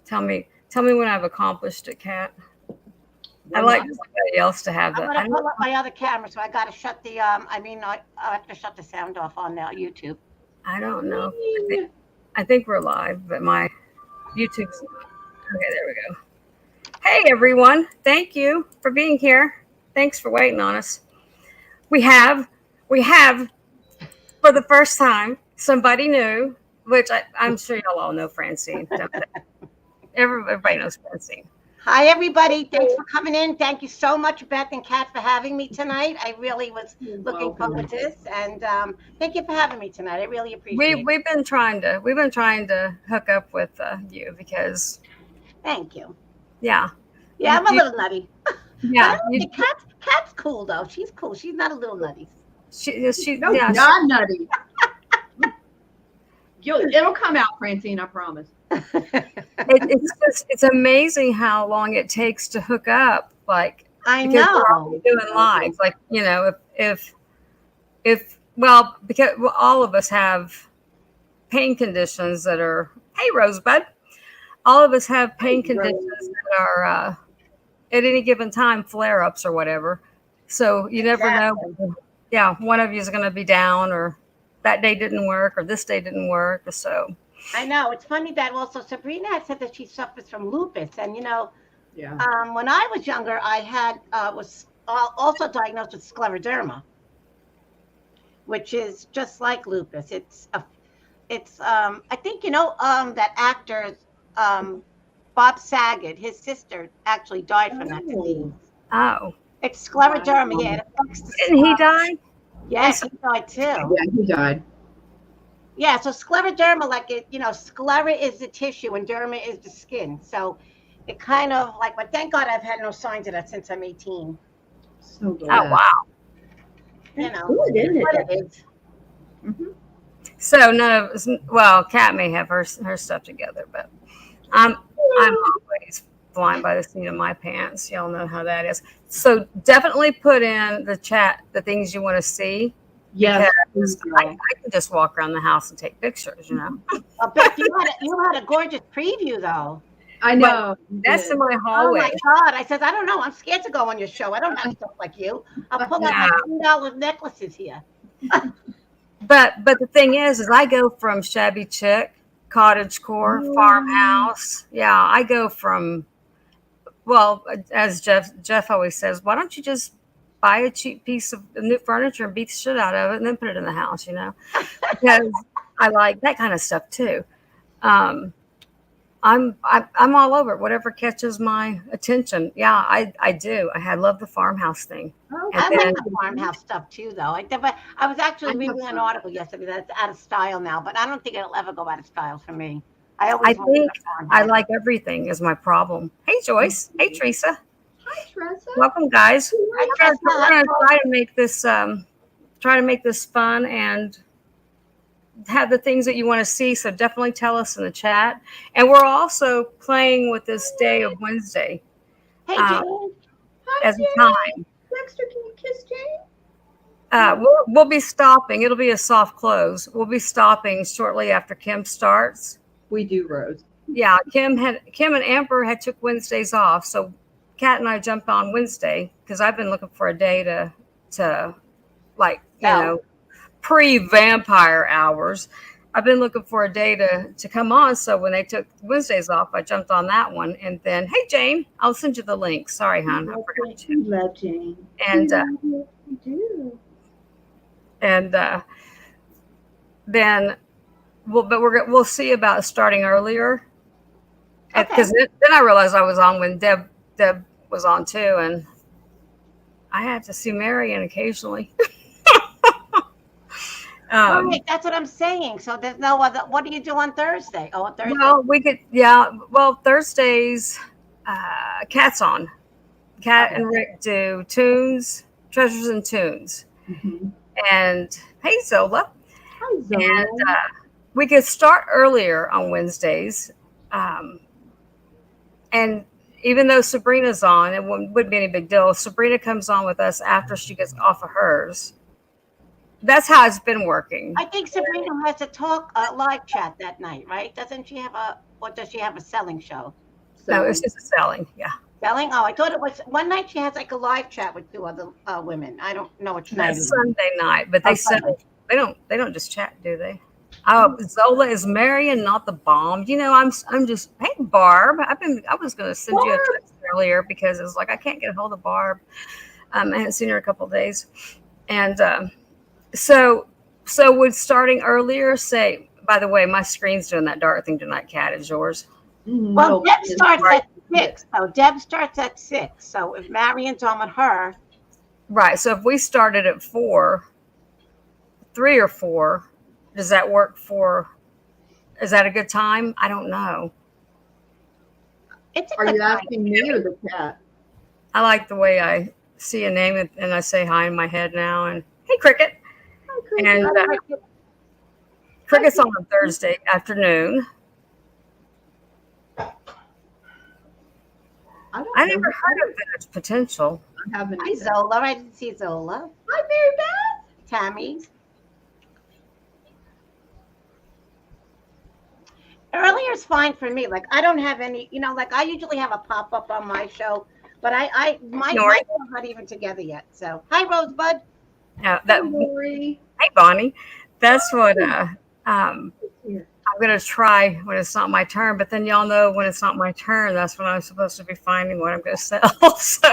Tell me when I've accomplished it, Kat. I like somebody else to have I'm that. gonna pull up my other camera, so I gotta shut the I have to shut the sound off on YouTube. I don't know. I think we're live, but my YouTube's okay. There we go. Hey everyone, thank you for being here. Thanks for waiting on us. We have we have for the first time somebody new, which I'm sure y'all all know Francine. Don't they? Everybody knows Francine. Hi, everybody. Thanks for coming in. Thank you so much, Beth and Kat, for having me tonight. I really was looking forward to this, and thank you for having me tonight. I really appreciate it. We've been trying to hook up with you because Thank you. yeah Yeah, I'm a little nutty, but I yeah don't think Kat's cool though. She's cool. She's not a little nutty. she No, yeah not nutty. It'll come out, Francine, I promise. it's amazing how long it takes to hook up, like I because we're know. always doing live, like if well, because all of us have pain conditions that are, hey Rosebud, all of us have pain conditions that are at any given time flare-ups or whatever, so you never know. Exactly. Yeah, one of you is going to be down, or that day didn't work, or this day didn't work, so I know. It's funny that also Sabrina had said that she suffers from lupus, and Yeah. when I was younger, I had was also diagnosed with scleroderma, which is just like lupus. It's I think that actor um Bob Saget, his sister actually died from that disease. Oh, oh, It's scleroderma. wow. Yeah, it affects didn't he die? I'm yes, he died too. Yeah, he died. Yeah, so scleroderma, like sclera is the tissue and derma is the skin. So it kind of like, but thank God I've had no signs of that since I'm 18. So Oh glad. wow. That's It good, is isn't what it? it is. Mm-hmm. So none of us, well, Kat may have her stuff together, but I'm always flying by the seat of my pants. Y'all know how that is. So definitely put in the chat the things you want to see, Yes, because please, I y'all. can just walk around the house and take pictures, you know. Beth, you had a gorgeous preview though. I But know. You that's in did. my Oh hallway. my God! I said I don't know. I'm scared to go on your show. I don't have stuff like you. I'll pull out my Yeah. $10 necklaces here. But the thing is I go from shabby chic, cottagecore, Oh, farmhouse. Yeah, I go from, well, as Jeff always says, why don't you just buy a cheap piece of new furniture and beat the shit out of it and then put it in the house, you know? Because I like that kind of stuff too. Um, I'm all over it. Whatever catches my attention. Yeah, I do. Love the farmhouse thing, and I like okay. then the farmhouse stuff too, though. But I was I actually have reading an some. article yesterday that's out of style now, but I don't think it'll ever go out of style for me. I I always wanted think a I farmhouse. like everything is my problem. Hey Joyce. Hey Teresa. Hi, Tressa. Welcome guys. I We're trust gonna, we're that. gonna try to make this fun and have the things that you want to see. So definitely tell us in the chat. And we're also playing with this day of Wednesday Hey, uh, Jane. Hi, as a Jane. time. Dexter, can you kiss Jane? We'll be stopping. It'll be a soft close. We'll be stopping shortly after Kim starts. We do, Rose. Yeah, Kim and Amber had took Wednesdays off, so Kat and I jumped on Wednesday because I've been looking for a day to like So, pre-vampire hours. I've been looking for a day to come on. So when they took Wednesdays off, I jumped on that one. And then, hey Jane, I'll send you the link. Sorry, hon, I forgot you. We love Jane. And We do. and then we'll see about starting earlier okay. because then I realized I was on when Deb was on too, and I had to see Marion occasionally. Right, that's what I'm saying. So there's no other. What do you do on Thursday? Oh, on Thursday. Well, we could, yeah. Well, Thursdays, Cat's on. Cat Okay. and Rick do tunes, treasures and tunes, Mm-hmm. and hey Zola, Hi, and Zoe. we could start earlier on Wednesdays, um, and even though Sabrina's on, it wouldn't be any big deal. If Sabrina comes on with us after she gets off of hers. That's how it's been working. I think Sabrina has a talk live chat that night, right? Doesn't she have a? or does she have a selling show? No, So it's just a selling. Yeah. Selling? Oh, I thought it was one night she has like a live chat with two other women. I don't know which night. That's Sunday night, but they Oh, sell. Sunday. They don't just chat, do they? Oh, Zola is Marion, not the bomb. You know, I'm just, hey Barb. I was gonna send you a Barb! text earlier because it was like I can't get a hold of Barb. I hadn't seen her a couple of days. And so would starting earlier say, by the way, my screen's doing that dark thing tonight, Cat. Is yours? Well, no, Deb it's starts right. at 6. So Deb starts at 6. So if Marion's on with her, Right. So if we started at 4, 3 or 4, does that work for, is that a good time? I don't know. it's a Are good you time. asking me or the cat? I like the way I see a name and I say hi in my head now. And hey, Cricket. Hi, Cricket. And Cricket's on Thursday afternoon. I never heard of that potential. I haven't. Hi, Zola. I didn't see Zola. Hi, Mary Beth. Tammy. Earlier is fine for me. Like I don't have any, like I usually have a pop up on my show, but my Nori. show's not even together yet. So hi, Rosebud. That Hi, Lori. hey Bonnie. That's what I'm Here. gonna try when it's not my turn. But then y'all know when it's not my turn, that's when I'm supposed to be finding what I'm gonna sell. So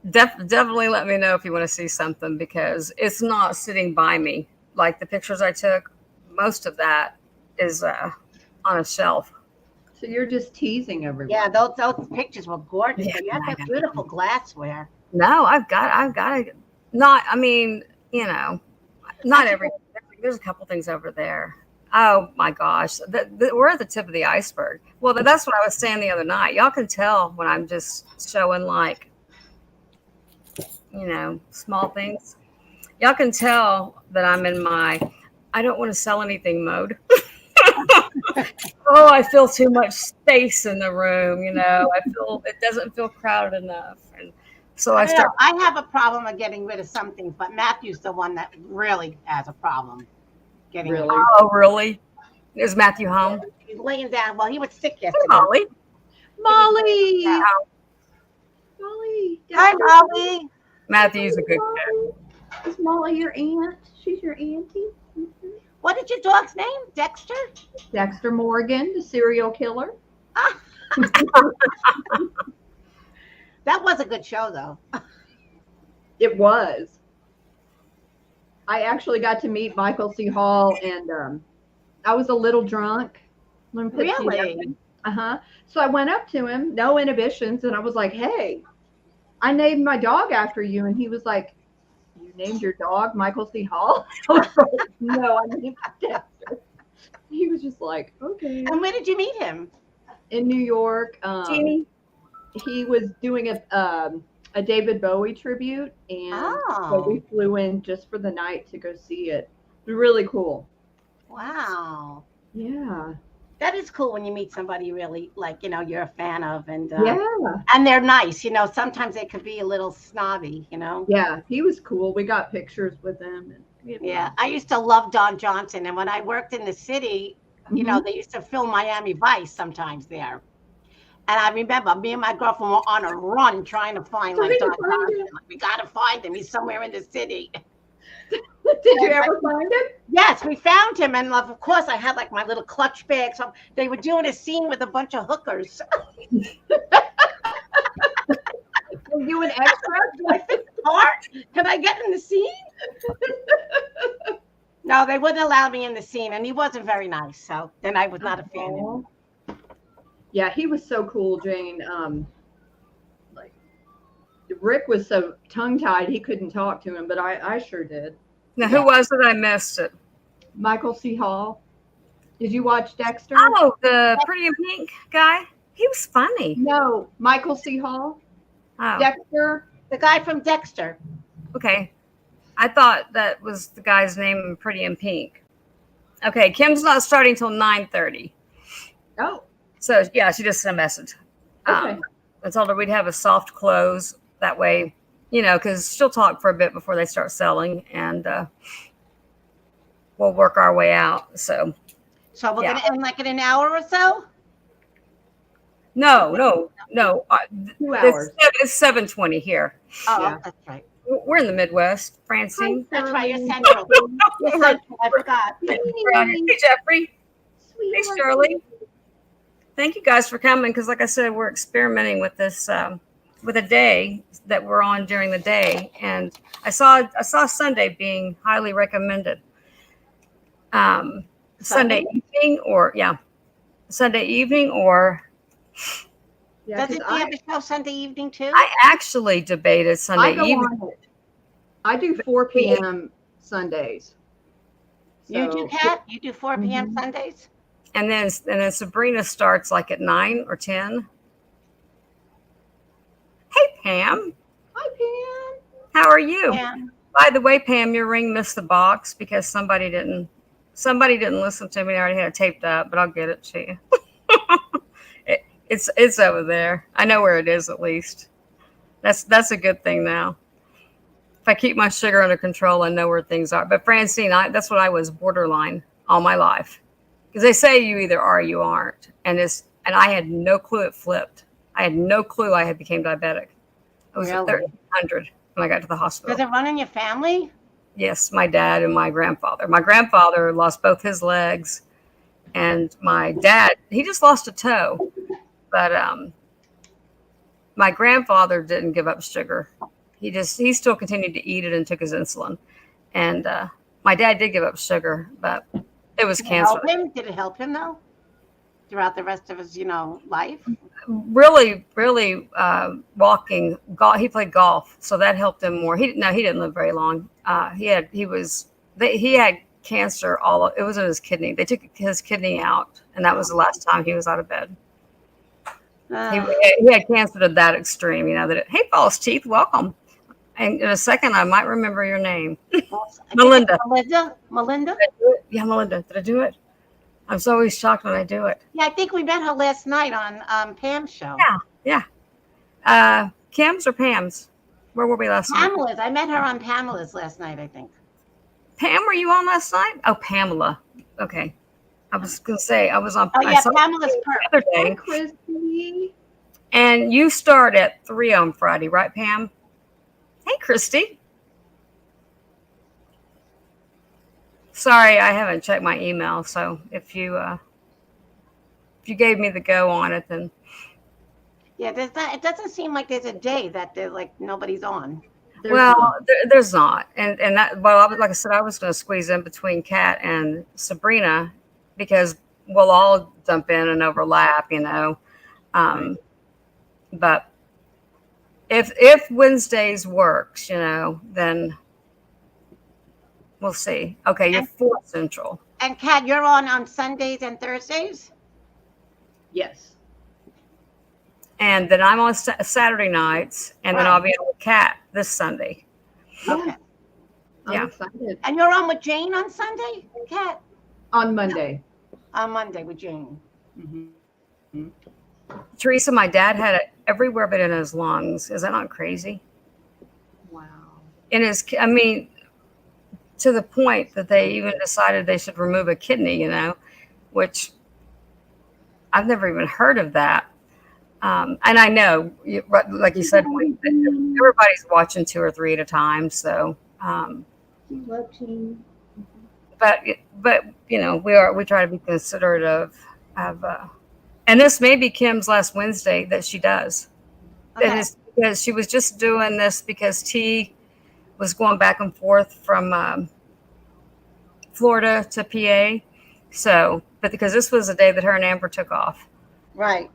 definitely let me know if you want to see something because it's not sitting by me. Like the pictures I took, most of that is on a shelf. So you're just teasing everyone. Yeah, those pictures were gorgeous. Yeah, But you have I that know. beautiful glassware. No, I've got to not. I mean, not every. There's a couple things over there. Oh my gosh, we're at the tip of the iceberg. Well, that's what I was saying the other night. Y'all can tell when I'm just showing like, small things. Y'all can tell that I'm in my I don't want to sell anything mode. Oh, I feel too much space in the room. I feel it doesn't feel crowded enough, and so I I don't start. know. I have a problem of getting rid of some things, but Matthew's the one that really has a problem getting rid of. Really? Oh, really? Is Matthew home? He's laying down. Well, he was sick Hey, yesterday. Molly. Molly. Yeah. Molly. Hi, Molly. Matthew's a good kid. Molly. Is Molly your aunt? She's your auntie? Mhm. What is your dog's name? Dexter? Dexter Morgan, the serial killer. Ah, that was a good show, though. It was. I actually got to meet Michael C. Hall, and I was a little drunk. Let me put you Really? down. Uh-huh. So I went up to him, no inhibitions, and I was like, hey, I named my dog after you. And he was like, you named your dog Michael C. Hall? I was like, no, I named Dexter. He was just like, okay. And where did you meet him? In New York. Jeannie. He was doing a David Bowie tribute, and so we flew in just for the night to go see it. It was really cool. Wow. Yeah. That is cool when you meet somebody you really like, you're a fan of, and Yeah. and they're nice. Sometimes they could be a little snobby. Yeah. He was cool. We got pictures with him. And, Yeah, I used to love Don Johnson, and when I worked in the city, they used to film Miami Vice sometimes there. And I remember me and my girlfriend were on a run trying to find Don Johnson. Like, we got to find him. He's somewhere in the city. Did you ever find him? Yes, we found him, and of course, I had like my little clutch bag. So they were doing a scene with a bunch of hookers. Were you an extra? Do I fit the part? Can I get in the scene? No, they wouldn't allow me in the scene, and he wasn't very nice. So then I was not a fan of him. Yeah, he was so cool, Jane. Like Rick was so tongue-tied he couldn't talk to him, but I sure did. Now, who was it? I missed it. Michael C. Hall. Did you watch Dexter? Oh, the Pretty in Pink guy. He was funny. No, Michael C. Hall. Oh, Dexter. The guy from Dexter. okay. I thought that was the guy's name in Pretty in Pink. Okay, Kim's not starting till 9:30. Oh, So yeah, she just sent a message. okay. I told her we'd have a soft close that way, because she'll talk for a bit before they start selling, and we'll work our way out. So So we're Yeah. gonna end like in an hour or so. No. 2 hours. It's 7:20 here. Oh, Yeah. that's right. We're in the Midwest, Hi, Francine. That's right. You're Shirley. central. You're central. I forgot. We're out here. Hey, Jeffrey. Hey, Sweetheart. Shirley. Thank you guys for coming because, like I said, we're experimenting with this with a day that we're on during the day, and I saw Sunday being highly recommended. Sunday evening, or Sunday evening, or Yeah, Doesn't 'cause he have a show Sunday evening too? I actually debated Sunday I go evening. on it. I do 4 p.m. Sundays. You do, So, Kat? You do 4 p.m. Mhm. Sundays? And then Sabrina starts like at 9 or 10. Hey, Pam. Hi, Pam. How are you? Yeah. By the way, Pam, your ring missed the box because somebody didn't listen to me. I already had it taped up, but I'll get it to you. It's over there. I know where it is at least. That's a good thing now. If I keep my sugar under control, I know where things are. But Francine, that's what I was borderline all my life. Because they say you either are or you aren't. And I had no clue it flipped. I had no clue I had became diabetic. I was at Really? 1,300 when I got to the hospital. Does it run in your family? Yes, my dad and my grandfather. My grandfather lost both his legs, and my dad, he just lost a toe. But my grandfather didn't give up sugar. He still continued to eat it and took his insulin. And my dad did give up sugar, but it was Did it cancer. help him? Did it help him though? Throughout the rest of his, life? Really, really walking. He played golf, so that helped him more. He didn't live very long. He had cancer. It was in his kidney. They took his kidney out, and that was the last time he was out of bed. He had cancer to that extreme, hey, false teeth, welcome. And in a second, I might remember your name. Melinda. Melinda? Yeah, Melinda. Did I do it? I'm so always shocked when I do it. Yeah, I think we met her last night on Pam's show. Yeah. Kim's or Pam's? Where were we last night? Pamela's. I met her on Pamela's last night, I think. Pam, were you on last night? Oh, Pamela. Okay. I was going to say, I was on. Oh, I yeah, saw Pamela's you Perk. the other Hi, day. Christy. And you start at 3 on Friday, right, Pam? Hey, Christy. Sorry, I haven't checked my email. So if you gave me the go on it, then Yeah, it doesn't seem like there's a day that there's like nobody's on. there's not. And that, well, like I said, I was going to squeeze in between Kat and Sabrina because we'll all jump in and overlap, Right. But if Wednesdays works, then we'll see. Okay, you're 4 Central. And Kat, you're on Sundays and Thursdays? Yes. And then I'm on Saturday nights, and then Right. I'll be on with Kat this Sunday. Okay. I'm Yeah. excited. And you're on with Jane on Sunday, Kat? On Monday. On Monday with Jane. Mm-hmm. Teresa, my dad had it everywhere but in his lungs. Is that not crazy? Wow. To the point that they even decided they should remove a kidney, which I've never even heard of that. And I know, like you said, everybody's watching 2 or 3 at a time. So, but we try to be considerate of, and this may be Kim's last Wednesday that she does. Okay. And it's because she was just doing this because T was going back and forth from Florida to PA. So, but because this was the day that her and Amber took off. Right.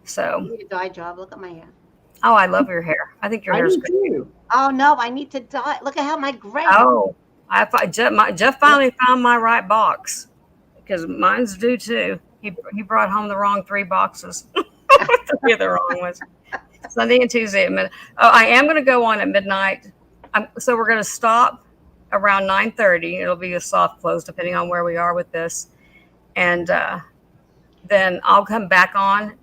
So, I need a dye job. Look at my hair. oh, I love your hair. I think your I hair's do great. too. Oh, no, I need to dye. Look at how my gray. Oh, Jeff finally found my right box because mine's due too. He brought home the wrong 3 boxes. 3 of the wrong ones. Sunday and Tuesday at midnight. Oh, I am going to go on at midnight. So we're going to stop around 9:30. It'll be a soft close depending on where we are with this. And then I'll come back on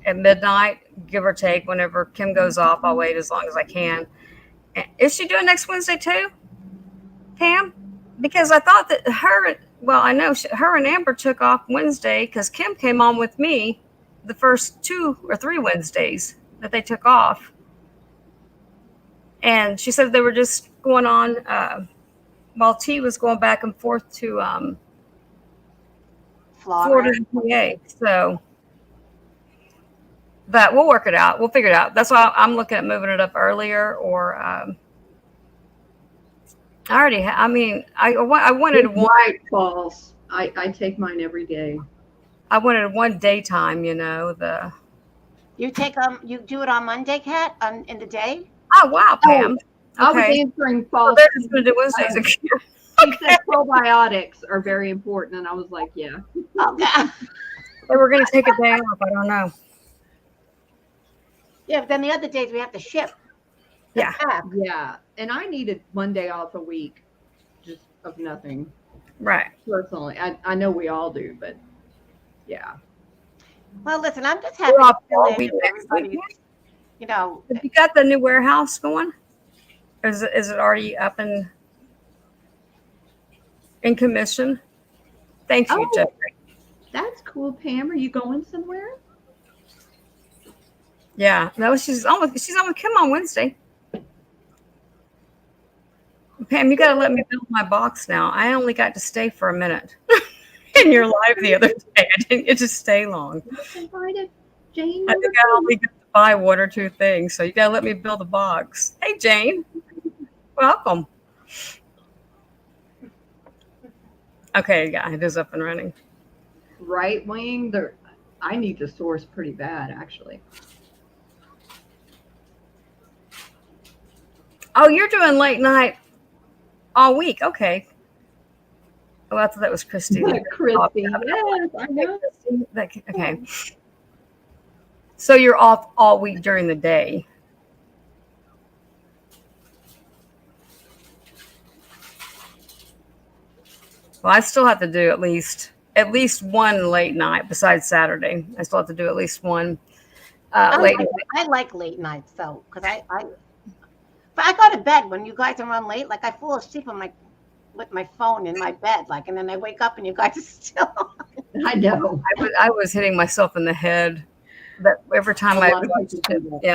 at midnight, give or take. Whenever Kim goes off, I'll wait as long as I can. Is she doing next Wednesday too, Pam? Because I thought that Well, I know her and Amber took off Wednesday because Kim came on with me the first 2 or 3 Wednesdays that they took off. And she said they were just going on while T was going back and forth to Florida and PA. So, but we'll work it out. We'll figure it out. That's why I'm looking at moving it up earlier, or I already. I mean, I wanted It's one. white false. I take mine every day. I wanted one daytime. You know the. You take you do it on Monday, Kat, in the day. Oh wow, Pam. I was Okay. answering So false. they're just going to do Wednesdays again. She said probiotics are very important, and I was like, yeah. Okay. They were going to take a day off. I don't know. Yeah, but then the other days we have to ship. Yeah. Yeah, and I needed one day off a week, just of nothing. Right. Personally, I know we all do, but yeah. Well, listen, I'm just happy We're off to all live week and next everybody, week. you know. Have you got the new warehouse going? Is it already up and in commission? Thank you, Oh. Jeffrey. That's cool, Pam. Are you going somewhere? Yeah. No, she's on with Kim on Wednesday. Pam, you got to let me build my box now. I only got to stay for a minute in your live the other day. I didn't get to stay long. Invited Jane. I think I only got to buy 1 or 2 things, so you got to let me build a box. Hey, Jane. Welcome. Okay, yeah, it is up and running. Right wing. I need to source pretty bad, actually. Oh, you're doing late night all week. Okay. Oh, I thought that was Christy. Christy, yes, I know. Okay. So you're off all week during the day. Well, I still have to do at least one late night besides Saturday. I still have to do at least one late night. I like late nights though, because but I go to bed when you guys are on late. Like I fall asleep on with my phone in my bed, like, and then I wake up and you guys are still on. I know. I was hitting myself in the head. That every time I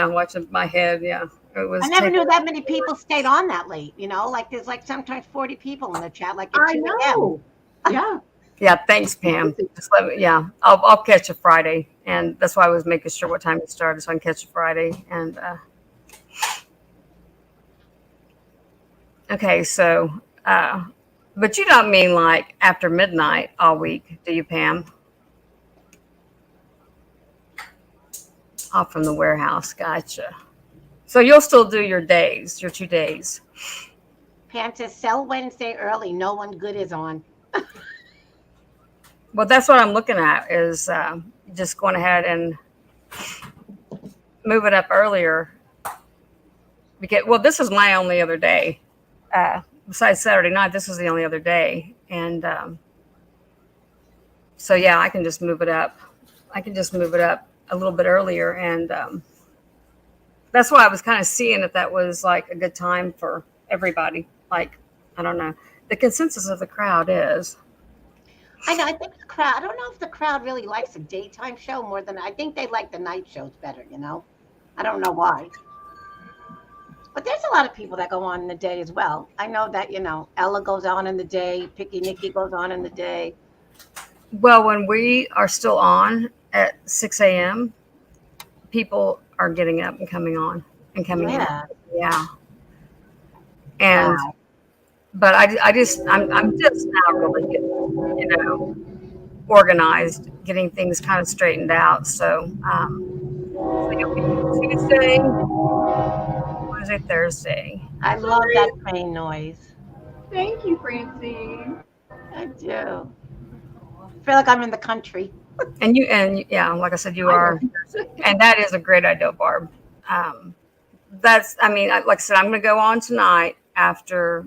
watching my head, yeah, it was. I never knew that many people stayed on that late. You know, like there's like sometimes 40 people in the chat. Like at 2 know. Yeah. Yeah, thanks, Pam. Just let me. Yeah, I'll catch a Friday, and that's why I was making sure what time it started, so I can catch a Friday. And okay, so but you don't mean like after midnight all week, do you, Pam? Off from the warehouse, gotcha. So you'll still do your 2 days. Pam says sell Wednesday early. No one good is on. Well, that's what I'm looking at is just going ahead and move it up earlier. Well, this is my only other day. Besides Saturday night, this is the only other day. And so, yeah, I can just move it up. A little bit earlier. And that's why I was kind of seeing if that was like a good time for everybody. Like, I don't know. The consensus of the crowd is. I know. I think the crowd. I don't know if the crowd really likes a daytime show more than I think they like the night shows better. You know, I don't know why. But there's a lot of people that go on in the day as well. I know that Ella goes on in the day. Picky Nikki goes on in the day. Well, when we are still on at 6 a.m., people are getting up and coming on and coming in. Yeah. And. Wow. But I'm just now really getting, organized, getting things kind of straightened out. So, it'll be Tuesday, Wednesday, Thursday. I love that train noise. Thank you, Francine. I do. I feel like I'm in the country. And yeah, like I said, you are, and that is a great idea, Barb. Like I said, I'm going to go on tonight after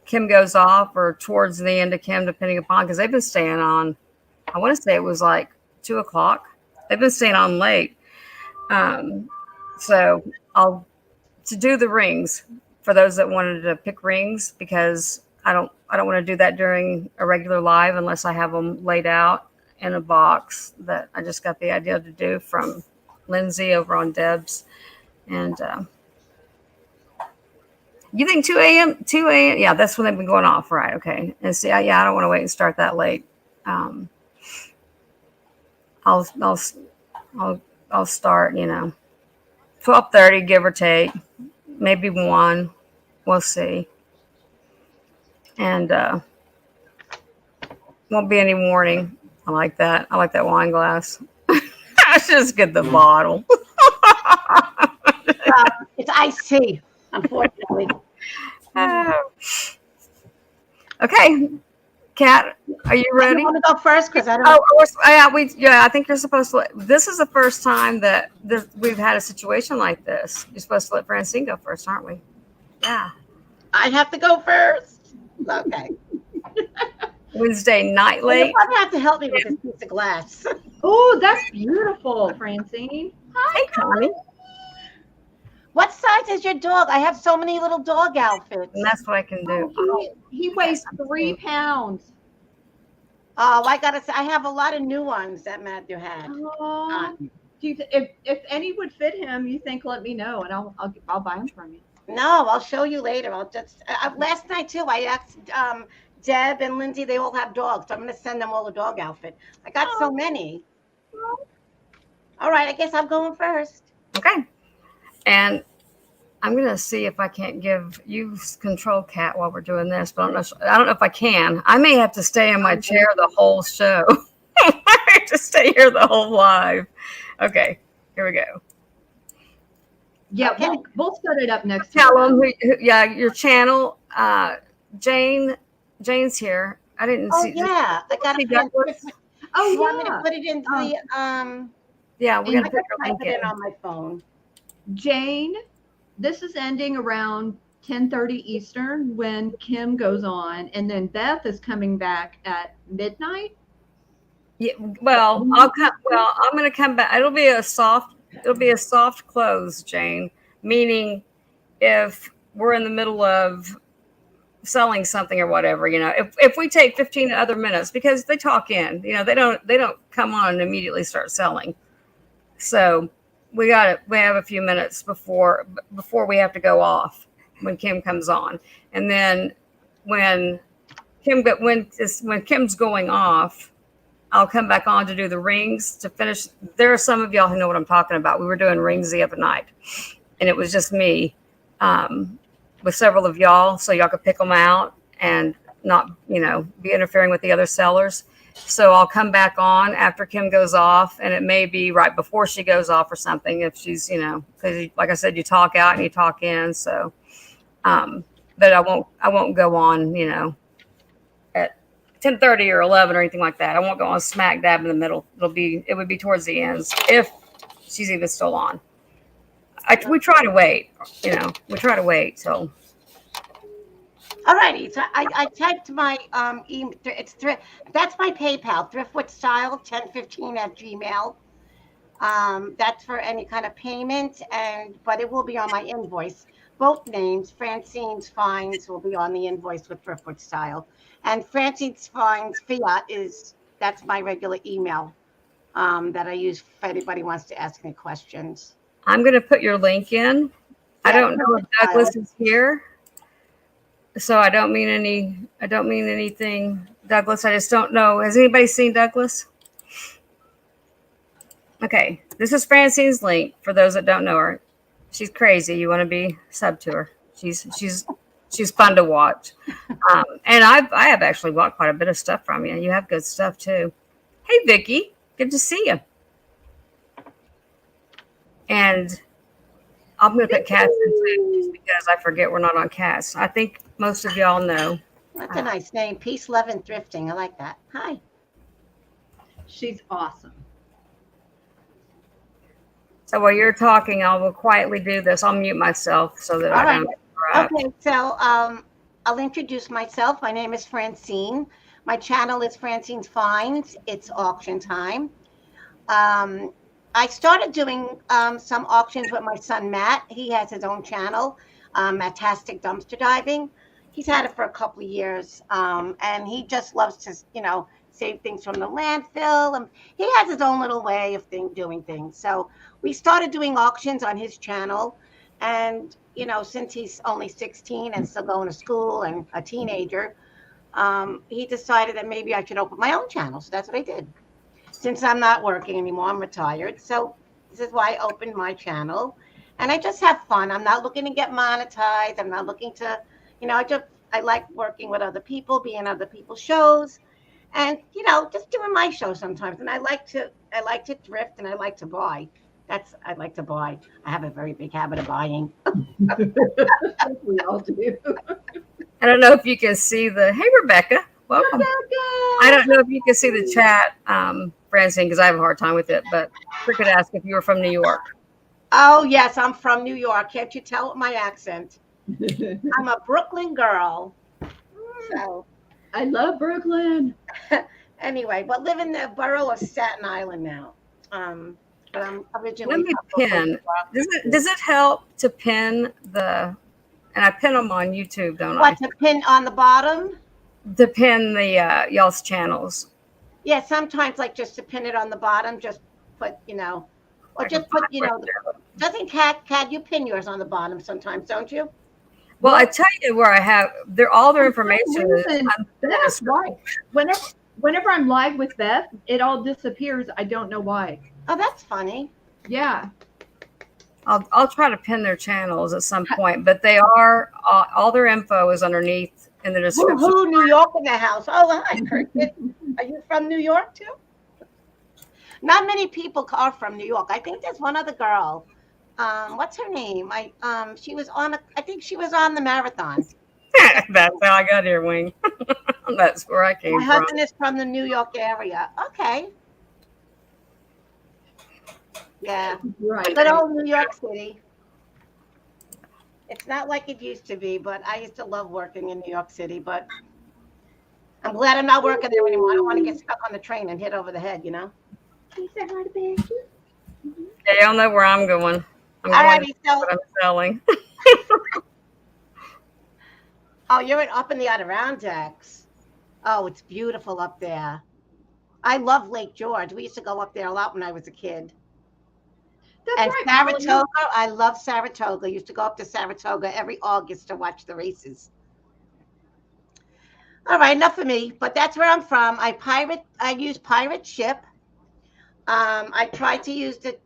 Kim goes off or towards the end of Kim, depending upon, because they've been staying on, I want to say it was like 2 o'clock. They've been staying on late. So to do the rings for those that wanted to pick rings, because I don't want to do that during a regular live unless I have them laid out in a box that I just got the idea to do from Lindsay over on Deb's. And you think 2 a.m. 2 a.m. Yeah, that's when they've been going off, right? Okay. And see, yeah, I don't want to wait and start that late. Um, I'll I'll I'll start, 12:30, give or take, maybe 1. We'll see. And won't be any warning. I like that. I like that wine glass. I should just get the bottle. It's iced tea, unfortunately. Okay, Kat, are you ready? You want to go first? Because I don't. Yeah, I think you're supposed to. This is the first time that we've had a situation like this. You're supposed to let Francine go first, aren't we? Yeah. I have to go first. Okay. Wednesday night Well, you late. probably have to help me with this piece of glass. Oh, that's beautiful, Francine. Hey, Connie. What size is your dog? I have so many little dog outfits. And that's what I can do. He weighs 3 pounds. Oh, I gotta say, I have a lot of new ones that Matthew had. Oh, if any would fit him, you think? Let me know, and I'll buy them from you. No, I'll show you later. I'll just last night too. I asked Deb and Lindsay. They all have dogs, so I'm gonna send them all a dog outfit. I got so many. All right, I guess I'm going first. Okay. And I'm gonna see if I can't you control, Cat, while we're doing this, but I don't know if I can. I may have to stay in my chair the whole show. I have to stay here the whole live. Okay, here we go. Yeah, Okay. we'll set it up next Tell time. them your channel. Jane's here. I didn't Oh see. yeah, I got see it. Douglas? Oh, You want me to yeah. put it into the Yeah, we I gotta can put your type link it in. in on my phone. Jane, this is ending around 10:30 Eastern when Kim goes on, and then Beth is coming back at midnight. Yeah, well, I'm gonna come back. It'll be a soft close, Jane. Meaning, if we're in the middle of selling something or whatever, if we take 15 other minutes because they talk in, they don't come on and immediately start selling. So we have a few minutes before we have to go off when Kim comes on, and then when Kim's going off, I'll come back on to do the rings to finish. There are some of y'all who know what I'm talking about. We were doing rings the other night, and it was just me with several of y'all, so y'all could pick them out and not, be interfering with the other sellers. So I'll come back on after Kim goes off, and it may be right before she goes off or something if she's, because like I said, you talk out and you talk in. So, but I won't go on, at 10:30 or 11 or anything like that. I won't go on smack dab in the middle. It would be towards the ends if she's even still on. We try to wait, we try to wait. So. All righty. So I typed my email. That's my PayPal, thriftwoodstyle1015 @gmail. That's for any kind of payment, but it will be on my invoice. Both names, Francine's Finds, will be on the invoice with Thriftwood Style, and Francine's Finds Fiat that's my regular email that I use if anybody wants to ask me questions. I'm going to put your link in. I don't know if Douglas is here, so I don't mean anything, Douglas. I just don't know. Has anybody seen Douglas? Okay, this is Francine's link for those that don't know her. She's crazy. You want to be sub to her. She's fun to watch. And I have actually bought quite a bit of stuff from you. You have good stuff too. Hey, Vicky, good to see you. And I'm going to put Cats in too, just because I forget we're not on Cats. I think most of y'all know. That's a nice name. Peace, love, and thrifting. I like that. Hi. She's awesome. So while you're talking, I will quietly do this. I'll mute myself so that I don't interrupt. Okay, so I'll introduce myself. My name is Francine. My channel is Francine's Finds. It's auction time. I started doing some auctions with my son, Matt. He has his own channel, Matastic Dumpster Diving. He's had it for a couple of years, and he just loves to, save things from the landfill. And he has his own little way of doing things. So we started doing auctions on his channel, and since he's only 16 and still going to school and a teenager, he decided that maybe I should open my own channel. So that's what I did. Since I'm not working anymore, I'm retired. So this is why I opened my channel, and I just have fun. I'm not looking to get monetized. I'm not looking to, I like working with other people, being on other people's shows, and just doing my show sometimes. And I like to thrift, and I like to buy. I like to buy. I have a very big habit of buying. We all do. I don't know if you can see hey, Rebecca. Welcome. I don't know if you can see the chat, Francine, because I have a hard time with it, but we could ask if you were from New York. Oh, yes, I'm from New York. Can't you tell with my accent? I'm a Brooklyn girl. So I love Brooklyn. anyway, but live in the borough of Staten Island now. But I'm originally Let me from pin. Does it help to pin and I pin them on YouTube, don't What, to pin on the bottom? To pin the y'all's channels. Yeah, sometimes like just to pin it on the bottom, just put, or just put, doesn't Cat, you pin yours on the bottom sometimes, don't you? Well, I tell you where I have all their information. That's right. Whenever I'm live with Beth, it all disappears. I don't know why. Oh, that's funny. Yeah. I'll try to pin their channels at some point, but they are all their info is underneath in the description. Who New York in the house? Oh, hi, Cricket. Are you from New York too? Not many people are from New York. I think there's one other girl. What's her name? She was on. I think she was on the marathon. That's how I got here, Wing. That's where I came from. My husband is from the New York area. Okay. Yeah. Right. Good old New York City. It's not like it used to be, but I used to love working in New York City. But I'm glad I'm not working there anymore. I don't want to get stuck on the train and hit over the head, Can you say hi to Becky? Yeah, y'all know where I'm going. I'm selling. Oh, you're up in the Adirondacks. Oh, it's beautiful up there. I love Lake George. We used to go up there a lot when I was a kid. That's and right, Saratoga, I love Saratoga. I used to go up to Saratoga every August to watch the races. All right, enough of me, but that's where I'm from. I use pirate ship. I try to use the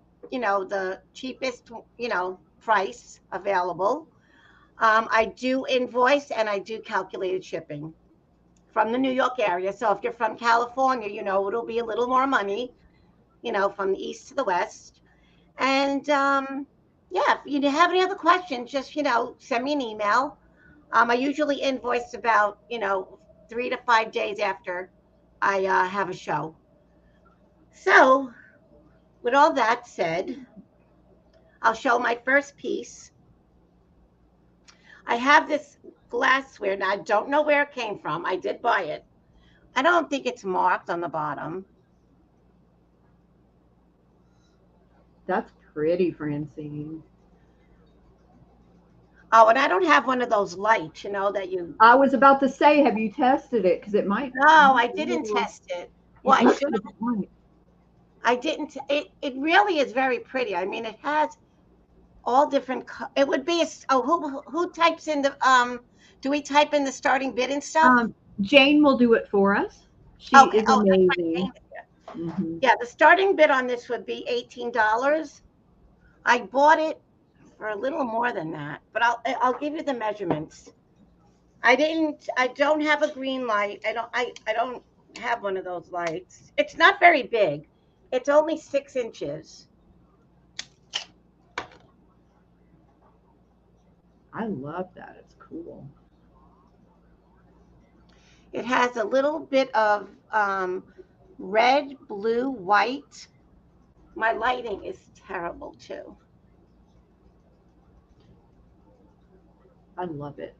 cheapest, price available. I do invoice and I do calculated shipping from the New York area. So if you're from California, it'll be a little more money, from the east to the west. And if you have any other questions, just send me an email. I usually invoice about 3 to 5 days after I have a show. So with all that said, I'll show my first piece. I have this glassware. Now I don't know where it came from. I did buy it. I don't think it's marked on the bottom. That's pretty, Francine. Oh, and I don't have one of those lights, that you. I was about to say, have you tested it? Because it might. No, I didn't test it. Well, I should have. I didn't. It really is very pretty. I mean, it has all different. It would be. Who types in the Do we type in the starting bid and stuff? Jane will do it for us. She is amazing. Mm-hmm. Yeah, the starting bid on this would be $18. I bought it for a little more than that, but I'll give you the measurements. I don't have a green light. I don't have one of those lights. It's not very big. It's only 6 inches. I love that. It's cool. It has a little bit of red, blue, white. My lighting is terrible too. I love it.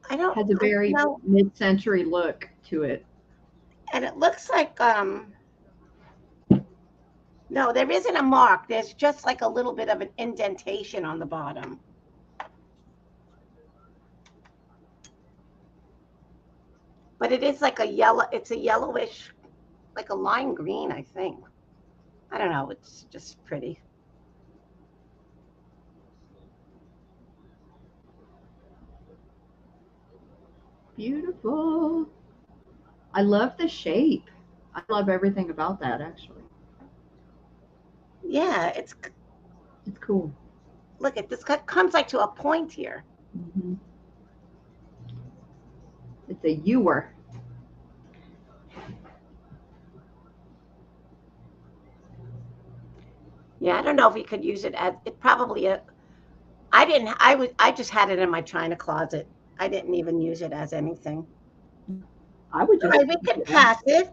Has a very mid-century look to it. And it looks like no, there isn't a mark. There's just like a little bit of an indentation on the bottom. but it is like a yellow. It's a yellowish, like a lime green, I think. I don't know. It's just pretty. Beautiful. I love the shape. I love everything about that, actually. Yeah, It's cool. look at this. Comes like to a point here. Mm-hmm. It's a ewer. Yeah, I don't know if we could use it as it probably. I didn't. I just had it in my china closet. I didn't even use it as anything. I would All just. right, we can pass it.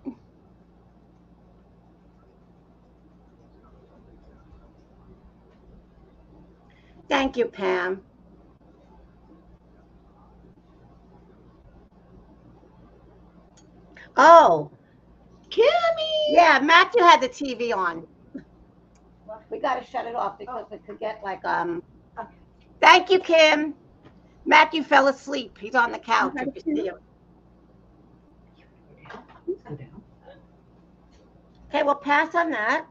Thank you, Pam. Oh, Kimmy! yeah, Matthew had the TV on. We got to shut it off because it could get like Thank you, Kim. Matthew fell asleep. He's on the couch. If you see him. Please go down. Okay, we'll pass on that.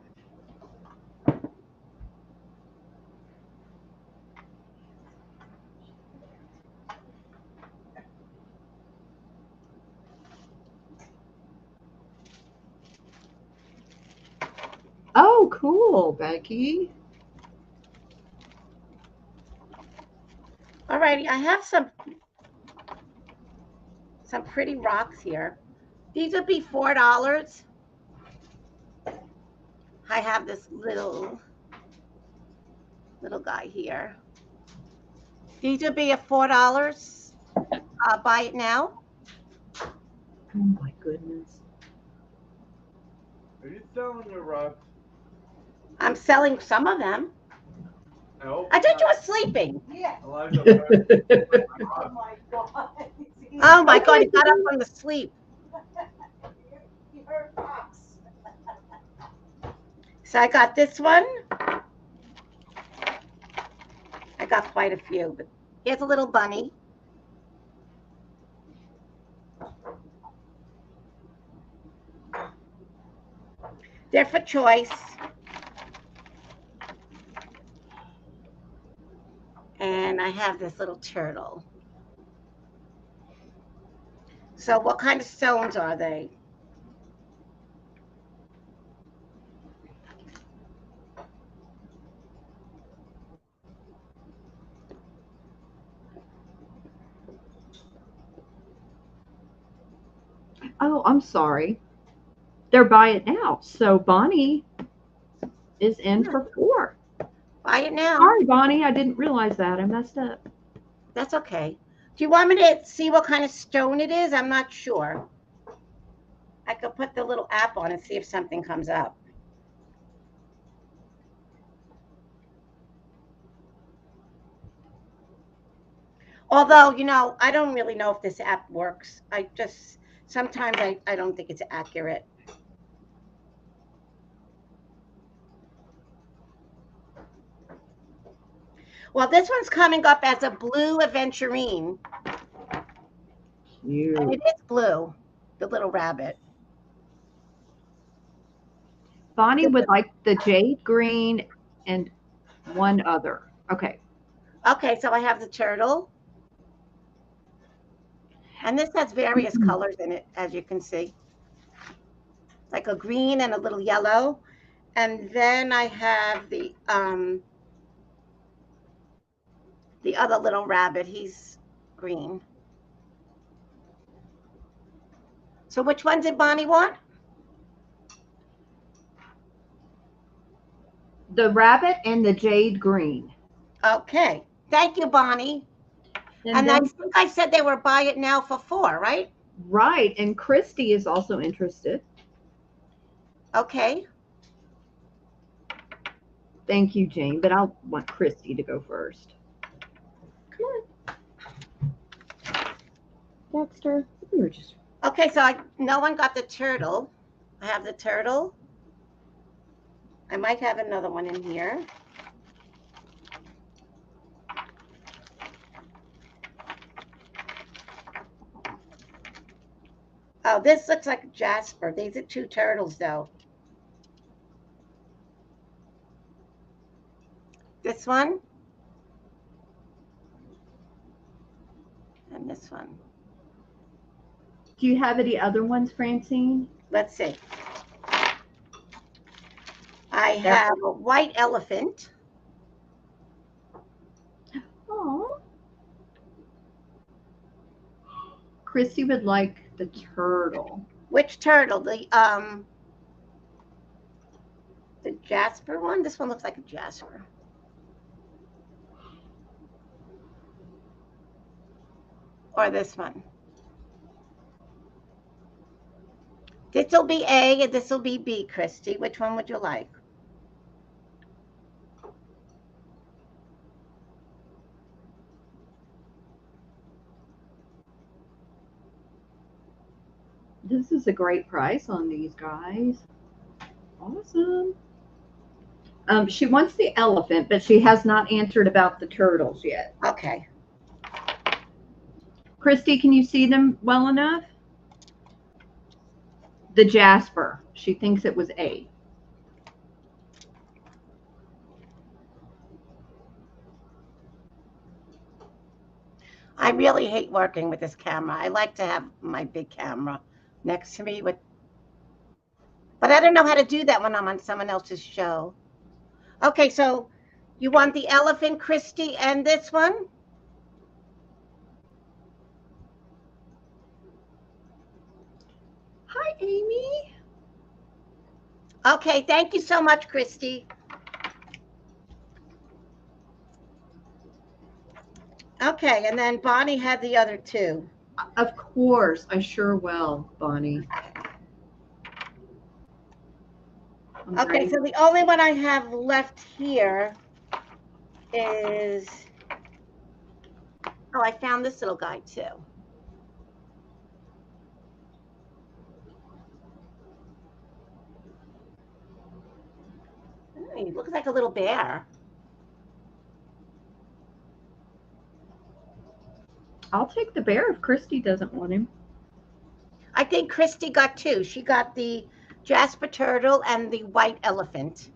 Oh, cool, Becky. All righty, I have some pretty rocks here. These would be $4. I have this little guy here. These would be a $4. Buy it now. Oh my goodness. Are you selling your rocks? I'm selling some of them. I thought you were sleeping. Yeah. Elijah, Oh my god. Oh my god, he got up from the sleep. He heard rocks. So I got this one. I got quite a few, but here's a little bunny. They're for choice. And I have this little turtle. So what kind of stones are they? Oh, I'm sorry. They're buy it now. So Bonnie is in for 4. Buy it now. Sorry, Bonnie. I didn't realize that. I messed up. That's okay. Do you want me to see what kind of stone it is? I'm not sure. I could put the little app on and see if something comes up. Although, I don't really know if this app works. Sometimes I don't think it's accurate. Well, this one's coming up as a blue aventurine. Cute. And it is blue, the little rabbit. Bonnie would like the jade green and one other. Okay. Okay, so I have the turtle. And this has various colors in it, as you can see. Like a green and a little yellow. And then I have the other little rabbit. He's green. So which one did Bonnie want? The rabbit and the jade green. Okay. Thank you, Bonnie. And then, I think I said they were buy it now for 4, right? Right. And Christy is also interested. Okay. Thank you, Jane. But I want Christy to go first. Come on. Dexter. We were just. Okay, so no one got the turtle. I have the turtle. I might have another one in here. Oh, this looks like Jasper. These are two turtles, though. This one and this one. Do you have any other ones, Francine? Let's see. I have a white elephant. Oh. Christy would like the turtle. Which turtle? The Jasper one? This one looks like a Jasper. Or this one. This will be A and this will be B, Christy. Which one would you like? This is a great price on these guys. Awesome. She wants the elephant, but she has not answered about the turtles yet. Okay. Christy, can you see them well enough? The Jasper. She thinks it was A. I really hate working with this camera. I like to have my big camera next to me, but I don't know how to do that when I'm on someone else's show. Okay, so you want the elephant, Christy, and this one? Hi, Amy. Okay, thank you so much, Christy. Okay, and then Bonnie had the other two. Of course, I sure will, Bonnie. Okay, so the only one I have left here is, oh, I found this little guy too. Oh, he looks like a little bear. I'll take the bear if Christy doesn't want him. I think Christy got two. She got the Jasper turtle and the white elephant.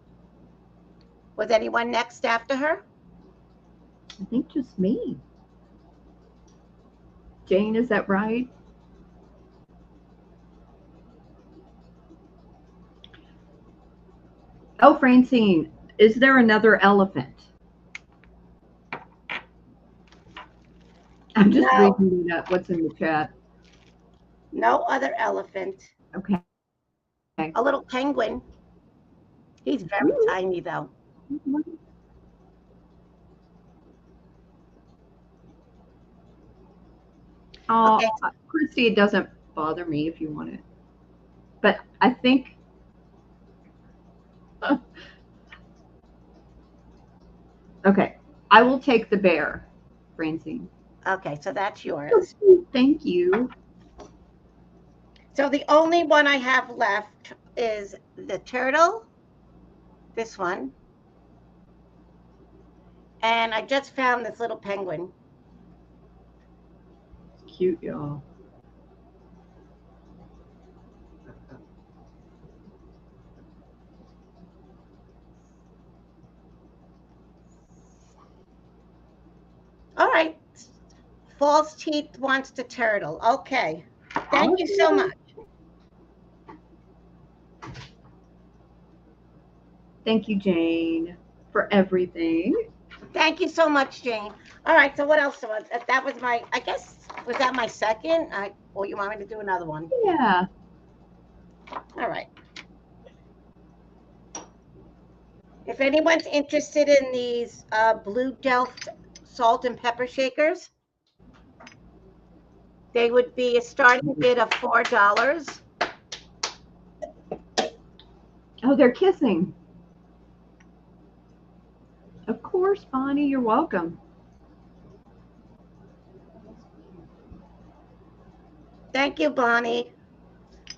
Was anyone next after her? I think just me. Jane, is that right? Oh, Francine, is there another elephant? I'm just reading what's in the chat. No other elephant. Okay. A little penguin. He's very tiny, though. Oh, Okay. Christy, it doesn't bother me if you want it. But I think okay, I will take the bear, Francine. Okay, so that's yours. Thank you. So the only one I have left is the turtle, this one. And I just found this little penguin. It's cute, y'all. All right. False Teeth wants the turtle. Okay. Thank you so much. Thank you, Jane, for everything. Thank you so much, Jane. All right, so what else was that? Was my, I guess, was that my second? Or you want me to do another one? Yeah. All right. If anyone's interested in these Blue Delft salt and pepper shakers, they would be a starting bid of $4. Oh, they're kissing. Of course, Bonnie, you're welcome. Thank you, Bonnie.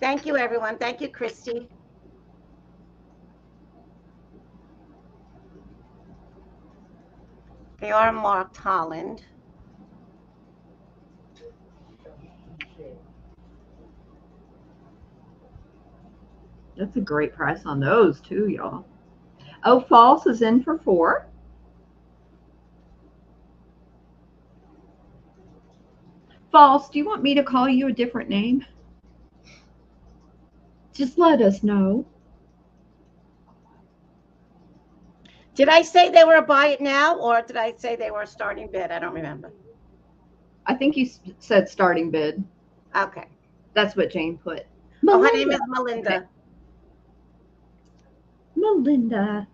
Thank you, everyone. Thank you, Christy. They are marked Holland. That's a great price on those too, y'all. Oh, false is in for 4. False, do you want me to call you a different name? Just let us know. Did I say they were a buy it now, or did I say they were a starting bid? I don't remember. I think you said starting bid. Okay. That's what Jane put. Oh, her name is Melinda. Okay. Melinda.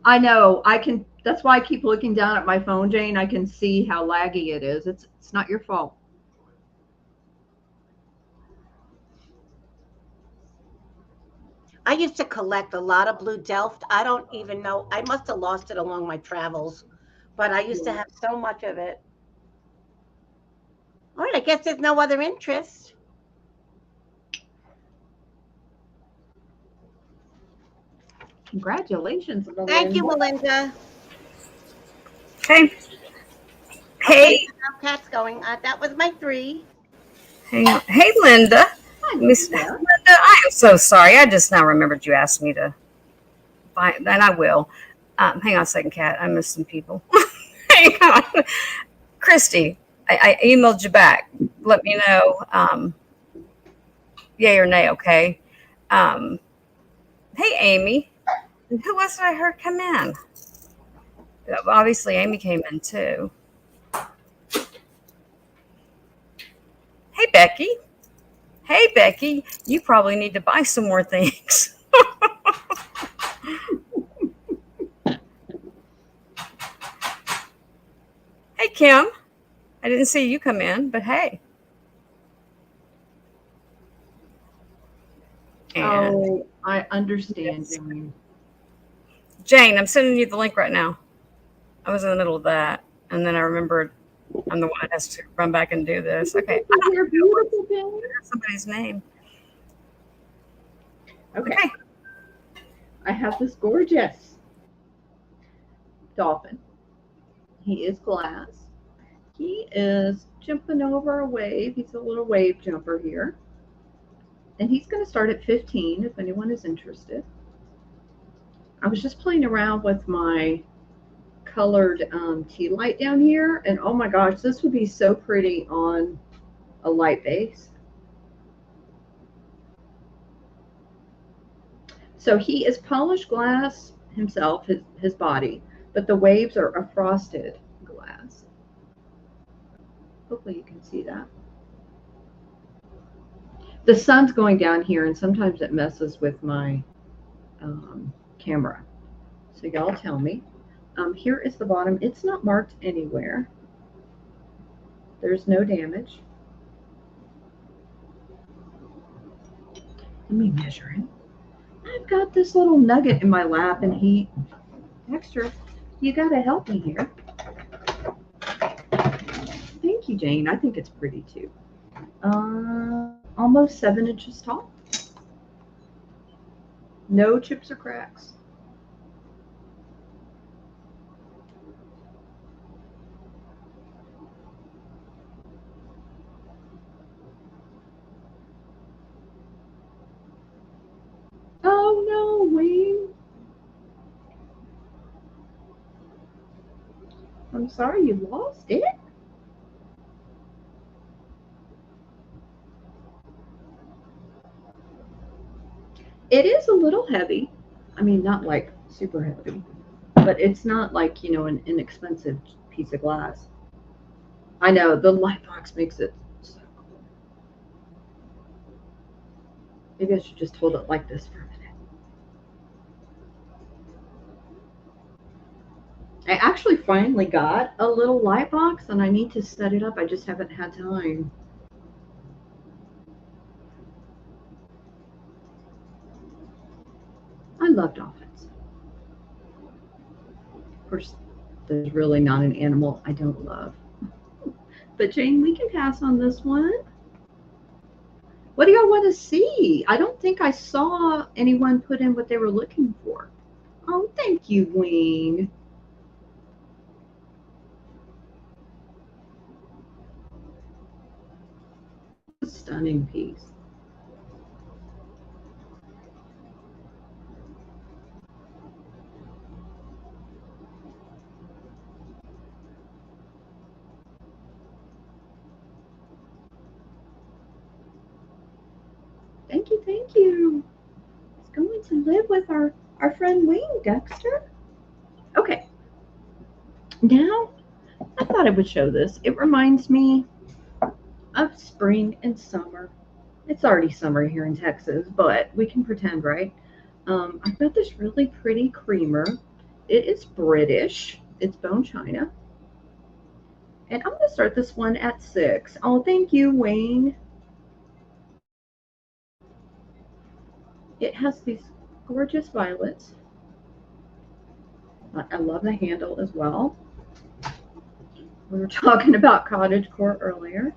I know. I can. That's why I keep looking down at my phone, Jane. I can see how laggy it is. It's not your fault. I used to collect a lot of blue Delft. I don't even know. I must have lost it along my travels, but I used to have so much of it. All right. I guess there's no other interest. Congratulations, Melinda. Thank you, Melinda. Okay. Okay, Hey, so now Kat's going. That was my 3. hang on. Hey, Linda. Hi, Miss Linda. Linda, I am so sorry. I just now remembered you asked me to find, and I will. Hang on a second, Kat. I missed some people. Hang on. Christy, I emailed you back. Let me know, yay or nay, okay? Um, hey, Amy. Who was it I heard come in? Obviously, Amy came in too. Hey, Becky. Hey, Becky. You probably need to buy some more things. Hey, Kim. I didn't see you come in, but hey. And Oh, I understand, Jane. Jane, I'm sending you the link right now. I was in the middle of that, and then I remembered I'm the one that has to run back and do this. Okay, You're beautiful, Jane. somebody's name. Okay. Okay. I have this gorgeous dolphin. He is glass. He is jumping over a wave. He's a little wave jumper here. And he's going to start at 15 if anyone is interested. I was just playing around with my colored tea light down here. And oh my gosh, this would be so pretty on a light base. So he is polished glass himself, his body, but the waves are a frosted glass. Hopefully you can see that. The sun's going down here, and sometimes it messes with my camera. So y'all tell me. Here is the bottom. It's not marked anywhere. There's no damage. Let me measure it. I've got this little nugget in my lap, and he, Dexter, you got to help me here. Thank you, Jane. I think it's pretty too. Almost 7 inches tall. No chips or cracks. Oh no, Wayne. I'm sorry you lost it. It is a little heavy. I mean, not like super heavy, but it's not like, an inexpensive piece of glass. I know, the light box makes it so cool. Maybe I should just hold it like this for a minute. I actually finally got a little light box and I need to set it up. I just haven't had time. I love dolphins. Of course, there's really not an animal I don't love. But Jane, we can pass on this one. What do y'all want to see? I don't think I saw anyone put in what they were looking for. Oh, thank you, Wing. Stunning piece. Thank you, thank you. It's going to live with our friend Wayne, Dexter. Okay, now I thought I would show this. It reminds me of spring and summer. It's already summer here in Texas, but we can pretend, right? I've got this really pretty creamer. It is British. It's bone china. And I'm going to start this one at 6. Oh, thank you, Wayne. It has these gorgeous violets. I love the handle as well. We were talking about cottagecore earlier.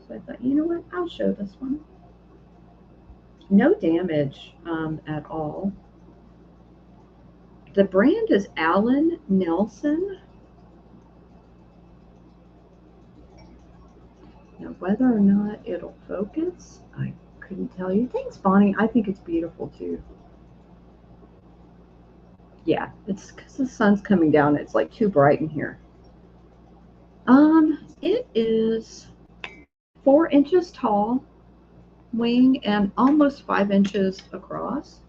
So I thought, you know what? I'll show this one. No damage at all. The brand is Allen Nelson. Now, whether or not it'll focus, I couldn't tell you. Thanks, Bonnie. I think it's beautiful too. Yeah, it's because the sun's coming down. It's like too bright in here. It is 4 inches tall, wing, and almost 5 inches across.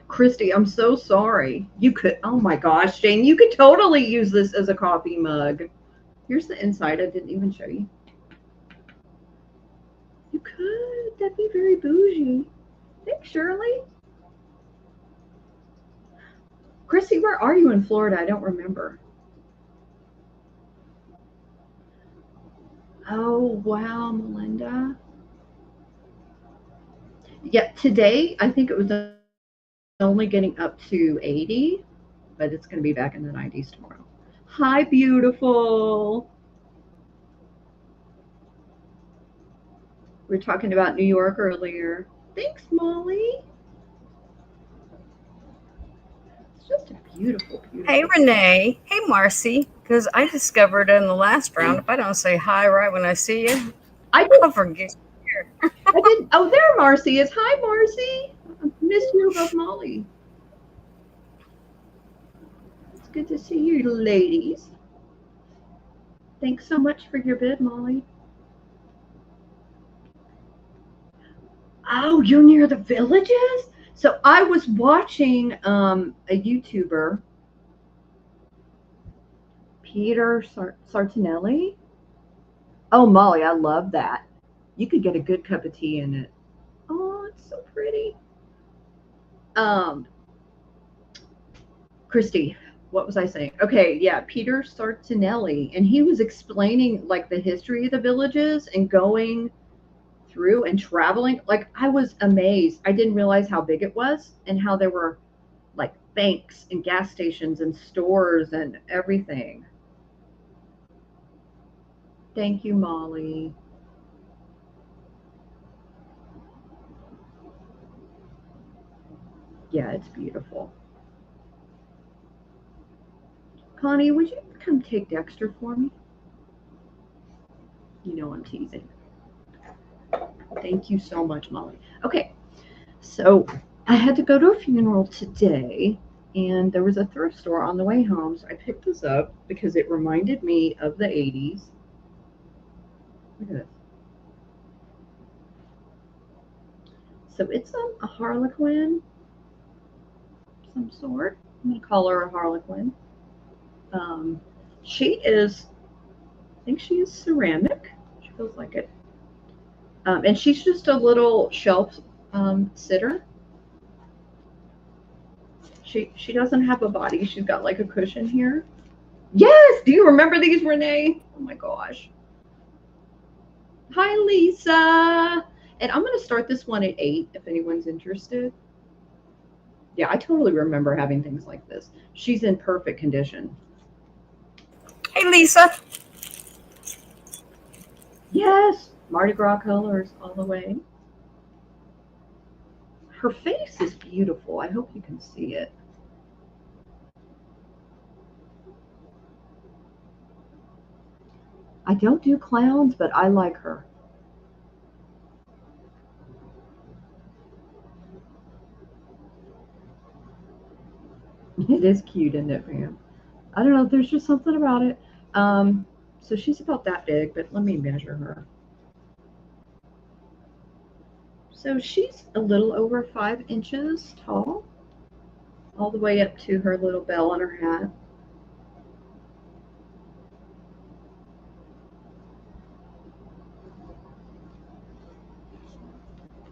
Christy, I'm so sorry. You could, oh my gosh, Jane, you could totally use this as a coffee mug. Here's the inside. I didn't even show you. You could. That'd be very bougie. Thanks, Shirley. Christy, where are you in Florida? I don't remember. Oh, wow, Melinda. Yeah, today I think it was only getting up to 80, but it's going to be back in the 90s tomorrow. Hi, beautiful. We were talking about New York earlier. Thanks, Molly. It's just a beautiful, beautiful. Hey, Renee. Hey, Marcy. Because I discovered in the last round, if I don't say hi right when I see you, I'll forget. I did. Oh, there Marcy is. Hi, Marcy. I missed you above Molly. It's good to see you, ladies. Thanks so much for your bid, Molly. Oh, you're near the Villages? So I was watching a YouTuber, Peter Sartinelli. Oh, Molly, I love that. You could get a good cup of tea in it. Oh, it's so pretty. Christy, what was I saying? Okay, yeah, Peter Sartinelli, and he was explaining like the history of the Villages and going through and traveling. Like I was amazed. I didn't realize how big it was and how there were like banks and gas stations and stores and everything. Thank you, Molly. Yeah, it's beautiful. Connie, would you come take Dexter for me? You know I'm teasing. Thank you so much, Molly. Okay, so I had to go to a funeral today, and there was a thrift store on the way home, so I picked this up because it reminded me of the 80s. Look at this. So it's a Harlequin, some sort. I'm going to call her a Harlequin. She is, I think she is ceramic. She feels like it. And she's just a little shelf sitter. She doesn't have a body. She's got like a cushion here. Yes! Do you remember these, Renee? Oh my gosh. Hi, Lisa. And I'm going to start this one at 8 if anyone's interested. Yeah, I totally remember having things like this. She's in perfect condition. Hey, Lisa. Yes, Mardi Gras colors all the way. Her face is beautiful. I hope you can see it. I don't do clowns, but I like her. It is cute, isn't it, Pam? I don't know. There's just something about it. So she's about that big, but let me measure her. So she's a little over 5 inches tall, all the way up to her little bell on her hat.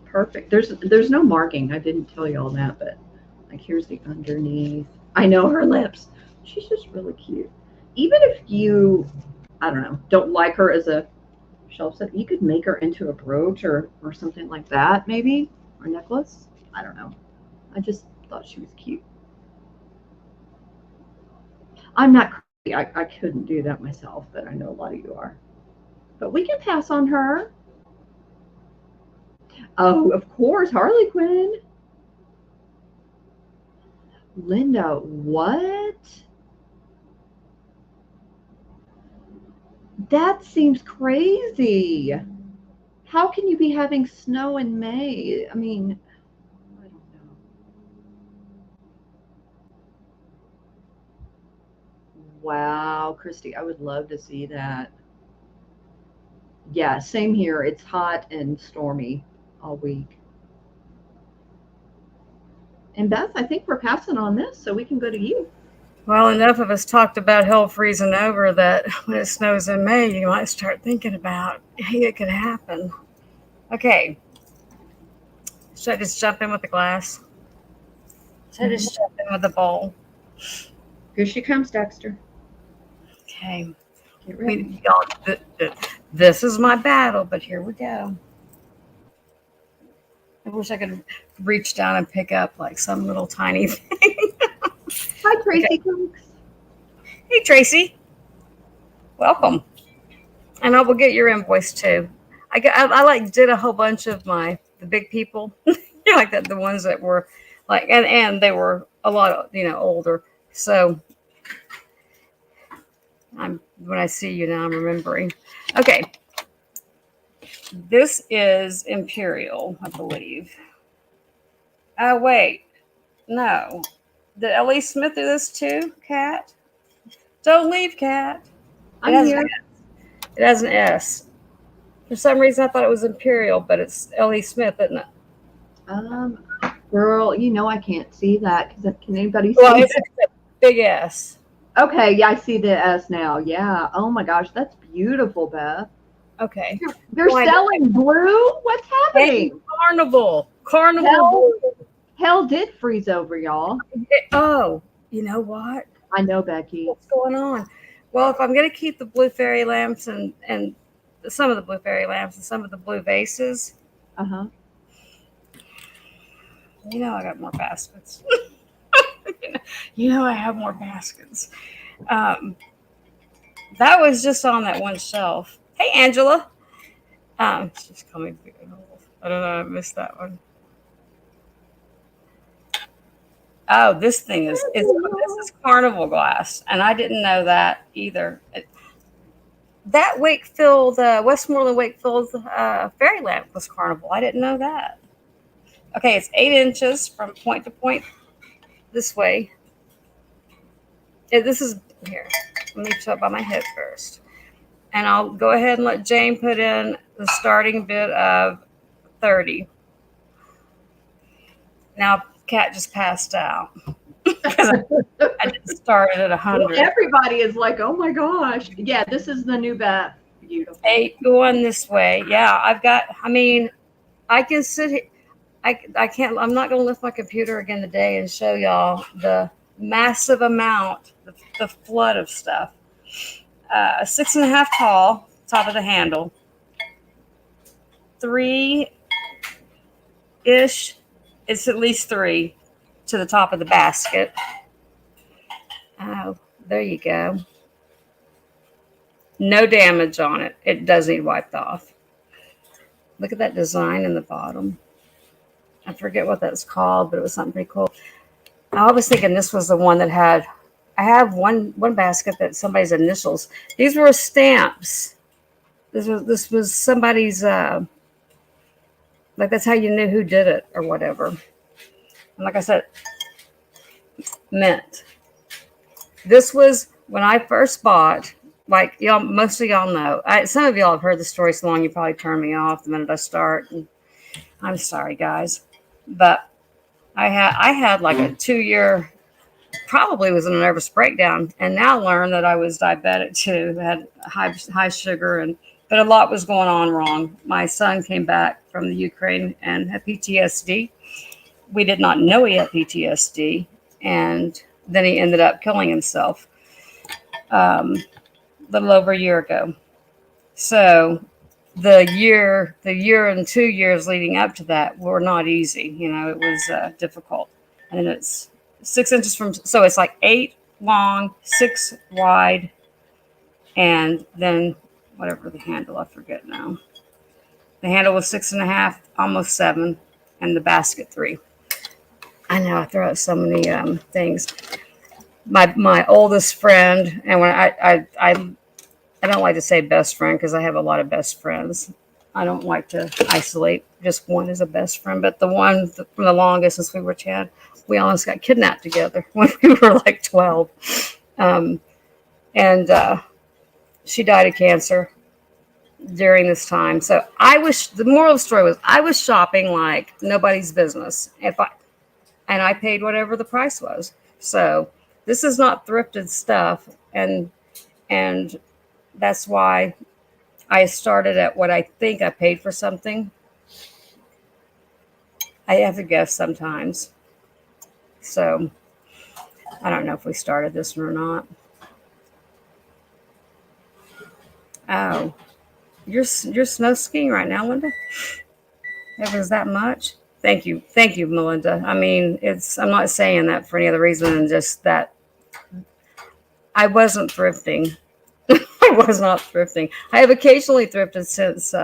Perfect. There's no marking. I didn't tell you all that, but like here's the underneath. I know her lips. She's just really cute. Even if you, I don't know, don't like her as a shelf set, you could make her into a brooch or something like that, maybe, or necklace. I don't know. I just thought she was cute. I'm not crazy. I couldn't do that myself, but I know a lot of you are. But we can pass on her. Oh, of course, Harley Quinn. Linda, what? That seems crazy. How can you be having snow in May? I mean, I don't know. Wow, Christy, I would love to see that. Yeah, same here. It's hot and stormy all week. And Beth, I think we're passing on this, so we can go to you. Well, enough of us talked about hell freezing over that when it snows in May, you might start thinking about, hey, it could happen. Okay. Should I just jump in with the glass? Should I just jump in with the bowl? Here she comes, Dexter. Okay. Get ready. Y'all, this is my battle, but here we go. I wish I could reach down and pick up like some little tiny thing. Hi, Tracy. Okay. Hey, Tracy. Welcome. And I will get your invoice too. I like did a whole bunch of the big people, like that, the ones that were like, and they were a lot, older. So when I see you now, I'm remembering. Okay. This is Imperial, I believe. Oh, wait. No. Did Ellie Smith do this too, Kat? Don't leave, Kat. I'm here. It has an S. For some reason, I thought it was Imperial, but it's Ellie Smith, isn't it? Girl, I can't see that because can anybody see? Well, it's a big S. Okay, yeah, I see the S now. Yeah. Oh my gosh, that's beautiful, Beth. Okay. They're selling blue? What's happening? Hey, Carnival. Hell did freeze over, y'all. Oh, you know what? I know, Becky. What's going on? Well, if I'm going to keep the blue fairy lamps and some of the blue fairy lamps and some of the blue vases, Uh-huh. I got more baskets. I have more baskets. That was just on that one shelf. Hey, Angela. She's coming. I don't know. I missed that one. Oh, this is Carnival glass, and I didn't know that either. That Westmoreland Wakefield fairy lamp was Carnival. I didn't know that. Okay, it's 8 inches from point to point this way. This is here. Let me show it by my head first. And I'll go ahead and let Jane put in the starting bid of 30. Now, Kat just passed out. I just started at 100. Well, everybody is like, oh my gosh. Yeah, this is the new Beth. Beautiful. 8 going this way. Yeah, I can sit here. I can't, I'm not going to lift my computer again today and show y'all the massive amount, the flood of stuff. 6.5 tall, top of the handle. 3-ish, it's at least 3 to the top of the basket. Oh, there you go. No damage on it. It does need wiped off. Look at that design in the bottom. I forget what that's called, but it was something pretty cool. I was thinking this was the one that had, I have one basket that somebody's initials. These were stamps. This was somebody's, like that's how you knew who did it or whatever. And like I said, mint. This was when I first bought, like y'all, most of y'all know. Some of y'all have heard the story so long you probably turn me off the minute I start. I'm sorry, guys, but I had like a 2 year, probably was in a nervous breakdown, and now learned that I was diabetic too. Had high sugar, and but a lot was going on wrong. My son came back from the Ukraine and had PTSD. We did not know he had PTSD, and then he ended up killing himself a little over a year ago. So the year and 2 years leading up to that were not easy. It was difficult, and it's 6 inches from. So it's like 8 long, 6 wide, and then whatever the handle, I forget now. The handle was 6.5, almost 7, and the basket 3. I know I throw out so many things. My oldest friend, and when I don't like to say best friend because I have a lot of best friends. I don't like to isolate just one as a best friend, but the one from the longest since we were 10, we almost got kidnapped together when we were like 12. And she died of cancer during this time. So the moral of the story was I was shopping like nobody's business. And I paid whatever the price was. So this is not thrifted stuff. And that's why I started at what I think I paid for something. I have to guess sometimes. So I don't know if we started this one or not. Oh, you're snow skiing right now, Linda? It was that much? Thank you, Melinda. I mean, I'm not saying that for any other reason than just that I wasn't thrifting. I was not thrifting. I have occasionally thrifted since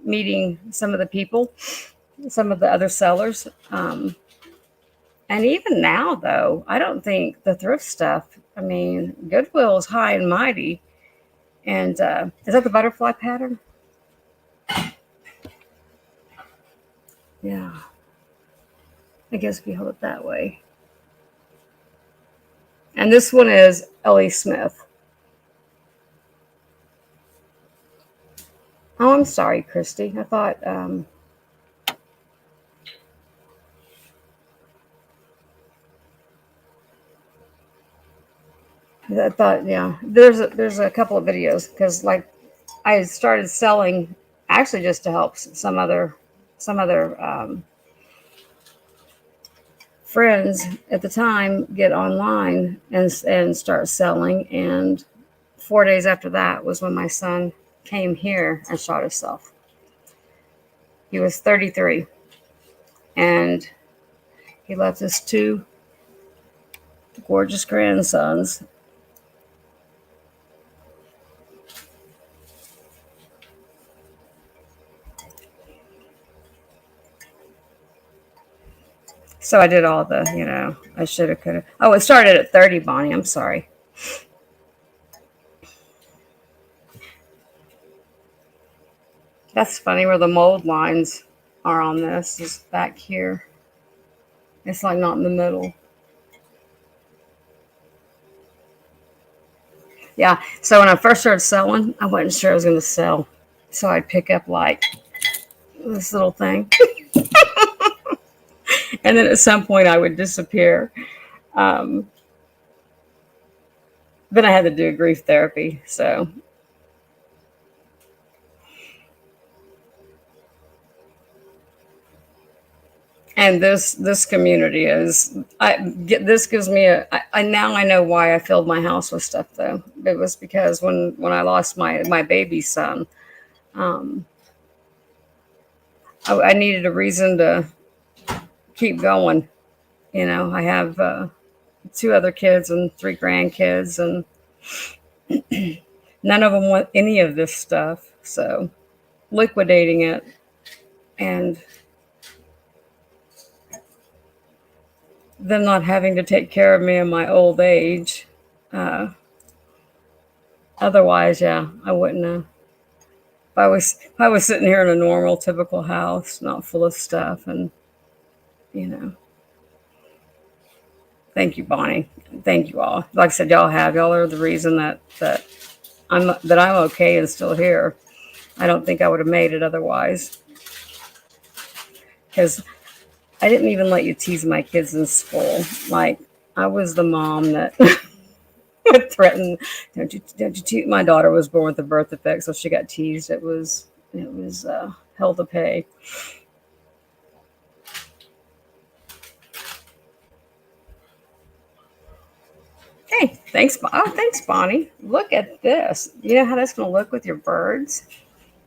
meeting some of the people, some of the other sellers. And even now, though, I don't think the thrift stuff, I mean, Goodwill is high and mighty. And is that the butterfly pattern? Yeah. I guess if you hold it that way. And this one is Ellie Smith. Oh, I'm sorry, Christy. I thought yeah. There's a couple of videos because like I started selling actually just to help some other friends at the time get online and start selling. And 4 days after that was when my son came here and shot himself. He was 33, and he left his 2 gorgeous grandsons. So I did all the, I should have, could have. Oh, it started at 30, Bonnie. I'm sorry. That's funny where the mold lines are on this is back here. It's like not in the middle. Yeah. So when I first started selling, I wasn't sure I was going to sell. So I'd pick up like this little thing. And then at some point I would disappear. Then I had to do grief therapy. So. And this community this gives me now I know why I filled my house with stuff though. It was because when I lost my baby son, I needed a reason to keep going. I have 2 other kids and 3 grandkids, and none of them want any of this stuff. So liquidating it and them not having to take care of me in my old age. Otherwise, yeah, I wouldn't have. If I was sitting here in a normal, typical house, not full of stuff, and thank you, Bonnie. Thank you all. Like I said, y'all are the reason that I'm okay and still here. I don't think I would have made it otherwise. because I didn't even let you tease my kids in school. Like I was the mom that would threaten. Don't you tease? My daughter was born with a birth defect, so she got teased. It was hell to pay. Hey, thanks. Oh, thanks, Bonnie. Look at this. You know how that's going to look with your birds?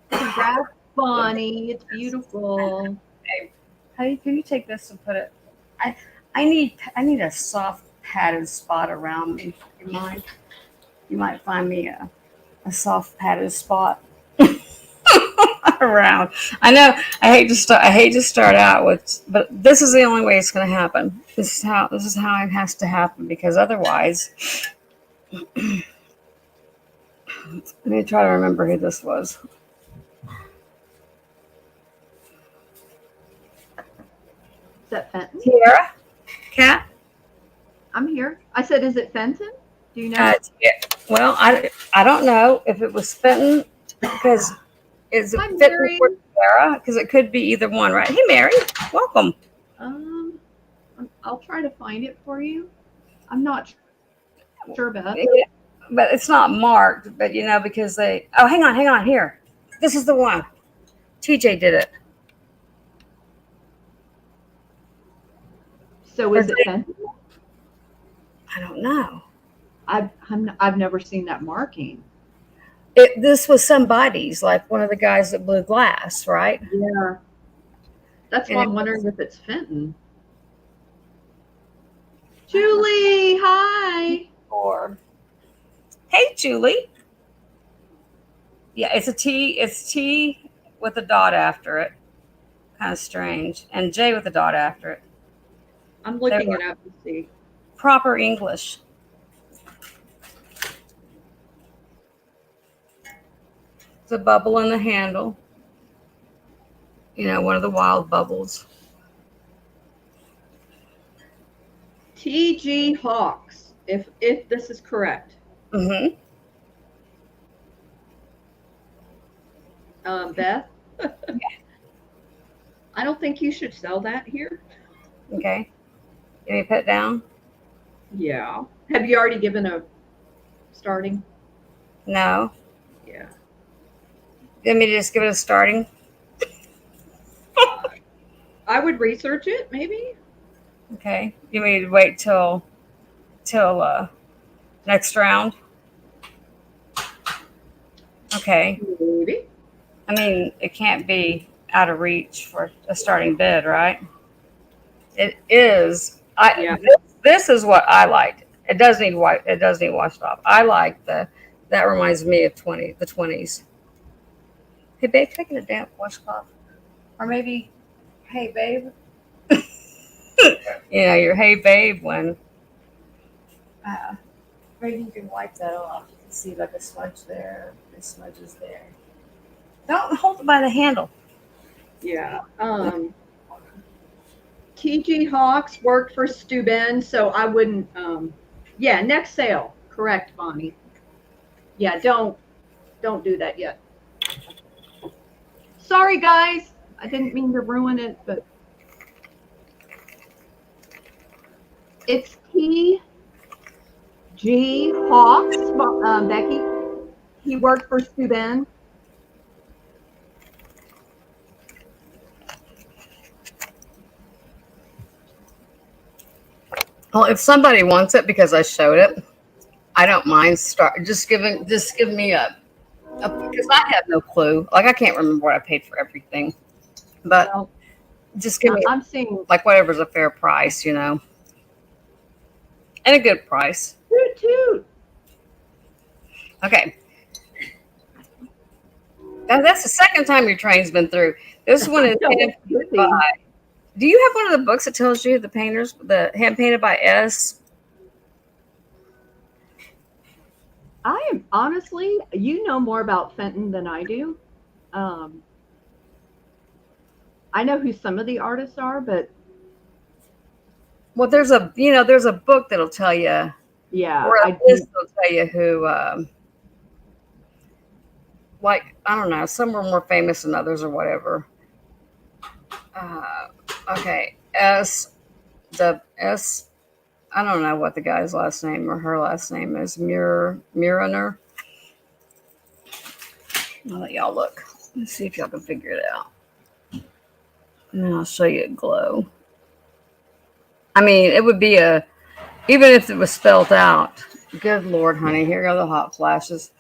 Congrats, Bonnie. It's beautiful. Hey, can you take this and put it? I I need a soft padded spot around me. You mind? You might find me a soft padded spot around. I hate to start out with, but this is the only way it's going to happen. This is how it has to happen because otherwise, let me try to remember who this was. Is that Fenton? Tiara, Cat. I'm here. I said, is it Fenton? Do you know? Yeah. Well, I don't know if it was Fenton because is it Hi, Fenton Mary. or Tiara? Because it could be either one, right? Hey, Mary, welcome. Um, I'll try to find it for you. I'm not sure about it. Yeah, but it's not marked. But because they. Oh, hang on here. This is the one. TJ did it. So is it Fenton? I don't know. I've never seen that marking. This was somebody's, like one of the guys that blew glass, right? Yeah. That's And why it I'm was- wondering if it's Fenton. Julie, hi. Or, hey, Julie. Yeah, it's a T. It's T with a dot after it. Kind of strange, and J with a dot after it. I'm looking it up to see. Proper English. It's a bubble in the handle. One of the wild bubbles. TG Hawks, if this is correct. Mm-hmm. Beth? I don't think you should sell that here. Okay. Can you put it down? Yeah. Have you already given a starting? No. Yeah. You want me to just give it a starting? I would research it, maybe. Okay. You want me to wait till next round? Okay. Maybe. I mean, it can't be out of reach for a starting bid, right? It is. Yeah. This is what I liked. It does need washed off. I like that reminds me of the 20s. Hey babe, can I get a damp washcloth? Or maybe, hey babe. Your hey babe when maybe you can wipe that off. You can see like a smudge there, a smudge is there. Don't hold it by the handle. Yeah. TG Hawks worked for Steuben, so I wouldn't. Yeah, next sale. Correct, Bonnie. Yeah, don't do that yet. Sorry, guys. I didn't mean to ruin it, but it's TG Hawks, Becky. He worked for Steuben. Well, if somebody wants it because I showed it, I don't mind just give me a because I have no clue. Like I can't remember what I paid for everything, but Well, just give me I'm seeing like whatever's a fair price, and a good price. toot toot. Okay. That's the second time your train's been through. This one is hand painted by. Do you have one of the books that tells you the hand painted by S? I am honestly, you know more about Fenton than I do. I know who some of the artists are, but Well, there's a book that'll tell you, yeah, or a I list that'll tell you who. Like I don't know, some were more famous than others or whatever. Uh, okay, the S. I don't know what the guy's last name or her last name is. Muriner. I'll let y'all look. Let's see if y'all can figure it out. And then I'll show you a glow. I mean, it would be even if it was spelled out. Good Lord, honey, here go the hot flashes.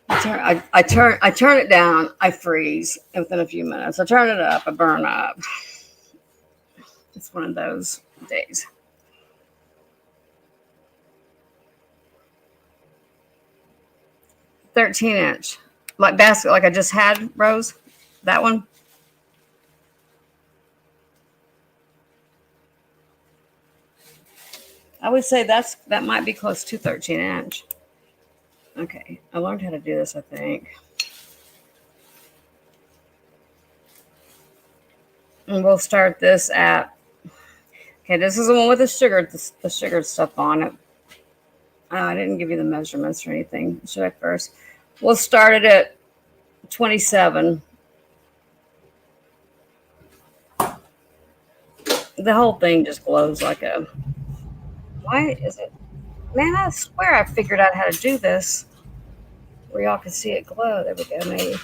I turn it down, I freeze within a few minutes. I turn it up, I burn up. It's one of those days. "13" like basket, like I just had, Rose. That one. I would say that might be close to 13". Okay, I learned how to do this, I think. And we'll start this at. Okay, this is the one with the sugar stuff on it. I didn't give you the measurements or anything. Should I first? We'll start it at 27. The whole thing just glows like a. Why is it? Man, I swear I figured out how to do this where y'all can see it glow. There we go, maybe.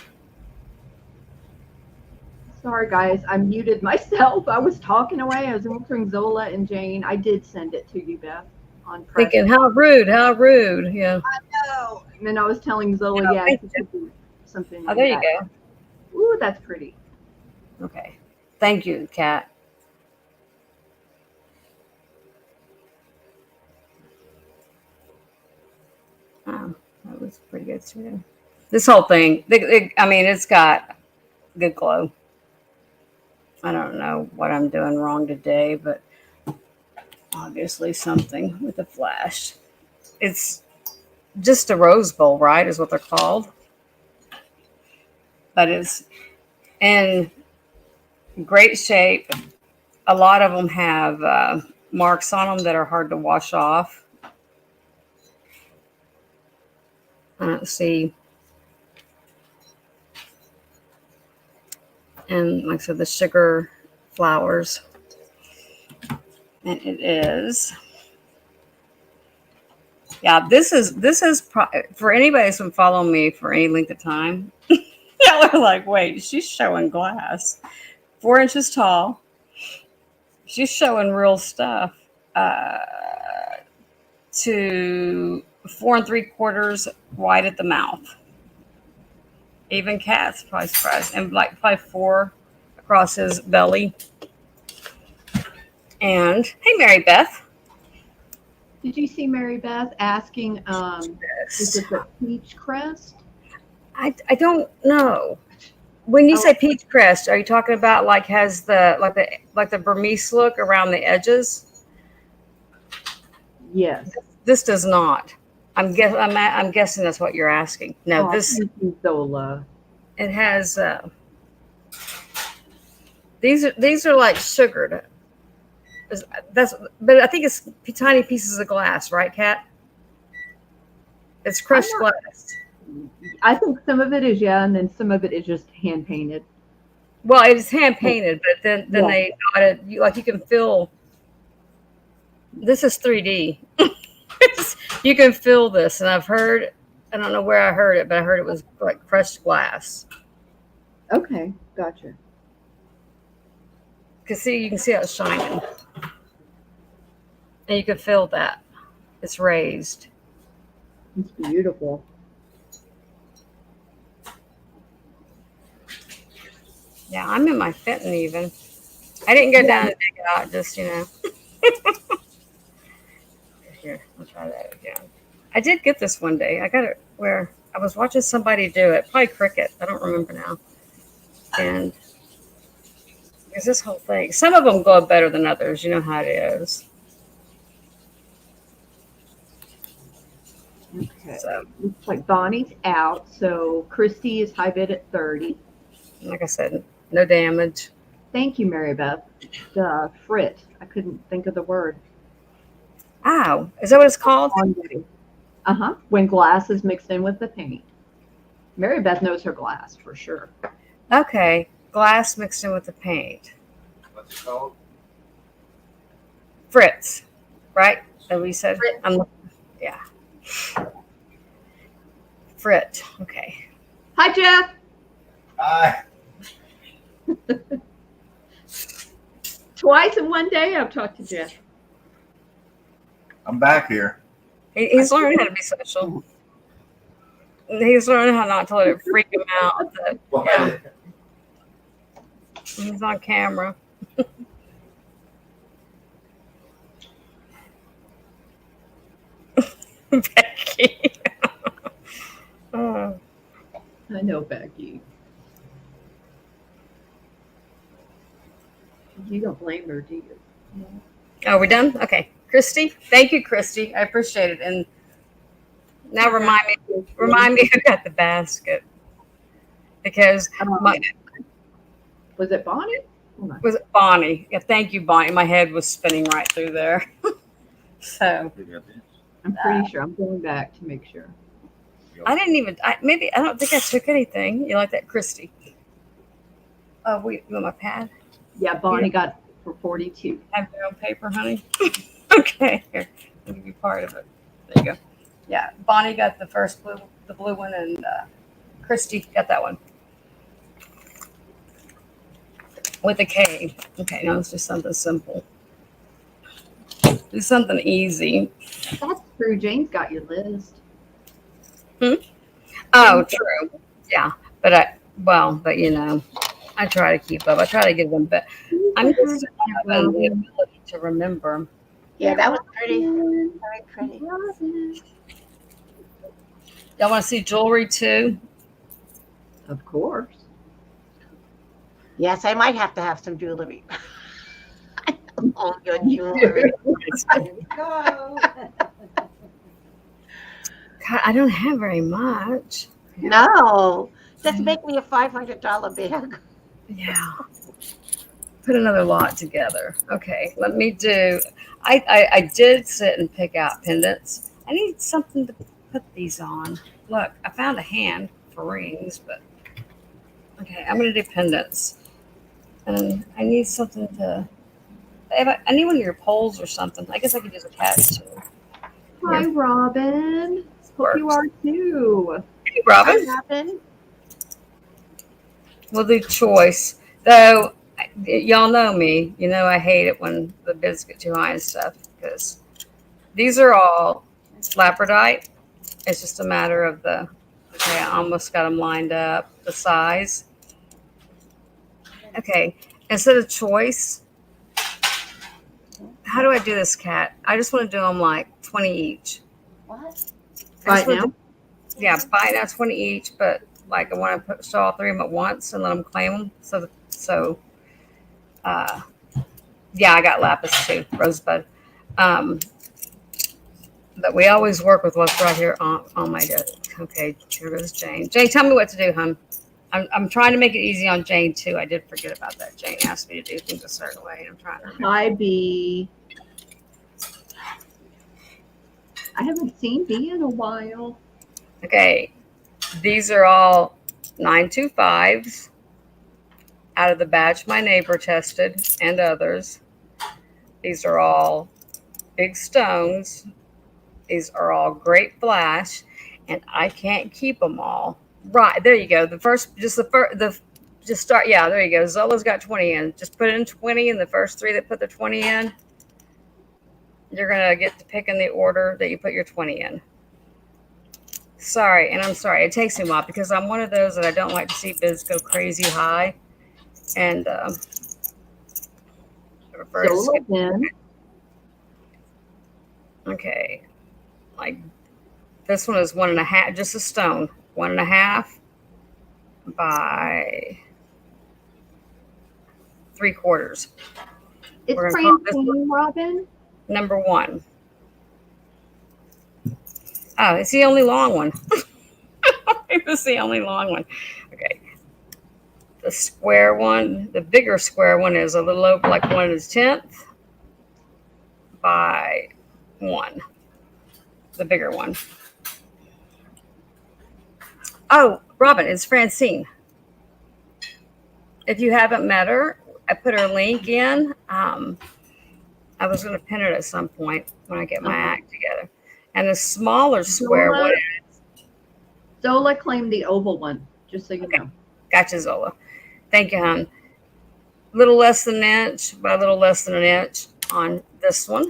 Sorry, guys, I muted myself. I was talking away. I was answering Zola and Jane. I did send it to you, Beth, on press. Thinking, how rude, how rude. Yeah. I know. And then I was telling Zola, Oh, yeah, thank it could be something. Oh, there you go. Ooh, that's pretty. Okay. Thank you, Kat. Oh, that was pretty good too. This whole thing, I mean, it's got good glow. I don't know what I'm doing wrong today, but obviously something with the flash. It's just a rose bowl, right? Is what they're called. But it's in great shape. A lot of them have marks on them that are hard to wash off. I don't see. And like I said, the sugar flowers. And it is. Yeah, this is for anybody that's been following me for any length of time. Yeah, we're like, wait, she's showing glass. 4 inches tall. She's showing real stuff. To 4 3/4 wide at the mouth. Even Cat's probably surprised. And like probably 4 across his belly. And hey, Mary Beth. Did you see Mary Beth asking, is it the peach crest? I don't know. When you say peach crest, are you talking about like has the like the Burmese look around the edges? Yes. This does not. I'm guessing that's what you're asking. No, this Thank you, Zola. it has. These are like sugared. But I think it's tiny pieces of glass, right, Kat? It's crushed glass. I think some of it is, yeah, and then some of it is just hand painted. Well, it is hand painted, but then they got it. You can feel. This is 3D. You can feel this, and I've heard. I don't know where I heard it, but I heard it was like crushed glass. Okay, gotcha. Cause you can see how it's shining, and you can feel that it's raised. It's beautiful. Yeah, I'm in my fitting even. I didn't go down and dig it out, just Here, I'll try that again. I did get this one day. I got it where I was watching somebody do it, probably Cricket. I don't remember now. And there's this whole thing. Some of them go better than others. You know how it is. Okay. So, looks like Bonnie's out, so Christy is high bid at 30. like I said, no damage. Thank you, Mary Beth. Frit. I couldn't think of the word. Ow. Is that what it's called? Uh-huh. When glass is mixed in with the paint. Mary Beth knows her glass for sure. Okay. Glass mixed in with the paint. What's it called? Fritz, right? That we said. Fritz. Yeah. Fritz. Okay. Hi, Jeff. Hi. Twice in one day I've talked to Jeff. I'm back here. He's learning how to be social. He's learning how not to let it freak him out that What? he's on camera. Becky. Oh. I know, Becky. You don't blame her, do you? Oh, we're done? Okay. Christy, thank you, Christy. I appreciate it. And now remind me who got the basket. Because Was it Bonnie? Hold on. was it Bonnie? Yeah, thank you, Bonnie. My head was spinning right through there. So I'm pretty sure. I'm going back to make sure. I didn't even I don't think I took anything. You like that, Christy? Oh, wait, you want my pad? Yeah, Bonnie got for 42. Have your own paper, honey. Okay, here. I'll give you part of it. There you go. Yeah, Bonnie got the first the blue one, and Christy got that one with a K. Okay, now let's do something simple. Do something easy. That's true. Jane's got your list. Oh, true. Yeah, but you know, I try to keep up. I try to give them, but I'm just having the ability to remember. Yeah, that was pretty. Very pretty. Y'all want to see jewelry too? Of course. Yes, I might have to have some jewelry. Oh, good jewelry. Go. God, I don't have very much. No, just make me a $500 bag. Yeah. Put another lot together. Okay, let me do. I did sit and pick out pendants. I need something to put these on. Look, I found a hand for rings, but okay, I'm gonna do pendants. And I need something to. I need one of your poles or something. I guess I could use a cat too. Hi, Robin. Hope you are too. Hey, Robin. Robin. We'll do choice. Though, y'all know me. You know I hate it when the bids get too high and stuff because these are all labradorite. It's just a matter of the, okay, I almost got them lined up, the size. Okay, instead of choice, how do I do this, Kat? I just want to do them like 20 each. What? Right now? Yeah, buy now 20 each, but like I want to show all three of them at once and let them claim them. Yeah, I got lapis too, rosebud. But we always work with what's right here on my desk. Okay, here goes Jane. Jane, tell me what to do, hon. I'm trying to make it easy on Jane too. I did forget about that. Jane asked me to do things a certain way, and I'm trying to remember. Hi, B. I haven't seen B in a while. Okay, these are all 925s out of the batch my neighbor tested and others. These are all big stones. These are all great flash, and I can't keep them all. Right, there you go. Just start. Yeah, there you go. Zola's got 20 in. Just put in 20, and the first three that put the 20 in, you're gonna get to pick in the order that you put your 20 in. Sorry, and I'm sorry. It takes me a while because I'm one of those that I don't like to see bids go crazy high, and I prefer to skip. Okay, like this one is 1.5, just a stone, 1.5 by 3/4. It's We're gonna call this Francine, Robin. number 1. Oh, it's the only long one. It was the only long one. Okay. The square one, the bigger square one is a little over like 1/10 by 1. The bigger one. Oh, Robin, it's Francine. If you haven't met her, I put her link in. I was going to pin it at some point when I get my act together. And the smaller square one. Zola claimed the oval one, just so you know. Gotcha, Zola. Thank you, hon. Little less than an inch by a little less than an inch on this one.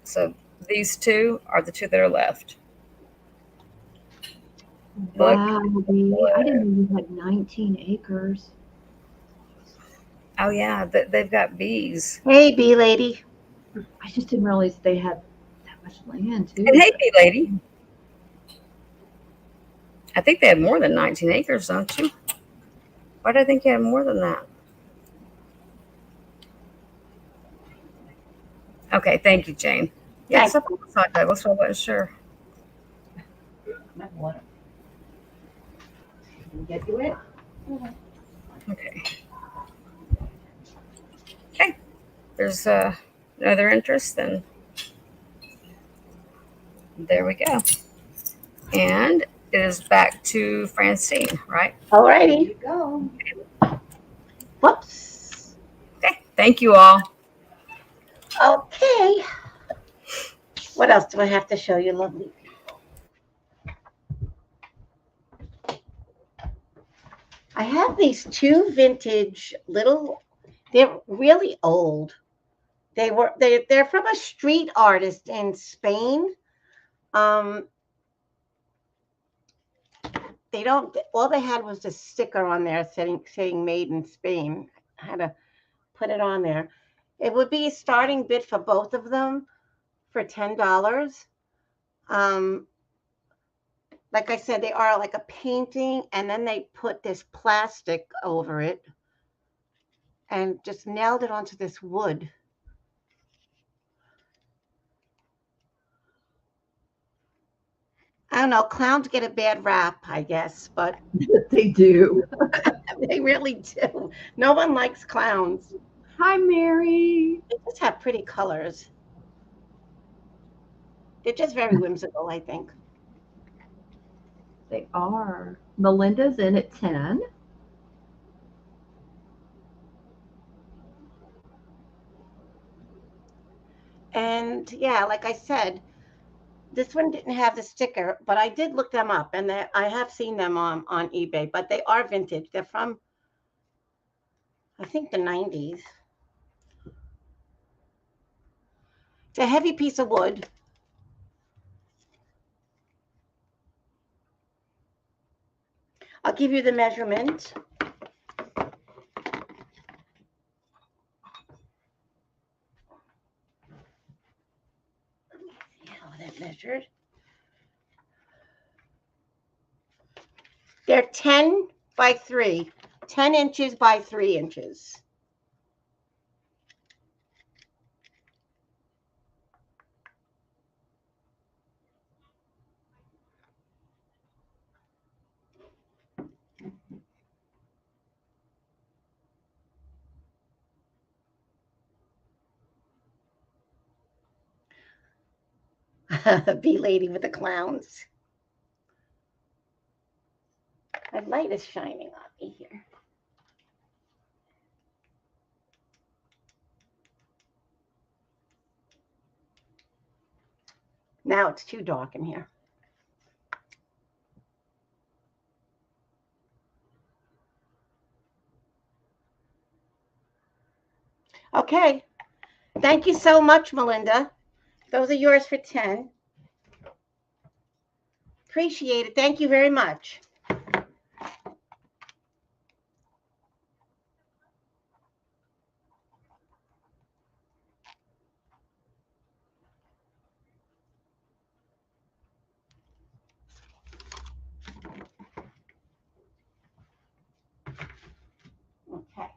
So these two are the two that are left. Wow, baby. I didn't know you had 19 acres. Oh, yeah. They've got bees. Hey, bee lady. I just didn't realize they had that much land, too. And hey, bee lady. I think they have more than 19 acres, don't you? Why do I think you had more than that? Okay, thank you, Jane. Yeah, it's up on the side, Douglas, so I wasn't sure. Get to it? Okay. Okay. There's no other interest, then there we go. And it is back to Francine, right? Alrighty. Go. Whoops. Okay. Thank you all. Okay. What else do I have to show you, lovely people? I have these two vintage little, they're really old. They're from a street artist in Spain. They don't, all they had was a sticker on there saying made in Spain. I had to put it on there. It would be a starting bid for both of them for $10. Like I said, they are like a painting, and then they put this plastic over it and just nailed it onto this wood. I don't know, clowns get a bad rap, I guess, but They do. they really do. No one likes clowns. Hi, Mary. They just have pretty colors. They're just very whimsical, I think. They are. Melinda's in at 10. And yeah, like I said, this one didn't have the sticker, but I did look them up, and I have seen them on eBay, but they are vintage. They're from, I think, the 90s. It's a heavy piece of wood. I'll give you the measurement. How that measured. They're 10 by 3, 10 inches by 3 inches. Bee lady with the clowns. My light is shining on me here. Now it's too dark in here. Okay. Thank you so much, Melinda. Those are yours for 10. Appreciate it. Thank you very much. Okay.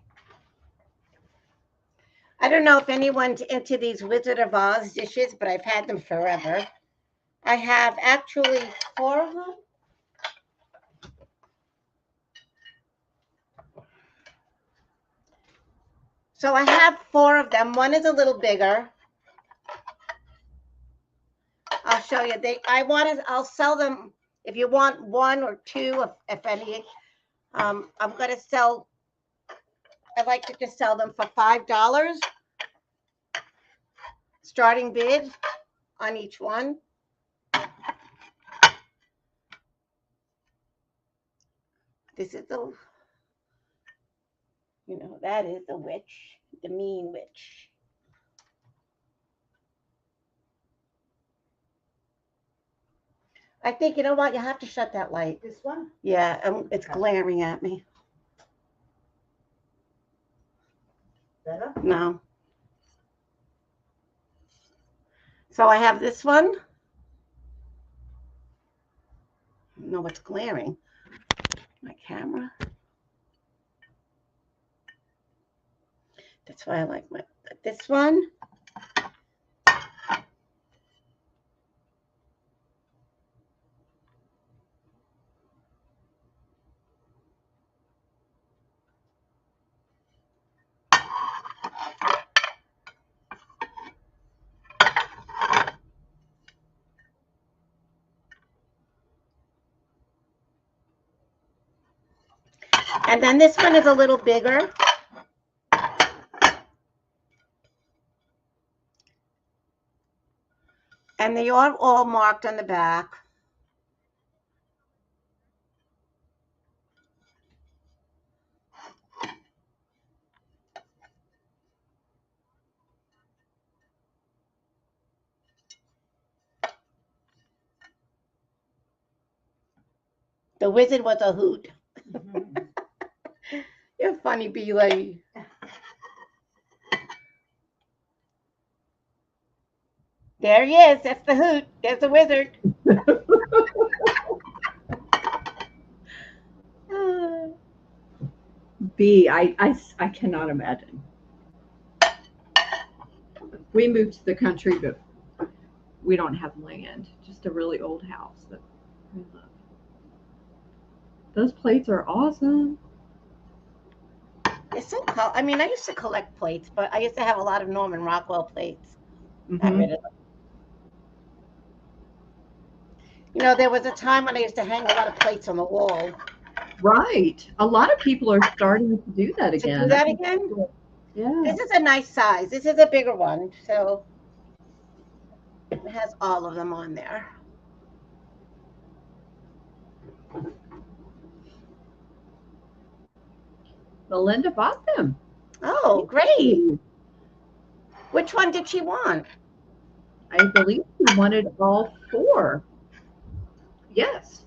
I don't know if anyone's into these Wizard of Oz dishes, but I've had them forever. I have actually 4 of them. So I have 4 of them. One is a little bigger. I'll show you. I'll sell them if you want 1 or 2, if any. I'm going to sell I like to just sell them for $5. Starting bid on each one. This is the, that is the witch, the mean witch. I think, you know what? You have to shut that light. This one? Yeah, it's glaring at me. Better? No. So I have this one. No, it's glaring. My camera. That's why I like this one. And then this one is a little bigger. And they are all marked on the back. The wizard was a hoot. You're funny, bee lady. There he is. That's the hoot. There's the wizard. B, I cannot imagine. We moved to the country, but we don't have land. Just a really old house that we love. Those plates are awesome. It's so cool. I mean, I used to collect plates, but I used to have a lot of Norman Rockwell plates. Got Mhm. rid of them. You know, there was a time when I used to hang a lot of plates on the wall. Right. A lot of people are starting to do that To again. do that again? Yeah. This is a nice size. This is a bigger one, so it has all of them on there. Melinda bought them. Oh, great. Which one did she want? I believe she wanted all 4. Yes.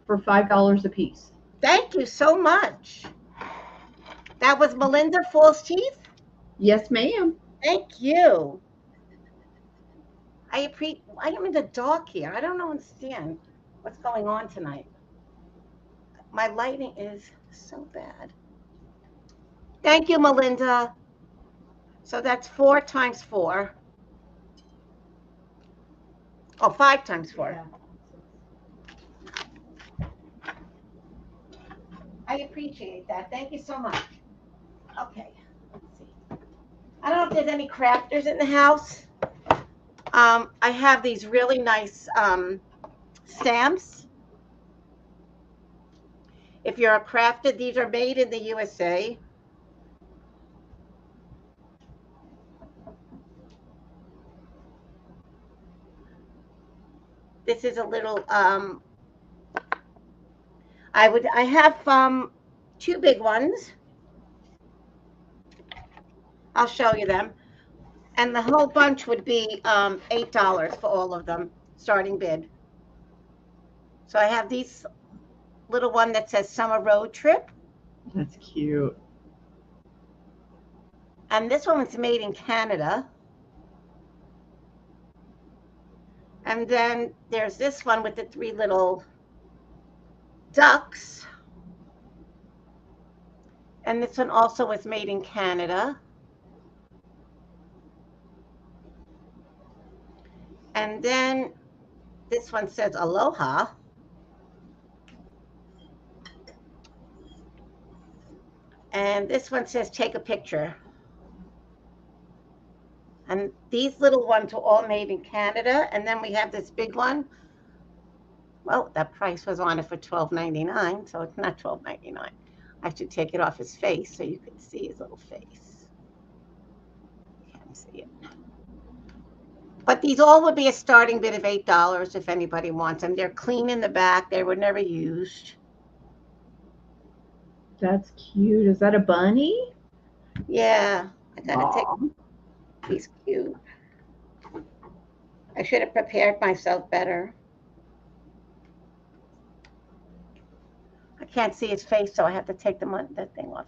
For $5 a piece. Thank you so much. That was Melinda False Teeth? Yes, ma'am. Thank you. I am in the dark here. I don't understand what's going on tonight. My lighting is so bad. Thank you, Melinda. So that's 4 times 4. Oh, 5 times 4. Yeah. I appreciate that. Thank you so much. Okay, let's see. I don't know if there's any crafters in the house. I have these really nice stamps. If you're a crafter, these are made in the USA. This is a little I have 2 big ones. I'll show you them. And the whole bunch would be $8 for all of them, starting bid. So I have these little one that says summer road trip. That's cute. And this one was made in Canada. And then there's this one with the 3 little ducks. And this one also was made in Canada. And then this one says aloha. And this one says take a picture. And these little ones were all made in Canada. And then we have this big one. Well, that price was on it for $12.99, so it's not $12.99. I should take it off his face so you can see his little face. Can't see it. But these all would be a starting bid of $8 if anybody wants them. They're clean in the back. They were never used. That's cute. Is that a bunny? Yeah, I gotta take. Aw. He's cute. I should have prepared myself better. I can't see his face, so I have to take the thing off.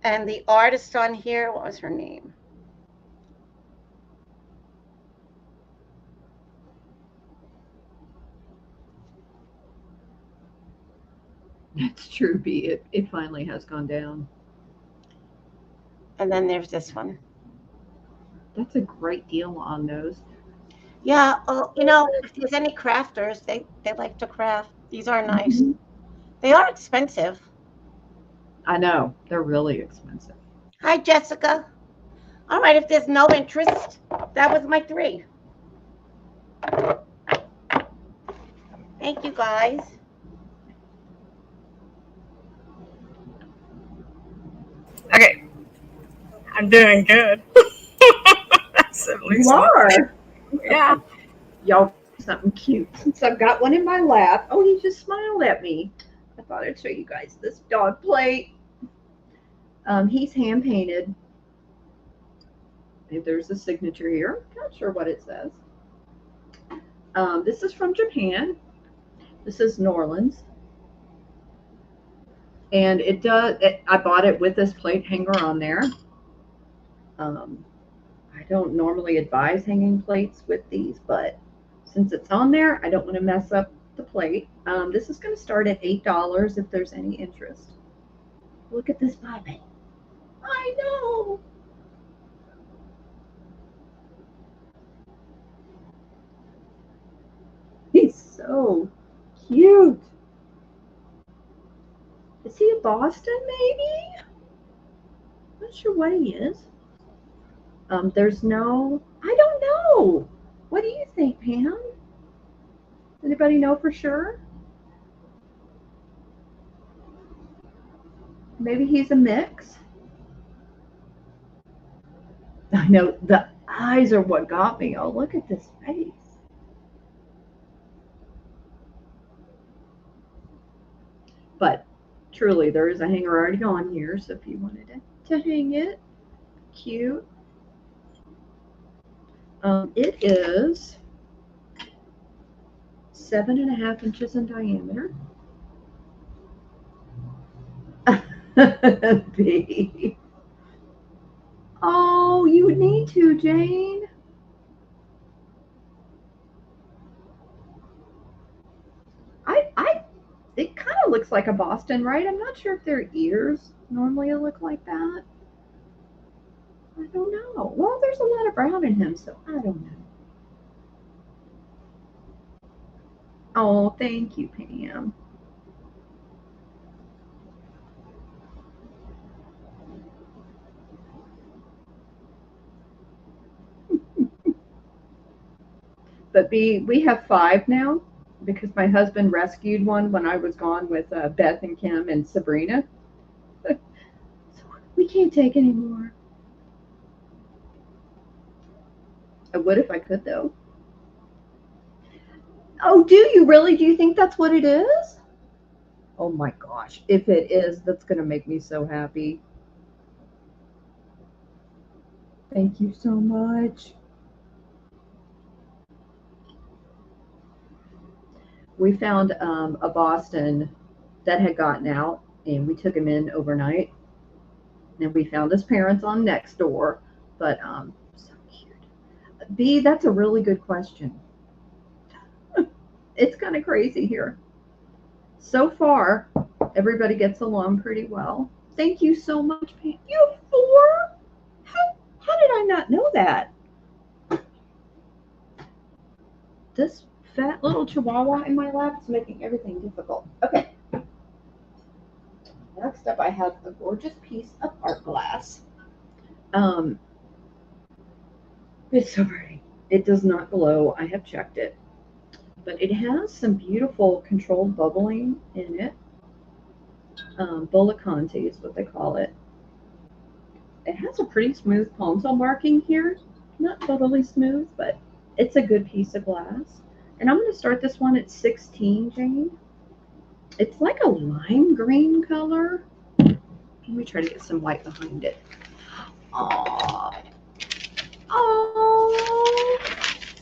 And the artist on here, what was her name? That's true, B. It finally has gone down. And then there's this one. That's a great deal on those. Yeah, if there's any crafters, they like to craft. These are nice. Mhm. They are expensive. I know. They're really expensive. Hi, Jessica. All right, if there's no interest, that was my 3. Thank you, guys. Okay, I'm doing good. That's at least You one are. thing. Yeah. Y'all, something cute. Since I've got one in my lap. Oh, he just smiled at me. I thought I'd show you guys this dog plate. He's hand painted. There's a signature here. Not sure what it says. This is from Japan. This is New Orleans. And I bought it with this plate hanger on there. I don't normally advise hanging plates with these, but since it's on there, I don't want to mess up the plate. This is going to start at $8 if there's any interest. Look at this puppy. I know. He's so cute. Is he a Boston, maybe? Not sure what he is. There's no, I don't know. What do you think, Pam? Anybody know for sure? Maybe he's a mix. I know the eyes are what got me. Oh, look at this face. But truly, there is a hanger already on here, so if you wanted to hang it, cute. It is 7.5 inches in diameter. B. Oh, you would need to, Jane. It kind of looks like a Boston, right? I'm not sure if their ears normally look like that. I don't know. Well, there's a lot of brown in him, so I don't know. Oh, thank you, Pam. But B, we have 5 now because my husband rescued one when I was gone with Beth and Kim and Sabrina. So we can't take anymore. I would if I could, though. Oh, do you really? Do you think that's what it is? Oh my gosh. If it is, that's going to make me so happy. Thank you so much. We found a Boston that had gotten out, and we took him in overnight. And we found his parents on Nextdoor. But so cute. B, that's a really good question. It's kind of crazy here. So far, everybody gets along pretty well. Thank you so much, Pam. You have 4? How did I not know that? This fat little chihuahua in my lap is making everything difficult. Okay. Next up, I have a gorgeous piece of art glass. It's so pretty. It does not glow. I have checked it. But it has some beautiful controlled bubbling in it. Bullicante is what they call it. It has a pretty smooth palm toe marking here. Not totally smooth, but it's a good piece of glass. And I'm going to start this one at 16, Jane. It's like a lime green color. Let me try to get some white behind it. Aww. Oh,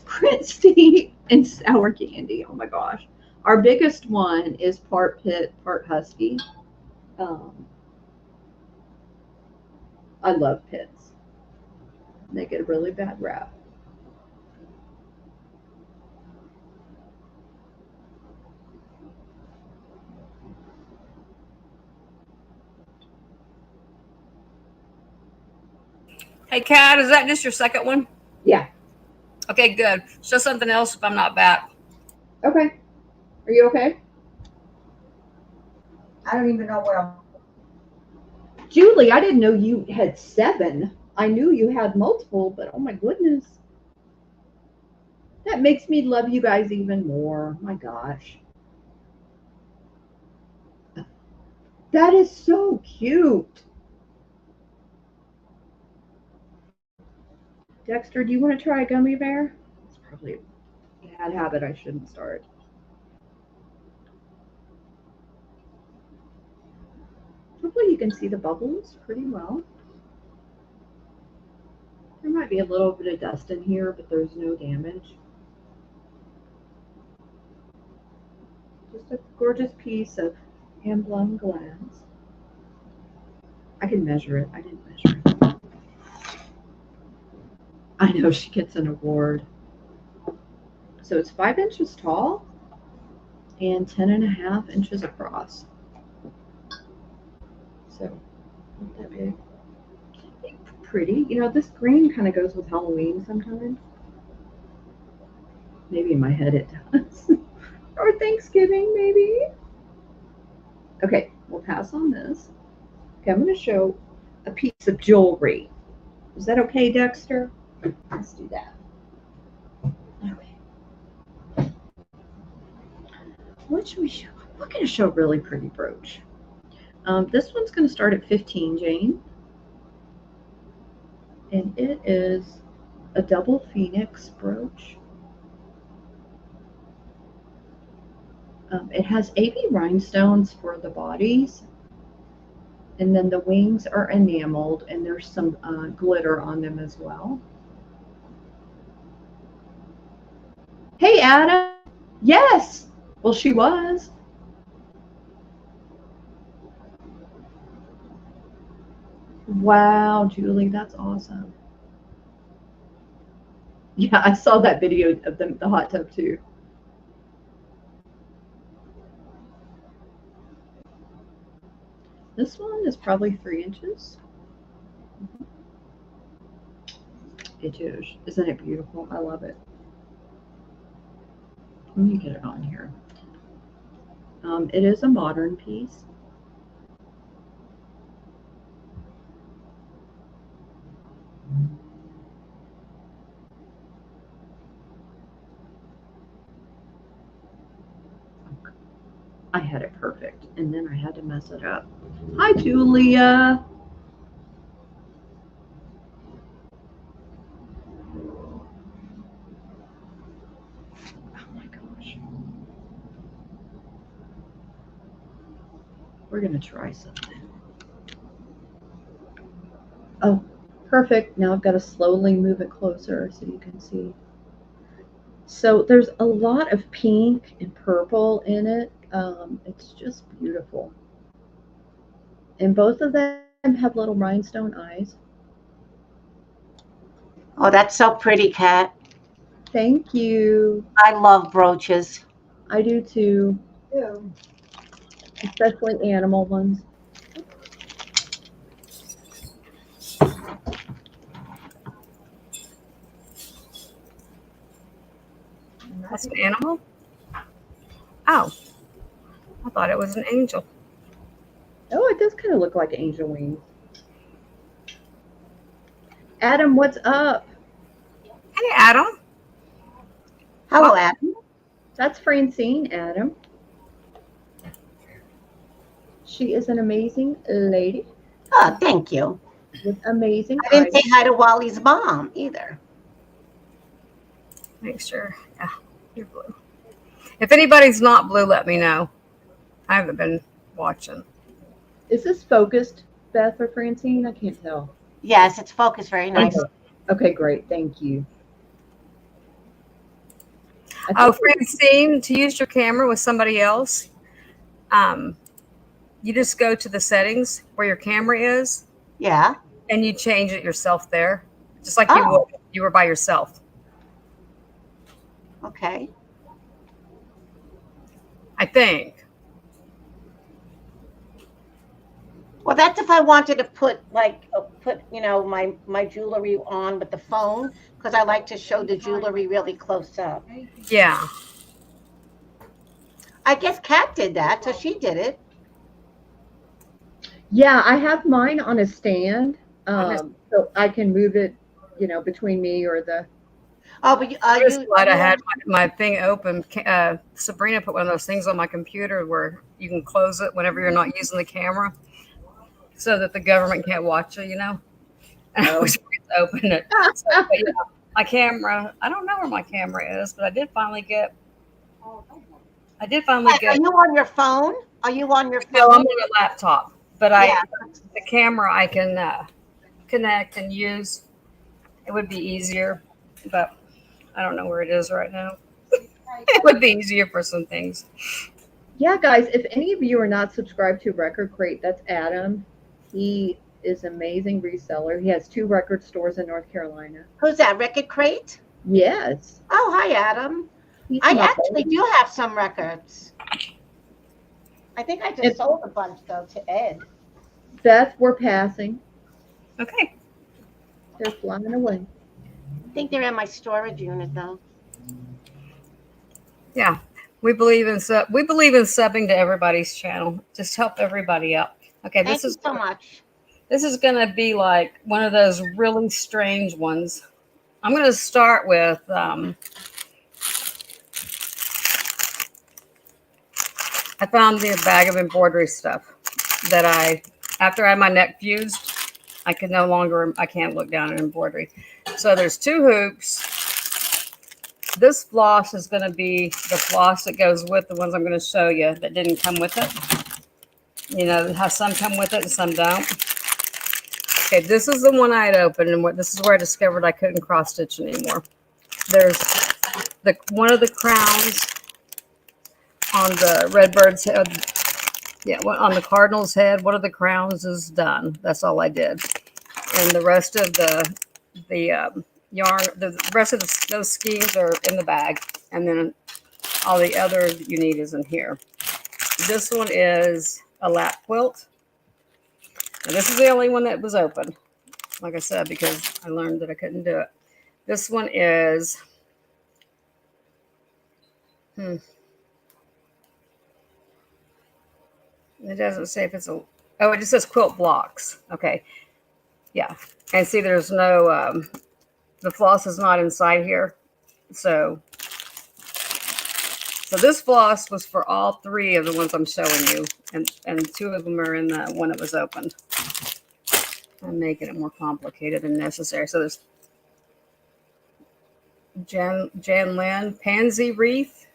Christy and sour candy. Oh my gosh. Our biggest one is part pit, part husky. I love pits. They get a really bad rap. Hey, Kat, is that just your second one? Yeah. Okay, good. Show something else if I'm not back. Okay. Are you okay? I don't even know what I'm. Julie, I didn't know you had 7. I knew you had multiple, but oh my goodness. That makes me love you guys even more. My gosh. That is so cute. Dexter, do you want to try a gummy bear? It's probably a bad habit I shouldn't start. Hopefully you can see the bubbles pretty well. There might be a little bit of dust in here, but there's no damage. Just a gorgeous piece of hand-blown glass. I can measure it. I didn't measure it. I know she gets an award. So it's 5 inches tall and 10.5 inches across. So not that big. Pretty. You know, this green kind of goes with Halloween sometimes. Maybe in my head it does. Or Thanksgiving, maybe. Okay, we'll pass on this. Okay, I'm going to show a piece of jewelry. Is that okay, Dexter? Let's do that. Okay. What should we show? We're going to show a really pretty brooch. This one's going to start at 15, Jane. And it is a double phoenix brooch. It has AB rhinestones for the bodies, and then the wings are enameled, and there's some glitter on them as well. Hey, Adam. Yes. Well, she was. Wow, Julie, that's awesome. Yeah, I saw that video of the hot tub too. This one is probably 3 inches. It is. Isn't it beautiful? I love it. Let me get it on here. It is a modern piece. I had it perfect, and then I had to mess it up. Hi, Julia. Oh my gosh. We're going to try something. Oh, perfect. Now I've got to slowly move it closer so you can see. So there's a lot of pink and purple in it. It's just beautiful. And both of them have little rhinestone eyes. Oh, that's so pretty, Kat. Thank you. I love brooches. I do too, Ew. especially animal ones. That's an animal? Oh, I thought it was an angel. Oh, it does kind of look like angel wings. Adam, what's up? Hey, Adam. Hello, Adam. That's Francine, Adam. She is an amazing lady Oh, thank you. with amazing I didn't say items. hi to Wally's mom either. Make sure. Yeah, you're blue. If anybody's not blue, let me know. I haven't been watching. Is this focused, Beth or Francine? I can't tell. Yes, it's focused very nice. Okay. Okay, great. Thank you. I Oh, think Francine, to use your camera with somebody else, um, you just go to the settings where your camera is Yeah. and you change it yourself there, just like you would Oh, if you were by yourself. okay. I think. Well, that's if I wanted to put my jewelry on with the phone because I like to show the jewelry really close up. Yeah. I guess Kat did that, so she did it. yeah, I have mine on a stand, I'm just, so I can move it, between me or the. Oh, but I'm just glad I you had my thing open. Sabrina put one of those things on my computer where you can close it whenever you're not using the camera so that the government can't watch it, And I Oh. was going to open it. So, but yeah, my camera, I don't know where my camera is, but I did finally get. Are you on your phone? Are you on your No, I'm phone? on a laptop, but Yeah. the camera I can connect and use. It would be easier, but I don't know where it is right now. It would be easier for some things. Yeah, guys, if any of you are not subscribed to Record Crate, that's Adam. He is an amazing reseller. He has 2 record stores in North Carolina. Who's that? Record Crate? Yes. Oh, hi, Adam. He's I my actually baby. do have some records. I think I just And sold a bunch though to Ed. Beth, we're passing. Okay. They're flying away. I think they're in my storage unit though. Yeah. We believe in subbing to everybody's channel. Just help everybody out. Okay, Thank you so much. this is gonna be like one of those really strange ones. I'm gonna start with I found the bag of embroidery stuff that after I had my neck fused, I can't look down at embroidery. So there's 2 hoops. This floss is going to be the floss that goes with the ones I'm going to show you that didn't come with it. How some come with it and some don't. Okay, this is the one I had opened, and this is where I discovered I couldn't cross stitch anymore. There's one of the crowns on the redbird's head. Yeah, on the cardinal's head, one of the crowns is done. That's all I did, and the rest of the yarn, the rest of those skeins are in the bag, and then all the other that you need is in here. This one is a lap quilt. Now, this is the only one that was open, like I said, because I learned that I couldn't do it. This one is it doesn't say if it's it just says quilt blocks. Okay. Yeah. And see, there's no, the floss is not inside here. So this floss was for all 3 of the ones I'm showing you. And 2 of them are in the one that was opened. I'm making it more complicated than necessary. So there's Jan Lynn pansy wreath.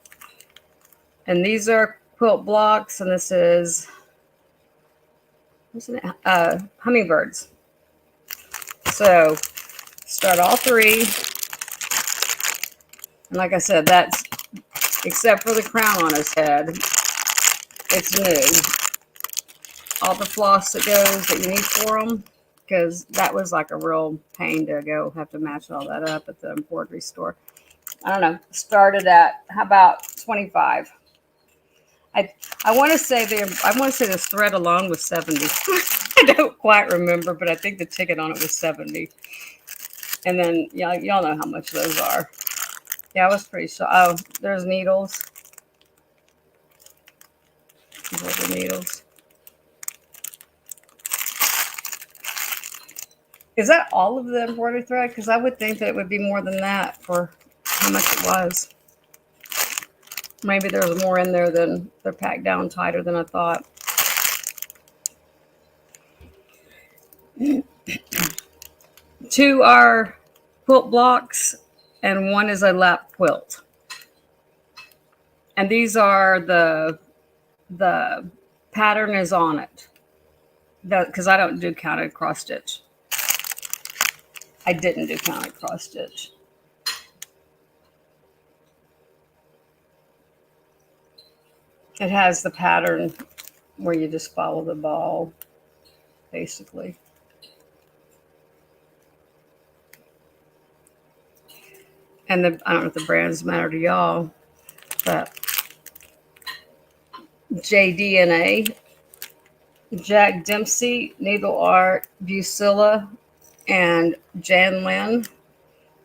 And these are quilt blocks. And this is hummingbirds. So start all 3. And like I said, that's except for the crown on his head. It's new. All the floss that you need for them, because that was like a real pain to have to match all that up at the embroidery store. I don't know. Started at how about 25? I want to say the thread alone was 70. I don't quite remember, but I think the ticket on it was 70. And then y'all know how much those are. Yeah, I was pretty sure. Oh, there's needles. These are the needles. Is that all of the embroidery thread? Because I would think that it would be more than that for how much it was. Maybe there's more in there than they're packed down tighter than I thought. 2 are quilt blocks, and 1 is a lap quilt. And these are the pattern is on it. Because I don't do counted cross stitch. I didn't do counted cross stitch. It has the pattern where you just follow the ball, basically. And I don't know if the brands matter to y'all, but JDNA, Jack Dempsey, Needle Art, Busilla, and Jan Lynn.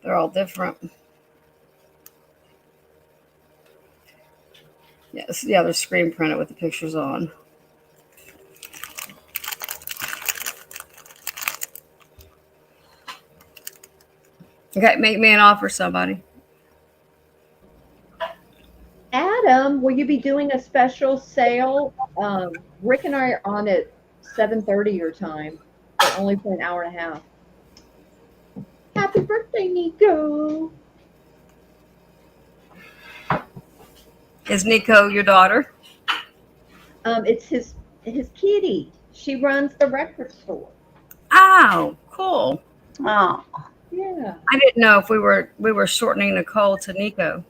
They're all different. Yes, yeah, they're screen printed with the pictures on. Okay, make me an offer, somebody. Adam, will you be doing a special sale? Rick and I are on at 7:30 your time, but only for an hour and a half. Happy birthday, Nico! Is Nico your daughter? It's his kitty. She runs the record store. Oh, cool. Oh, Yeah. I didn't know if we were shortening Nicole to Nico.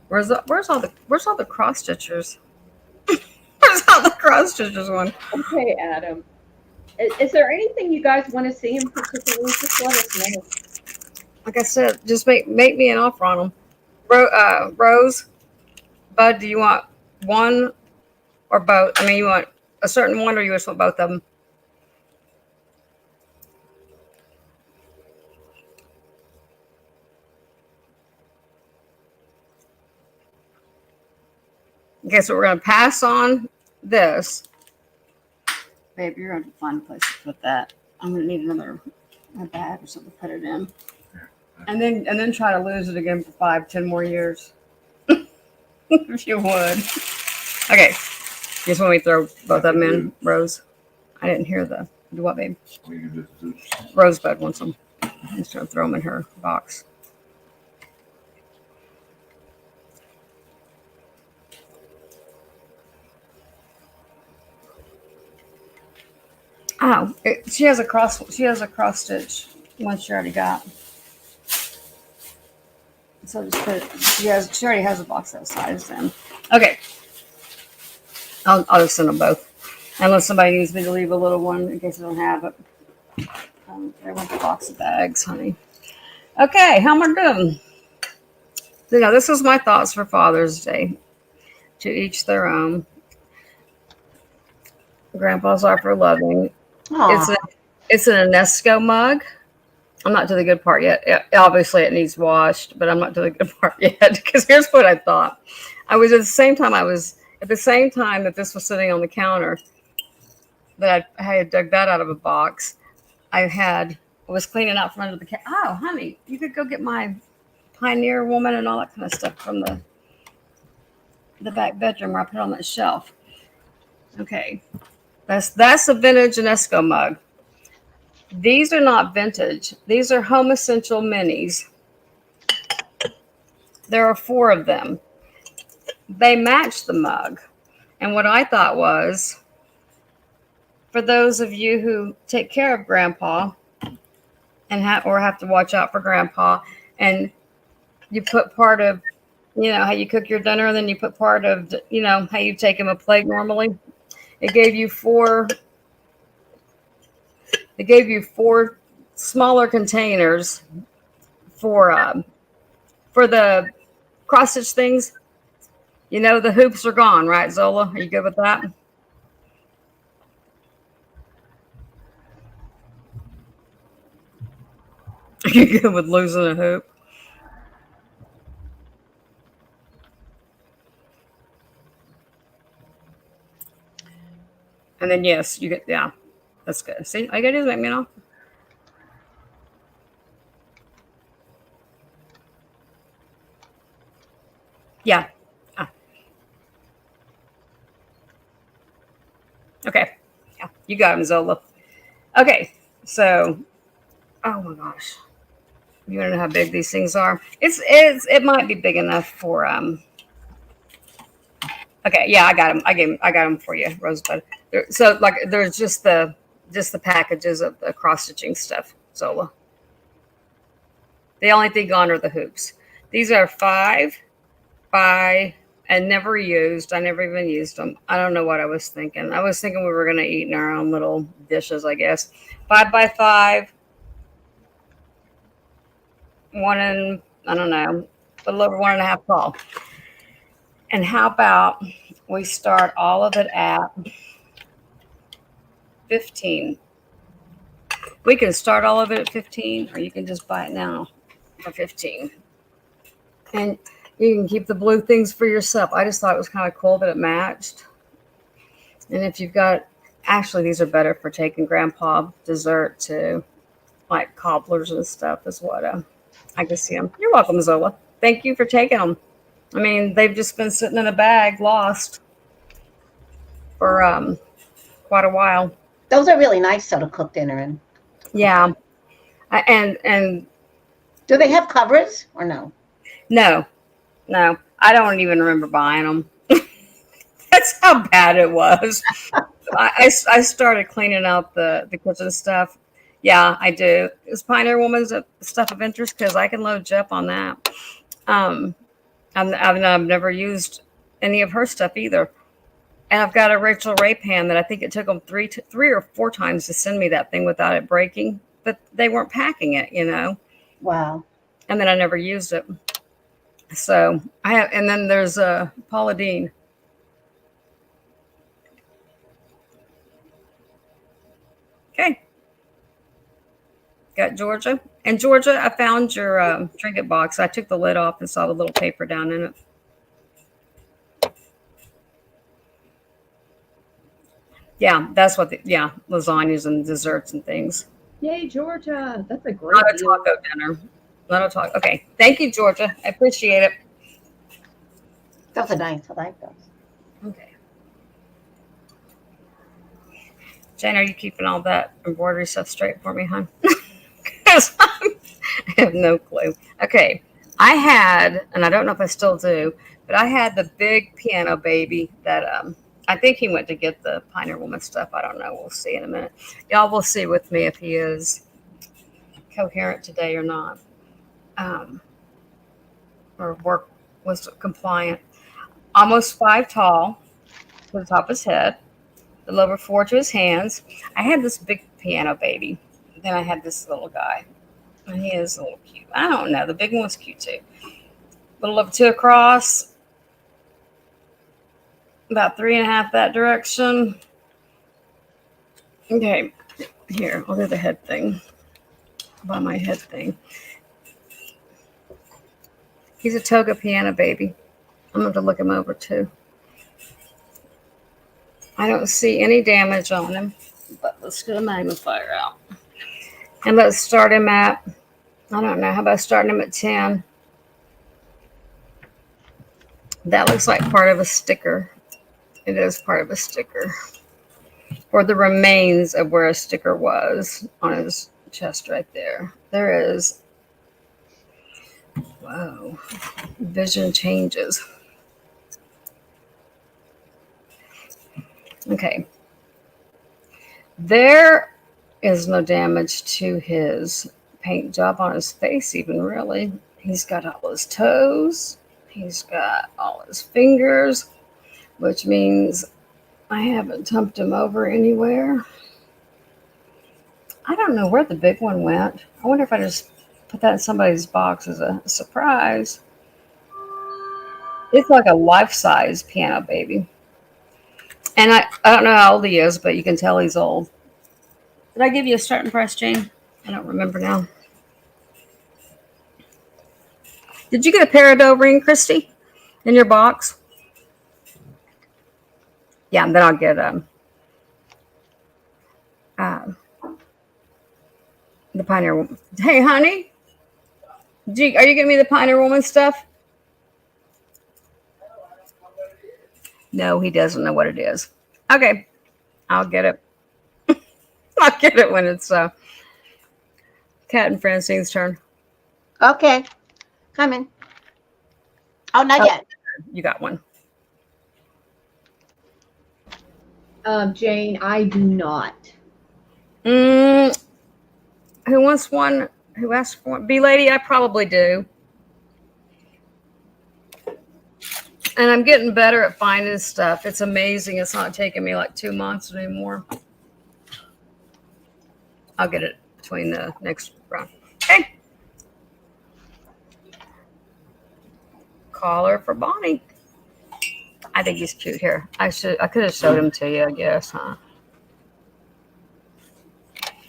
Where's all the cross stitchers? Where's all the cross stitchers one? Okay, Adam. Is there anything you guys want to see in particular? Just let us know. Like I said, just make me an offer on them. Rose, Bud, do you want one or both? I mean, you want a certain one, or you just want both of them? Okay, so we're gonna pass on this. Babe, you're gonna find a place to put that. I'm gonna need a bag or something to put it in. And then try to lose it again for 5-10 more years. If you would. Okay. You just want me to throw both of them in, Rose? I didn't hear the do what, babe? Rosebud wants them. I'm just gonna throw them in her box. Oh, she has a cross stitch one she already got. So just put it, she already has a box that size then. Okay. I'll just send them both. Unless somebody needs me to leave a little one in case I don't have it. I want the box of bags, honey. Okay, how am I doing? Now, this is my thoughts for Father's Day. To each their own. Grandpa's are for loving. It's an Unesco mug. I'm not to the good part yet. Obviously, it needs washed, but I'm not to the good part yet. Because here's what I thought. At the same time that this was sitting on the counter, that I had dug that out of a box. I was cleaning out from under the cat. Oh, honey, you could go get my Pioneer Woman and all that kind of stuff from the back bedroom where I put it on that shelf. Okay, that's a vintage Unesco mug. These are not vintage. These are Home Essential Minis. There are 4 of them. They match the mug. And what I thought was, for those of you who take care of Grandpa and have to watch out for Grandpa, and you put part of, how you cook your dinner, and then you put part of, how you take him a plate normally. It gave you 4 smaller containers for the cross stitch things. The hoops are gone, right, Zola? Are you good with that? Are you good with losing a hoop? And then yes, you get that's good. See, all you gotta do is make me an offer. Yeah. Ah, okay. Yeah, you got him, Zola. Okay, so oh my gosh, you want to know how big these things are? It might be big enough for Okay, yeah, I got them. I got them for you, Rosebud. So like, there's just the packages of the cross stitching stuff, Zola. The only thing gone are the hoops. These are 5 by and never used. I never even used them. I don't know what I was thinking. I was thinking we were gonna eat in our own little dishes, I guess. 5 by 5, one and I don't know, a little over 1.5 tall. And how about we start all of it at 15? We can start all of it at 15, or you can just buy it now for 15. And you can keep the blue things for yourself. I just thought it was kind of cool that it matched. And if you've got, actually, these are better for taking grandpa dessert to, like cobblers and stuff, is what I can see them. You're welcome, Zola. Thank you for taking them. I mean, they've just been sitting in a bag, lost for quite a while. Those are really nice though to cook dinner in. Yeah, and Do they have covers or no? no, no, I don't even remember buying them. That's how bad it was. I started cleaning out the kitchen stuff. Yeah, I do. Is Pioneer Woman's stuff of interest? Because I can load you up on that. Um, I've never used any of her stuff either. And I've got a Rachel Ray pan that I think it took them three or four times to send me that thing without it breaking. But they weren't packing it, you know. Wow. And then I never used it. So I have, and then there's Paula Deen. Okay, got Georgia. And Georgia, I found your trinket box. I took the lid off and saw the little paper down in it. Yeah, that's what. Yeah, lasagnas and desserts and things. Yay, Georgia. That's a great Not a deal. taco dinner. Not a taco. Okay, thank you, Georgia. I appreciate it. Those are nice. I like those. Okay. Jen, are you keeping all that embroidery stuff straight for me, hon? Because I have no clue. Okay. I had, and I don't know if I still do, but I had the big piano baby that I think he went to get the Pioneer Woman stuff. I don't know. We'll see in a minute. Y'all will see with me if he is coherent today or not. Or work was compliant. Almost 5 tall to the top of his head. A little over 4 to his hands. I had this big piano baby. Then I had this little guy. And he is a little cute. I don't know. The big one was cute too. A little over 2 across. About 3.5 that direction. Okay. Here, I'll do the head thing. Buy my head thing. He's a toga piano baby. I'm going to look him over too. I don't see any damage on him, but let's get a magnifier out. And let's start him at, I don't know, how about starting him at 10? That looks like part of a sticker. It is part of a sticker. Or the remains of where a sticker was on his chest right there. There is, whoa, vision changes. Okay. There is no damage to his paint job on his face, even really. He's got all his toes. He's got all his fingers, which means I haven't dumped him over anywhere. I don't know where the big one went. I wonder if I just put that in somebody's box as a surprise. It's like a life-size piano baby. And I don't know how old he is, but you can tell he's old. Did I give you a starting price, Jane? I don't remember now. Did you get a peridot ring, Christy, in your box? Yeah, and then I'll get the Pioneer Woman. Hey, honey, are you giving me the Pioneer Woman stuff? No, he doesn't know what it is. Okay, I'll get it. I'll get it when it's Kat and Francine's turn. Okay, coming. Oh, not Oh, yet. you got one. Jane, I do not. Mm, who wants one? Who asked for one? B lady, I probably do. And I'm getting better at finding stuff. It's amazing. It's not taking me like 2 months anymore. I'll get it between the next round. Okay. Collar for Bonnie. I think he's cute here. I could have showed him to you, I guess, huh?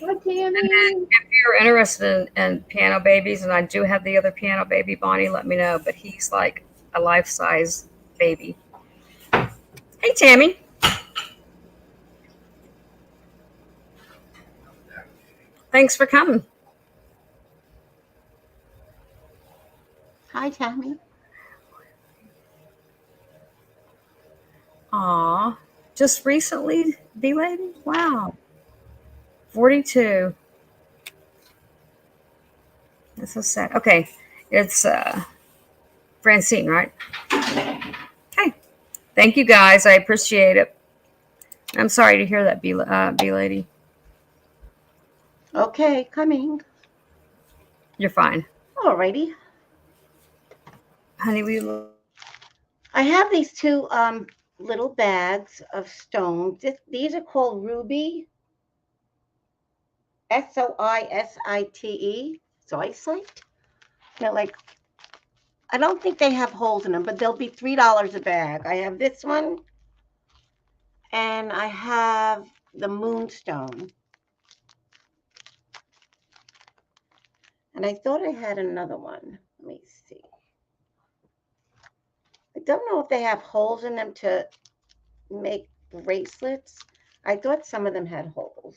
Hi, Tammy. If you're interested in piano babies, and I do have the other piano baby, Bonnie, let me know. But he's like a life-size baby. Hey, Tammy. Thanks for coming. Hi, Tammy. Aw, just recently, B lady? Wow. 42. That's so sad. Okay, it's Francine, right? Okay. Thank you guys. I appreciate it. I'm sorry to hear that, B lady. Okay, coming. You're fine. Alrighty. Honey, I have these two little bags of stones. These are called ruby, Soisite, zoisite. They're like, I don't think they have holes in them, but they'll be $3 a bag. I have this one, and I have the moonstone. And I thought I had another one. Let me see. I don't know if they have holes in them to make bracelets. I thought some of them had holes.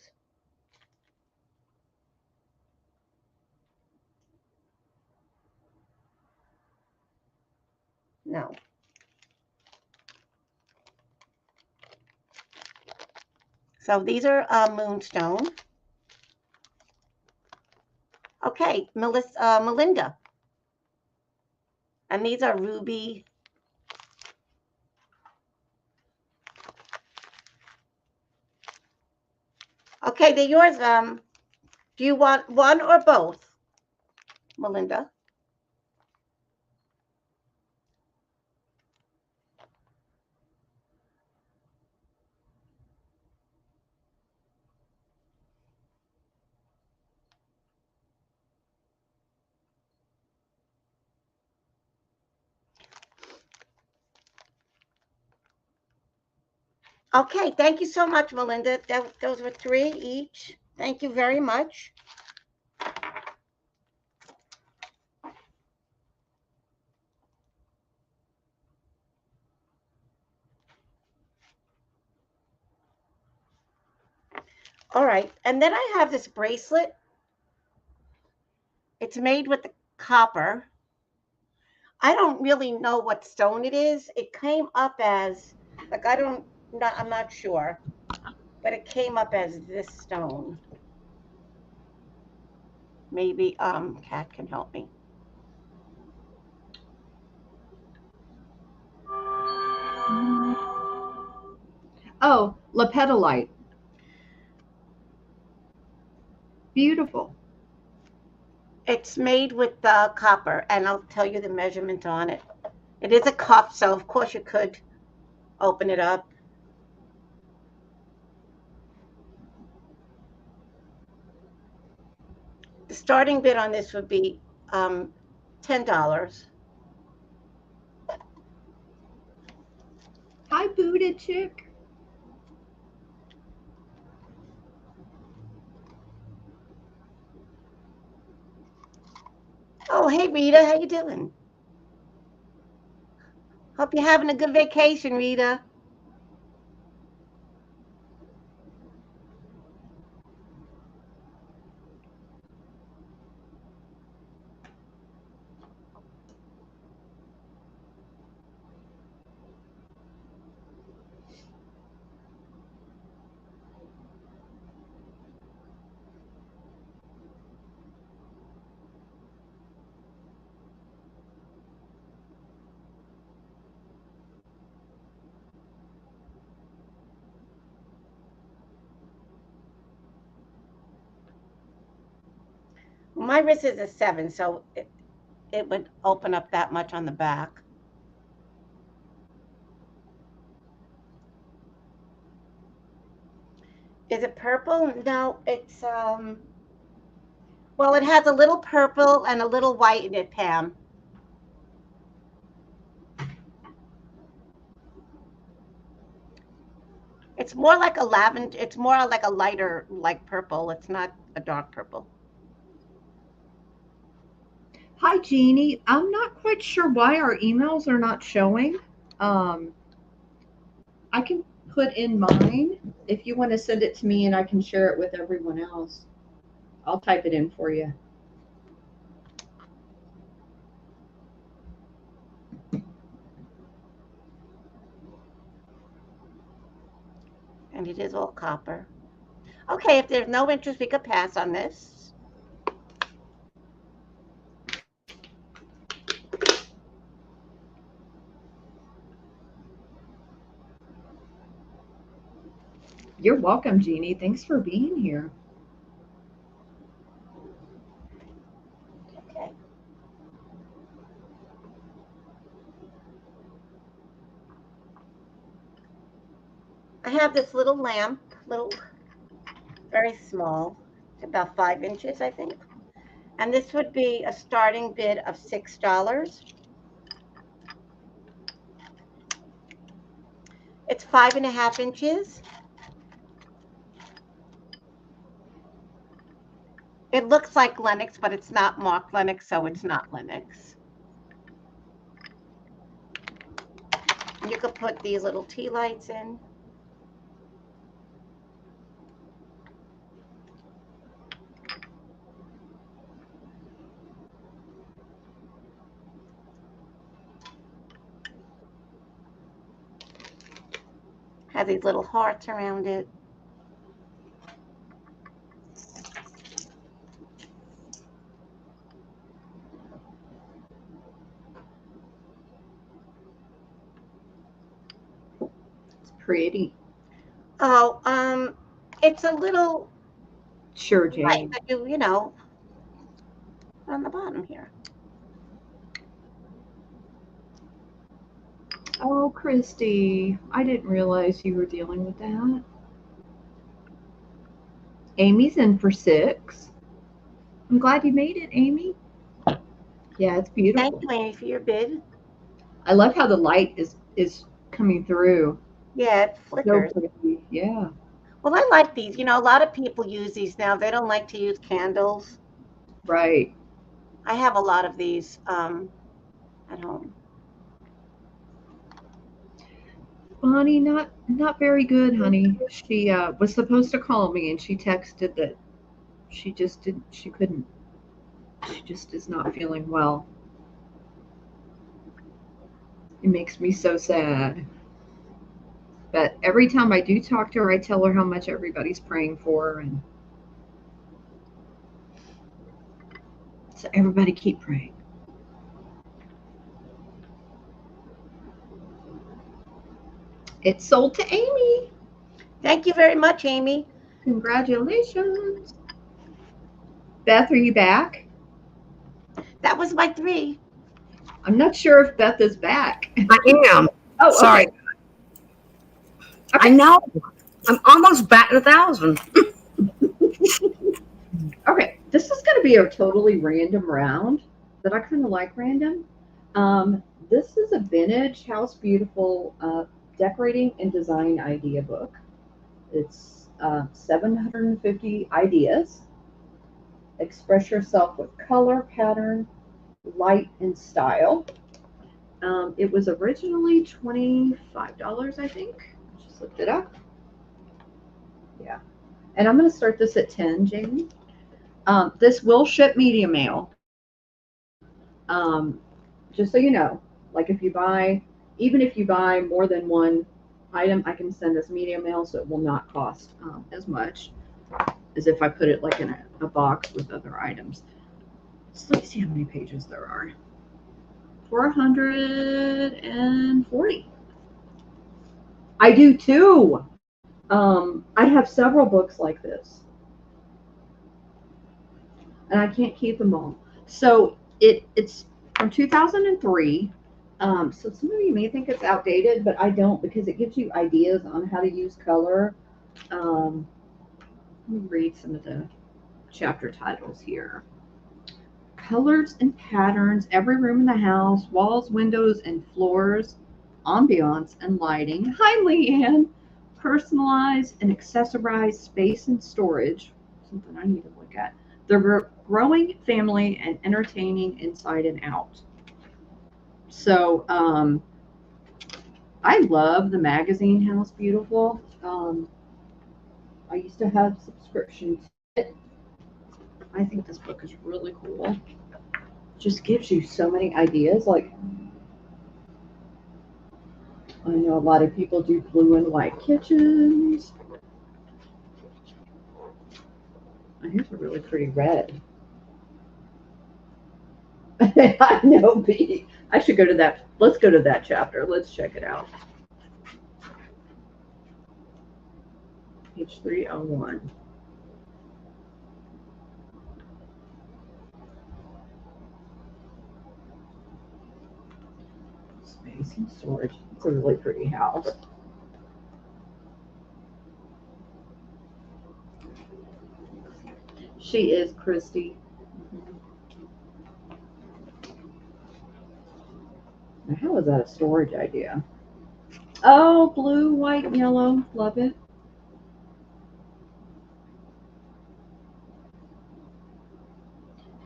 No. So these are moonstone. Okay, Melinda. And these are ruby. Okay, they're yours. Do you want one or both, Melinda? Okay, thank you so much, Melinda. Those were 3 each. Thank you very much. All right, and then I have this bracelet. It's made with the copper. I don't really know what stone it is. It came up as, like, I'm not sure, but it came up as this stone. Maybe Kat can help me. Oh, lepidolite. Beautiful. It's made with the copper, and I'll tell you the measurement on it. It is a cup, so of course you could open it up. The starting bid on this would be $10. Hi, Buddha chick. Oh, hey Rita, how you doing? Hope you're having a good vacation, Rita. My wrist is a 7, so it would open up that much on the back. Is it purple? No, it's well, it has a little purple and a little white in it, Pam. It's more like a lavender. It's more like a lighter, like purple. It's not a dark purple. Hi, Jeannie. I'm not quite sure why our emails are not showing. I can put in mine if you want to send it to me and I can share it with everyone else. I'll type it in for you. And it is all copper. Okay, if there's no interest, we could pass on this. You're welcome, Jeannie. Thanks for being here. Okay. I have this little lamp, very small, about 5 inches, I think. And this would be a starting bid of $6. It's 5.5 inches. It looks like Lennox, but it's not marked Lennox, so it's not Lennox. You could put these little tea lights in. Has these little hearts around it. It's pretty. Oh, it's a little Sure, light Jane. that you know, on the bottom here. Oh, Christy, I didn't realize you were dealing with that. Amy's in for 6. I'm glad you made it, Amy. Yeah, it's Thank beautiful. you, Amy, for your bid. I love how the light is coming through. Yeah, it So flickers. pretty. Yeah. Well, I like these. You know, a lot of people use these now. They don't like to use candles. Right. I have a lot of these at home. Bonnie, not very good, honey. She was supposed to call me and she texted that she just didn't she couldn't. She just is not feeling well. It makes me so sad. But every time I do talk to her, I tell her how much everybody's praying for her, and so everybody keep praying. It's sold to Amy. Thank you very much, Amy. Congratulations. Beth, are you back? That was my 3. I'm not sure if Beth is back. I am. Oh, Sorry. okay. I know. I'm almost batting 1,000. Okay, this is going to be a totally random round, but I kind of like random. This is a vintage House Beautiful decorating and design idea book. It's 750 ideas. Express yourself with color, pattern, light, and style. It was originally $25, I think. Just looked it up. Yeah. And I'm going to start this at 10, Jamie. This will ship media mail. Just so you know, like even if you buy more than one item, I can send this media mail, so it will not cost as much as if I put it like in a box with other items. So let's see how many pages there are. 440. I do too. I have several books like this. and I can't keep them all. So it's from 2003. So some of you may think it's outdated, but I don't, because it gives you ideas on how to use color. Um, Let me read some of the chapter titles here. Colors and patterns, every room in the house, walls, windows, and floors, ambiance and lighting. Hi, Leanne. Personalize and accessorize space and storage. Something I need to look at. The growing family and entertaining inside and out. So, I love the magazine House Beautiful. I used to have subscription to it. I think this book is really cool. Just gives you so many ideas. Like, I know a lot of people do blue and white kitchens. Oh, here's a really pretty red. I know, B. I should go to that. Let's go to that chapter. Let's check it out. Page 301. Space and storage. It's a really pretty house. She is Christy. Now, how is that a storage idea? Oh, blue, white, and yellow. Love it.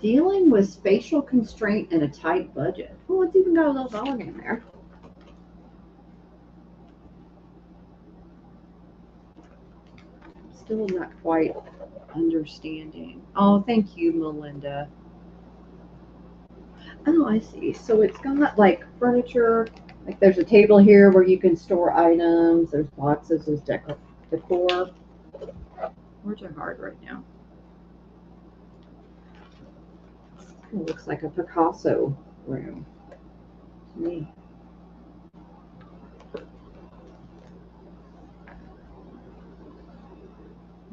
Dealing with spatial constraint and a tight budget. Oh, it's even got a little dog in there. Still not quite understanding. Oh, thank you, Melinda. Oh, I see. So it's got like furniture. Like there's a table here where you can store items. There's boxes. There's decor. Words are hard right now. It looks like a Picasso room to me.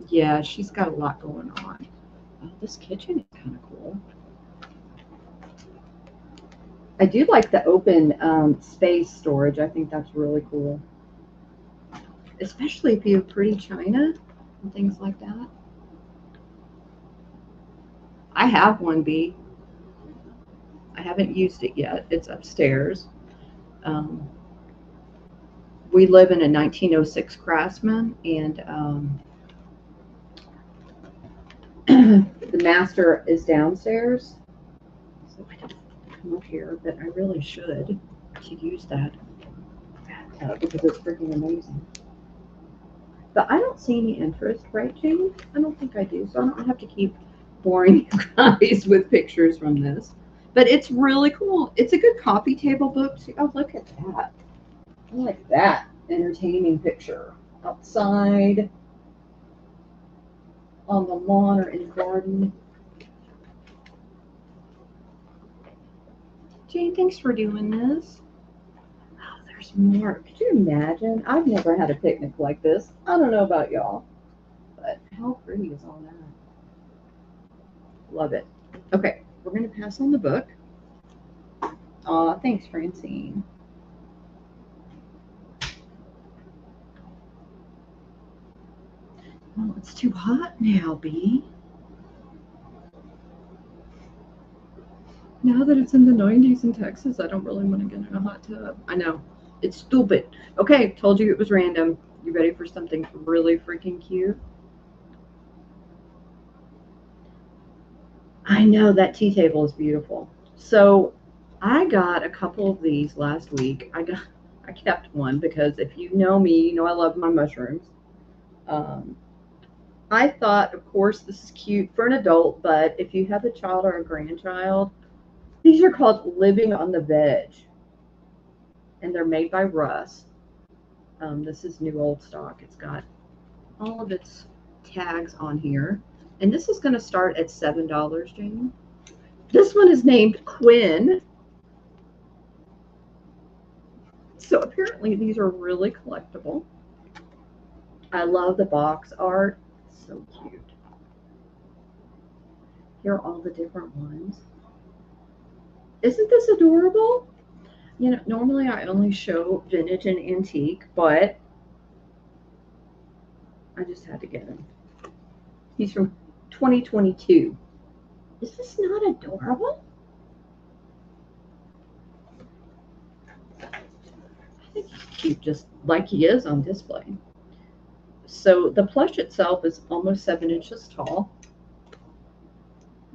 Yeah, she's got a lot going on. Oh, this kitchen is kind of cool. I do like the open space storage. I think that's really cool. Especially if you have pretty china and things like that. I have one, B. I haven't used it yet. It's upstairs. Um, we live in a 1906 Craftsman, and the master is downstairs. So I don't come up here, but I really should to use that because it's freaking amazing. But I don't see any interest, right, Jane? I don't think I do, so I don't have to keep boring you guys with pictures from this. But it's really cool. It's a good coffee table book. Oh, look at that. I like that entertaining picture. Outside, on the lawn or in the garden. Jane, thanks for doing this. Oh, there's more. Could you imagine? I've never had a picnic like this. I don't know about y'all, but how pretty is all that? Love it. Okay, we're going to pass on the book. Aw, thanks, Francine. Oh, it's too hot now, B. Now that it's in the 90s in Texas, I don't really want to get in a hot tub. I know. It's stupid. Okay, told you it was random. You ready for something really freaking cute? I know that tea table is beautiful. So I got a couple of these last week. I kept one because if you know me, you know I love my mushrooms. I thought, of course, this is cute for an adult, but if you have a child or a grandchild, these are called Living on the Veg, and they're made by Russ. This is new old stock. It's got all of its tags on here, and this is going to start at $7, Jane. This one is named Quinn. So apparently these are really collectible. I love the box art. So cute. Here are all the different ones. Isn't this adorable? You know, normally I only show vintage and antique, but I just had to get him. He's from 2022. Is this not adorable? I think he's cute just like he is on display. So the plush itself is almost 7 inches tall.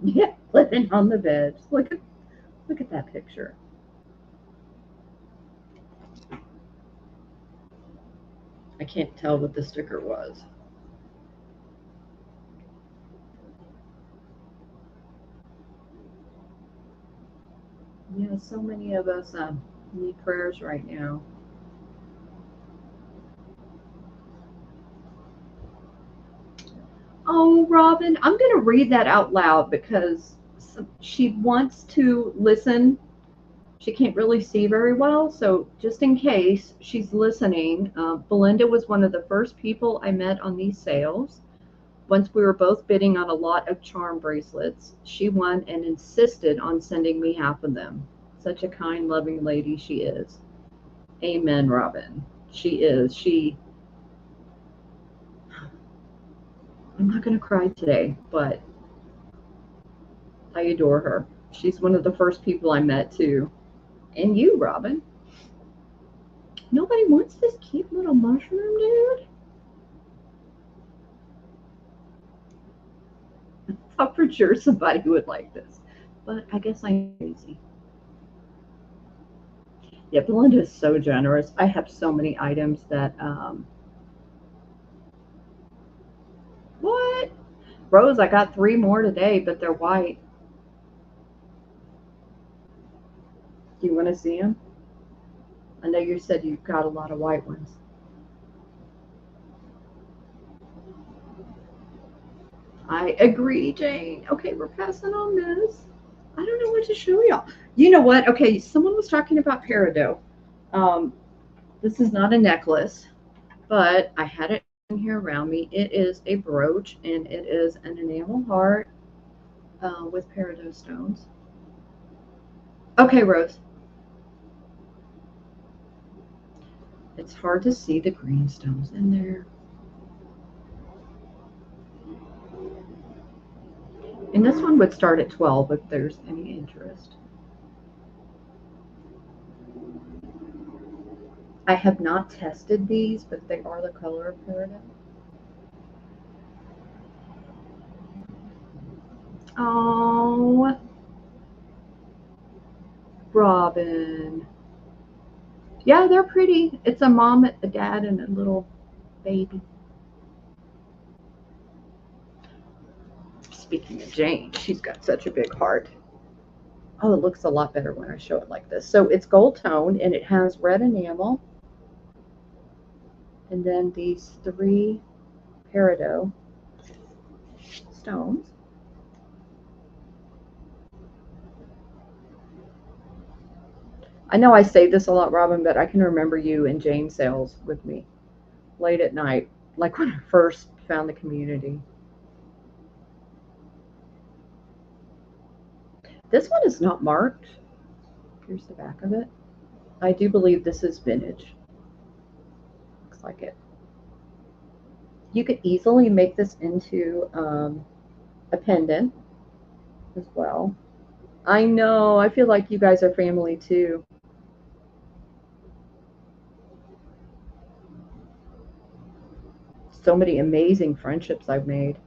Yeah, living on the bed. Look at that picture. I can't tell what the sticker was. Yeah, so many of us need prayers right now. Oh, Robin, I'm going to read that out loud because she wants to listen. She can't really see very well, so just in case she's listening, Belinda was one of the first people I met on these sales. Once we were both bidding on a lot of charm bracelets, she won and insisted on sending me half of them. Such a kind, loving lady she is. Amen, Robin. She is. I'm not going to cry today, but I adore her. She's one of the first people I met, too. And you, Robin. Nobody wants this cute little mushroom, dude. I thought for sure somebody would like this, but I guess I'm crazy. Yeah, Belinda is so generous. I have so many items that, what? Rose, I got 3 more today, but they're white. Do you want to see them? I know you said you've got a lot of white ones. I agree, Jane. Okay, we're passing on this. I don't know what to show y'all. You know what? Okay, someone was talking about peridot. This is not a necklace, but I had it in here around me. It is a brooch, and it is an enamel heart with peridot stones. Okay, Rose. It's hard to see the green stones in there. And this one would start at 12 if there's any interest. I have not tested these, but they are the color of peridot. Oh, Robin. Yeah, they're pretty. It's a mom, a dad, and a little baby. Speaking of Jane, she's got such a big heart. Oh, it looks a lot better when I show it like this. So it's gold toned, and it has red enamel. And then these 3 peridot stones. I know I say this a lot, Robin, but I can remember you in Jane sales with me late at night, like when I first found the community. This one is not marked. Here's the back of it. I do believe this is vintage. Looks like it. You could easily make this into a pendant as well. I know. I feel like you guys are family too. So many amazing friendships I've made.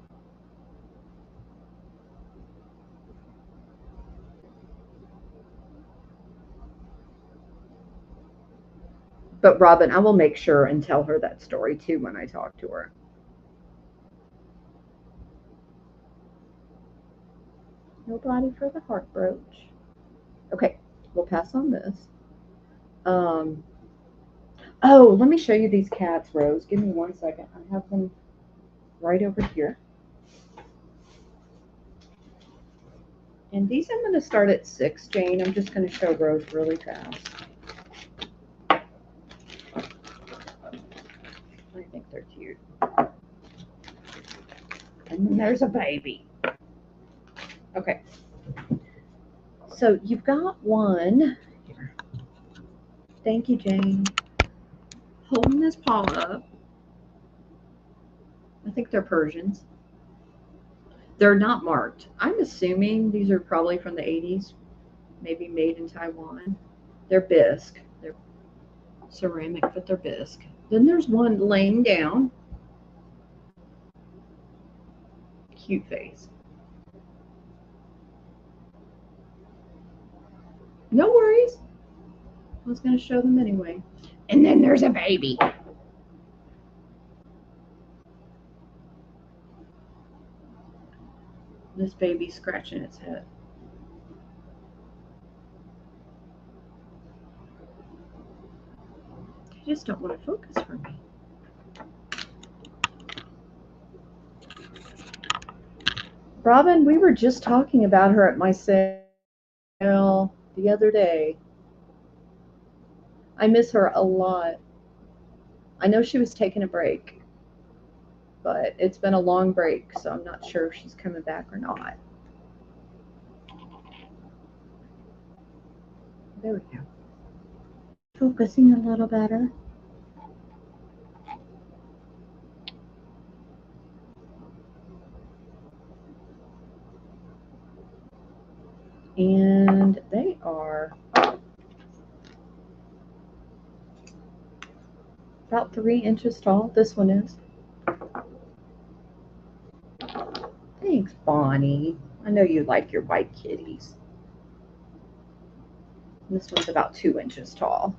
But Robin, I will make sure and tell her that story too when I talk to her. Nobody for the heart brooch. Okay, we'll pass on this. Oh, let me show you these cats, Rose. Give me 1 second. I have them right over here. And these I'm going to start at 6, Jane. I'm just going to show Rose really fast. I think they're cute. And then there's a baby. Okay. So you've got one. Here. Thank you, Jane. Holding this paw up. I think they're Persians. They're not marked. I'm assuming these are probably from the 80s, maybe made in Taiwan. They're bisque. They're ceramic, but they're bisque. Then there's one laying down. Cute face. No worries. I was going to show them anyway. And then there's a baby. This baby's scratching its head. I just don't want to focus for me. Robin, we were just talking about her at my sale the other day. I miss her a lot. I know she was taking a break, but it's been a long break, so I'm not sure if she's coming back or not. There we go. Focusing a little better. And they are about 3 inches tall. This one is. Thanks, Bonnie. I know you like your white kitties. This one's about 2 inches tall.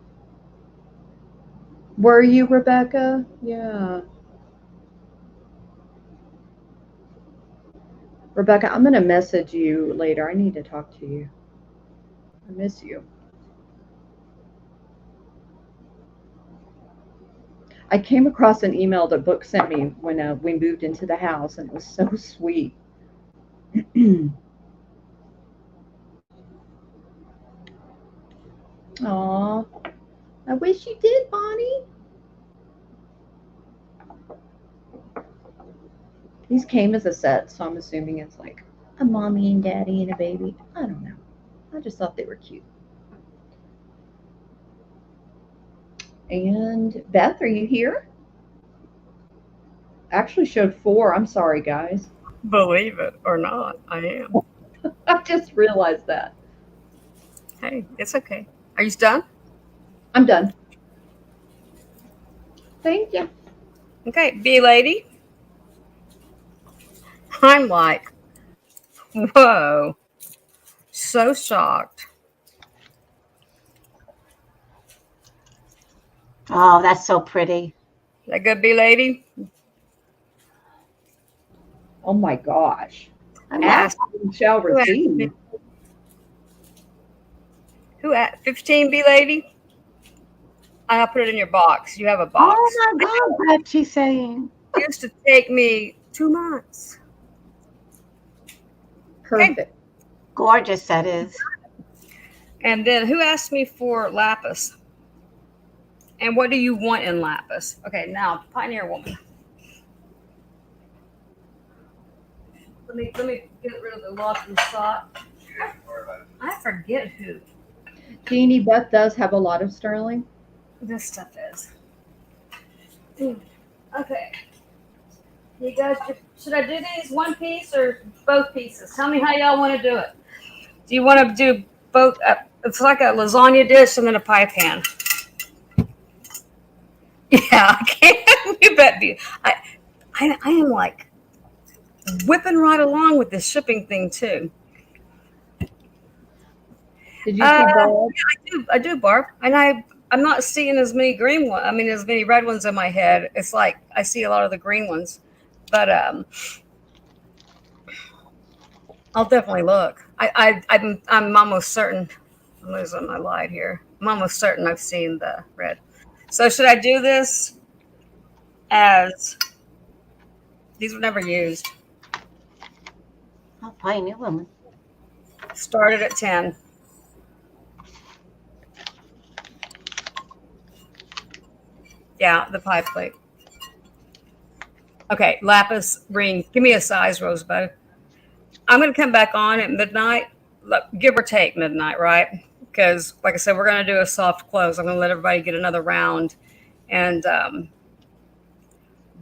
Were you, Rebecca? Yeah. Rebecca, I'm going to message you later. I need to talk to you. I miss you. I came across an email that Book sent me when we moved into the house, and it was so sweet. Aw, I wish you did, Bonnie. These came as a set, so I'm assuming it's like a mommy and daddy and a baby. I don't know. I just thought they were cute. And Beth, are you here? Actually showed 4. I'm sorry, guys. Believe it or not, I am. I just realized that. Hey, it's okay. Are you done? I'm done. Thank you. Okay, B lady. I'm like, whoa, so shocked. Oh, that's so pretty. That good, B lady? Oh my gosh. I love Ask and shall Who asked me? receive. Who at 15, B lady? I'll put it in your box. You have a box. Oh my God, what she's saying. It used to take me 2 months. Perfect. Gorgeous that is. And then who asked me for lapis? And what do you want in lapis? Okay, now Pioneer Woman. Let me get rid of the lost and sought. I forget who Jeannie, Beth does have a lot of sterling. this stuff is. Okay. You guys, should I do these one piece or both pieces? Tell me how y'all want to do it. Do you want to do both? It's like a lasagna dish and then a pie pan. Yeah, I can. You bet. I am like whipping right along with this shipping thing too. Did you see Bob? I do, Barb, and I'm not seeing as many green ones. I mean, as many red ones in my head. It's like I see a lot of the green ones, but I'll definitely look. I'm almost certain. I'm losing my light here. I'm almost certain I've seen the red. So should I do this as these were never used? Oh, Pioneer Woman. Started at 10. Yeah, the pie plate. Okay, lapis ring. Give me a size, Rosebud. I'm going to come back on at midnight, give or take midnight, right? Because, like I said, we're going to do a soft close. I'm going to let everybody get another round, and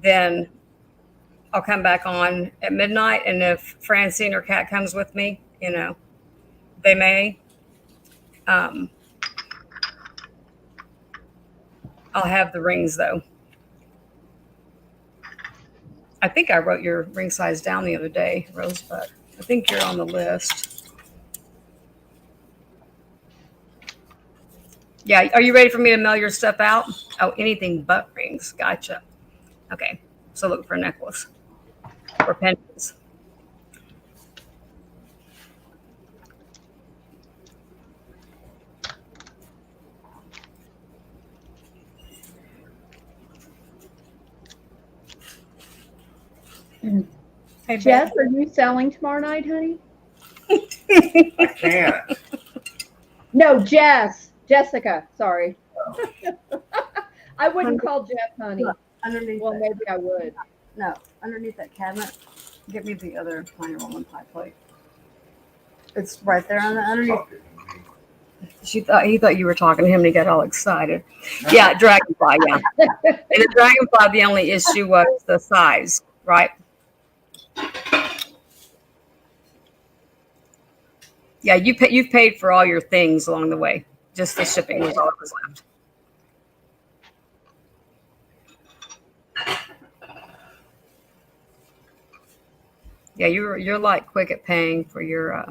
then I'll come back on at midnight. And if Francine or Kat comes with me, they may. Um, I'll have the rings though. I think I wrote your ring size down the other day, Rosebud. I think you're on the list. Yeah, are you ready for me to mail your stuff out? Oh, anything but rings. Gotcha. Okay, so look for a necklace or pendants. Hey, Jess, are you selling tomorrow night, honey? I can't. No, Jessica. Sorry. I wouldn't call Jess honey. Underneath Well, maybe I would. No, underneath that cabinet. Give me the other Pioneer Woman pie plate. It's right there on the underneath. He thought you were talking to him and he got all excited. Yeah, dragonfly, yeah. And the dragonfly, the only issue was the size, right? Yeah, you've paid for all your things along the way. Just the shipping was all that was left. Yeah, you're like quick at paying for your I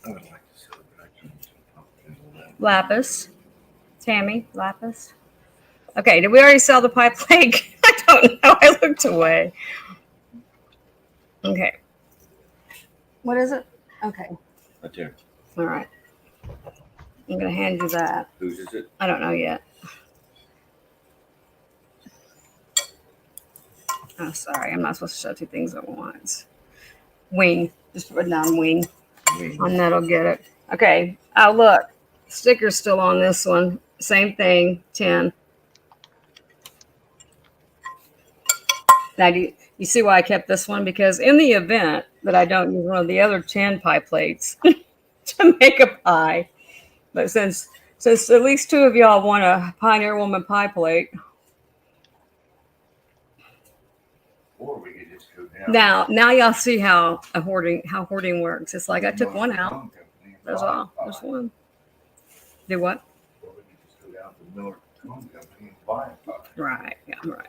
would like to celebrate. lapis. Tammy, lapis. Okay, did we already sell the pie plate? I don't know. I looked away. Okay. What is it? Okay. Right there. All right. I'm going to hand you that. Whose is it? I don't know yet. Oh, sorry. I'm not supposed to show two things at once. Wing. Just put down wing. On that'll get it. Okay. Oh, look. Sticker's still on this one. Same thing. 10. Now, you see why I kept this one? Because in the event that I don't use one of the other 10 pie plates to make a pie, but since at least two of y'all want a Pioneer Woman pie plate, Or we could just go down. now y'all see how hoarding works. It's like I took one out. That's all. There's one. Do what? Or we could just go down to the Miller Home Company and buy a pie. Right. Yeah. Right.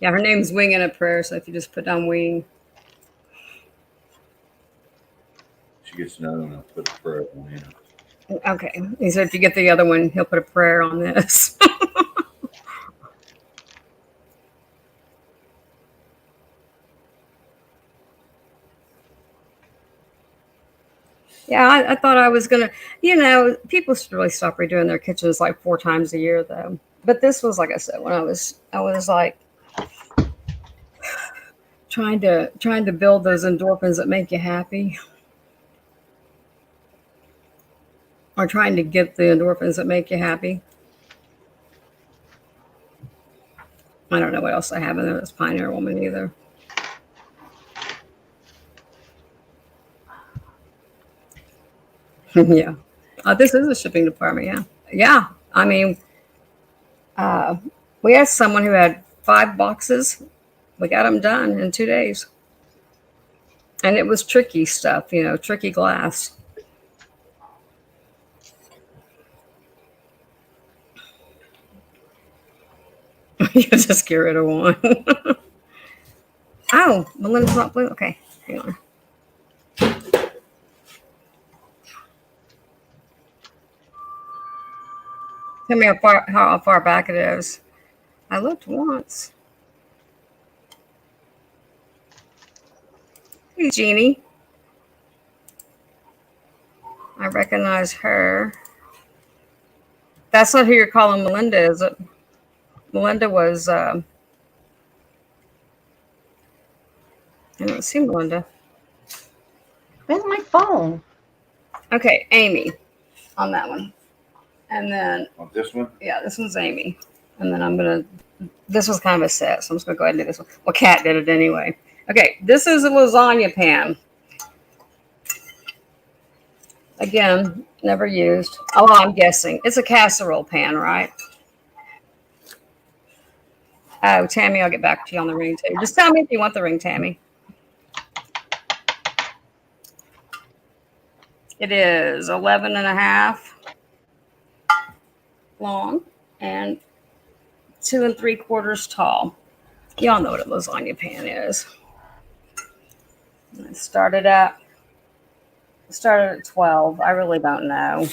Yeah, her name's Wing in a Prayer, so if you just put down Wing. She gets another one, I'll put a prayer on it. Okay. He said if you get the other one, he'll put a prayer on this. Yeah, I thought I was gonna, people should really stop redoing their kitchens like 4 times a year though. But this was, like I said, when I was like trying to build those endorphins that make you happy. Or trying to get the endorphins that make you happy. I don't know what else I have in there that's Pioneer Woman either. Yeah. This is a shipping department, yeah. Yeah. I mean, we had someone who had 5 boxes. We got them done in 2 days. And it was tricky stuff, tricky glass. You just get rid of one. Oh, Melinda's not blue. Okay, hang on. Tell me how far back it is. I looked once. Hey, Jeannie. I recognize her. That's not who you're calling Melinda, is it? Melinda was, I don't see Melinda. Where's my phone? Okay, Amy on that one. And then, On this one? yeah, this one's Amy. And then I'm going to, this was kind of a set, so I'm just going to go ahead and do this one. Well, Kat did it anyway. Okay, this is a lasagna pan. Again, never used. Oh, I'm guessing. It's a casserole pan, right? Oh, Tammy, I'll get back to you on the ring, too. Just tell me if you want the ring, Tammy. It is 11 and a half long and 2 3/4 tall. Y'all know what a lasagna pan is. It started at 12. I really don't know.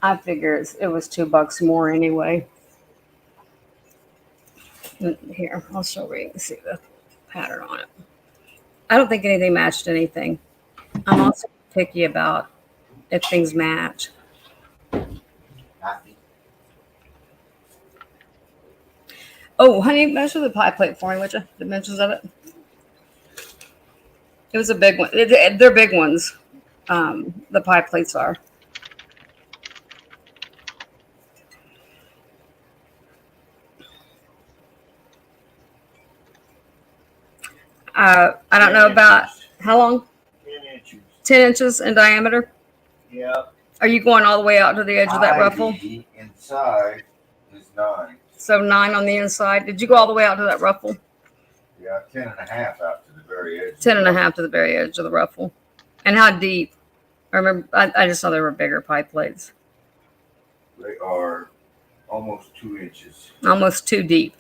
I figure it was $2 more anyway. Here, I'll show you. You can see the pattern on it. I don't think anything matched anything. I'm also picky about if things match. Oh, honey, measure the pie plate for me, would you? Dimensions of it. It was a big one. They're big ones. The pie plates are. I don't know about how long. 10 inches. 10 inches in diameter. Yeah. Are you going all the way out to the edge of that ruffle? Inside is 9. So 9 on the inside. Did you go all the way out to that ruffle? Yeah, 10 and a half out to the very edge. 10 and a half to the very edge of the ruffle. And how deep? I remember, I just saw there were bigger pie plates. They are almost 2 inches. Almost 2 deep.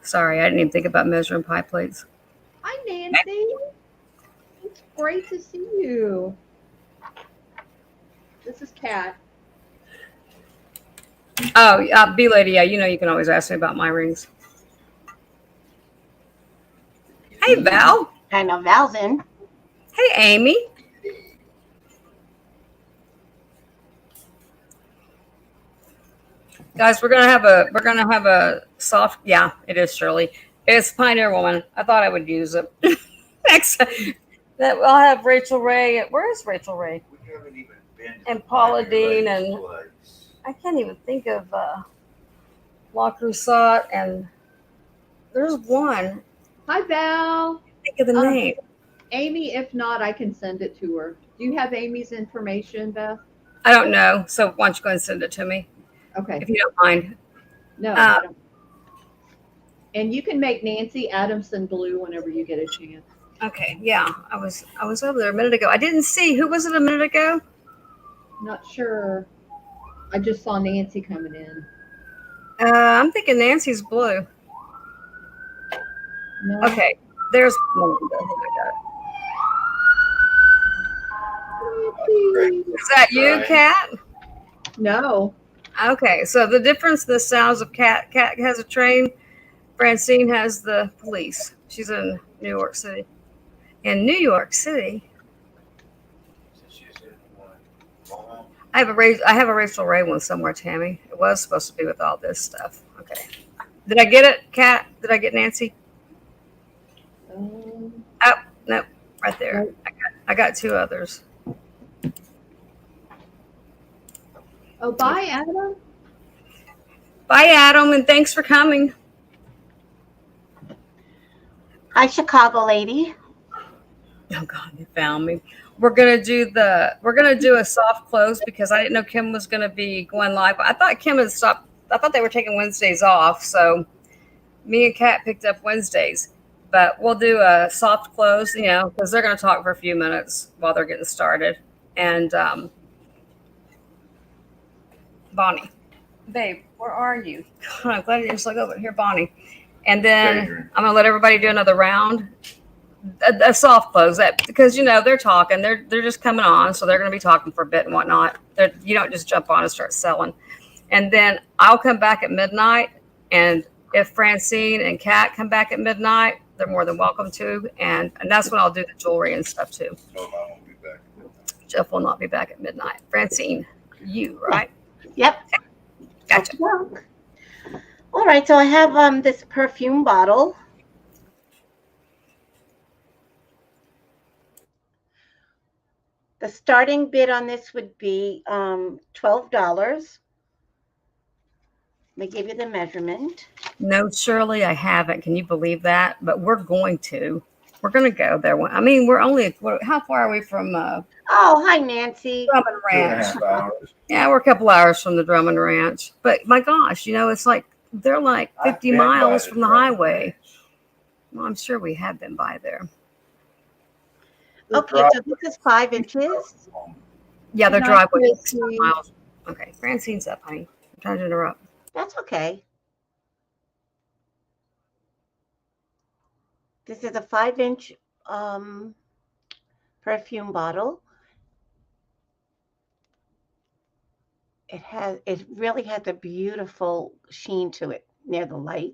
Sorry, I didn't even think about measuring pie plates. Hi, Nancy. It's great to see you. This is Kat. Oh, B lady, yeah, you know you can always ask me about my rings. Hey, Val. I know Val's in. Hey, Amy. Guys, we're gonna have a soft. Yeah, it is Shirley. It's Pioneer Woman. I thought I would use it. Next, that I'll have Rachel Ray. Where is Rachel Ray? We haven't even been to And the Paula Pioneer Dean Lakes and- place. I can't even think of La Crusade, and there's one. Hi, Val. Think of the name. Amy, if not, I can send it to her. Do you have Amy's information, Beth? I don't know. So why don't you go and send it to me Okay. if you don't mind? No, I don't. And you can make Nancy Adamson blue whenever you get a chance. Okay. Yeah, I was over there a minute ago. I didn't see who was it a minute ago. Not sure. I just saw Nancy coming in. I'm thinking Nancy's blue. No. Okay. There's one. Is that you, Right. Kat? No. Okay. So the difference in the sounds of Kat has a train. Francine has the police. She's in New York City. In New York City, I have a Rachel Ray one somewhere, Tammy. It was supposed to be with all this stuff. Okay. Did I get it, Kat? Did I get Nancy? Oh, no, right there. I got 2 others. Oh, bye, Adam. Bye, Adam, and thanks for coming. Hi, Chicago lady. Oh God, you found me. We're gonna do a soft close because I didn't know Kim was gonna be going live. I thought Kim had stopped. I thought they were taking Wednesdays off, so me and Kat picked up Wednesdays. But we'll do a soft close, because they're gonna talk for a few minutes while they're getting started. And Bonnie, babe, where are you? God, I'm glad you didn't just look over here, Bonnie. And then I'm gonna let everybody do another round. A soft close, that because they're talking, they're just coming on, so they're going to be talking for a bit and whatnot. You don't just jump on and start selling. And then I'll come back at midnight, and if Francine and Kat come back at midnight, they're more than welcome to, and that's when I'll do the jewelry and stuff too. No, I won't be back. Jeff will not be back at midnight. Francine, you right? Yep. Gotcha. All right, so I have this perfume bottle. The starting bid on this would be $12. Let me give you the measurement. No, Shirley, I haven't. Can you believe that? But we're going to. We're going to go there. I mean, we're only, how far are we from Oh, hi, Nancy. Drummond Ranch? 2.5 hours. Yeah, we're a couple hours from the Drummond Ranch. But my gosh, it's like they're like I've 50 been by miles from the Drummond highway. Ranch. Well, I'm sure we have been by there. The Okay, so this is 5 inches. Yeah, their Good night, driveway is 6 Chrissy. miles. Okay, Francine's up, honey. I'm trying to interrupt. That's okay. This is a 5-inch perfume bottle. It really has a beautiful sheen to it near the light.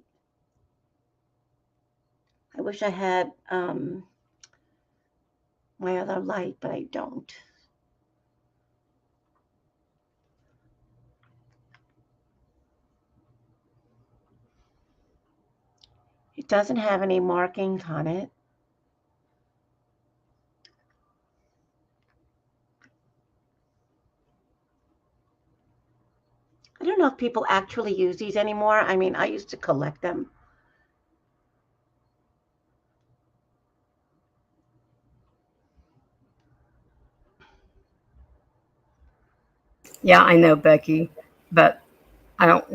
I wish I had my other light, but I don't. It doesn't have any markings on it. I don't know if people actually use these anymore. I mean, I used to collect them. Yeah, I know, Becky, but I don't,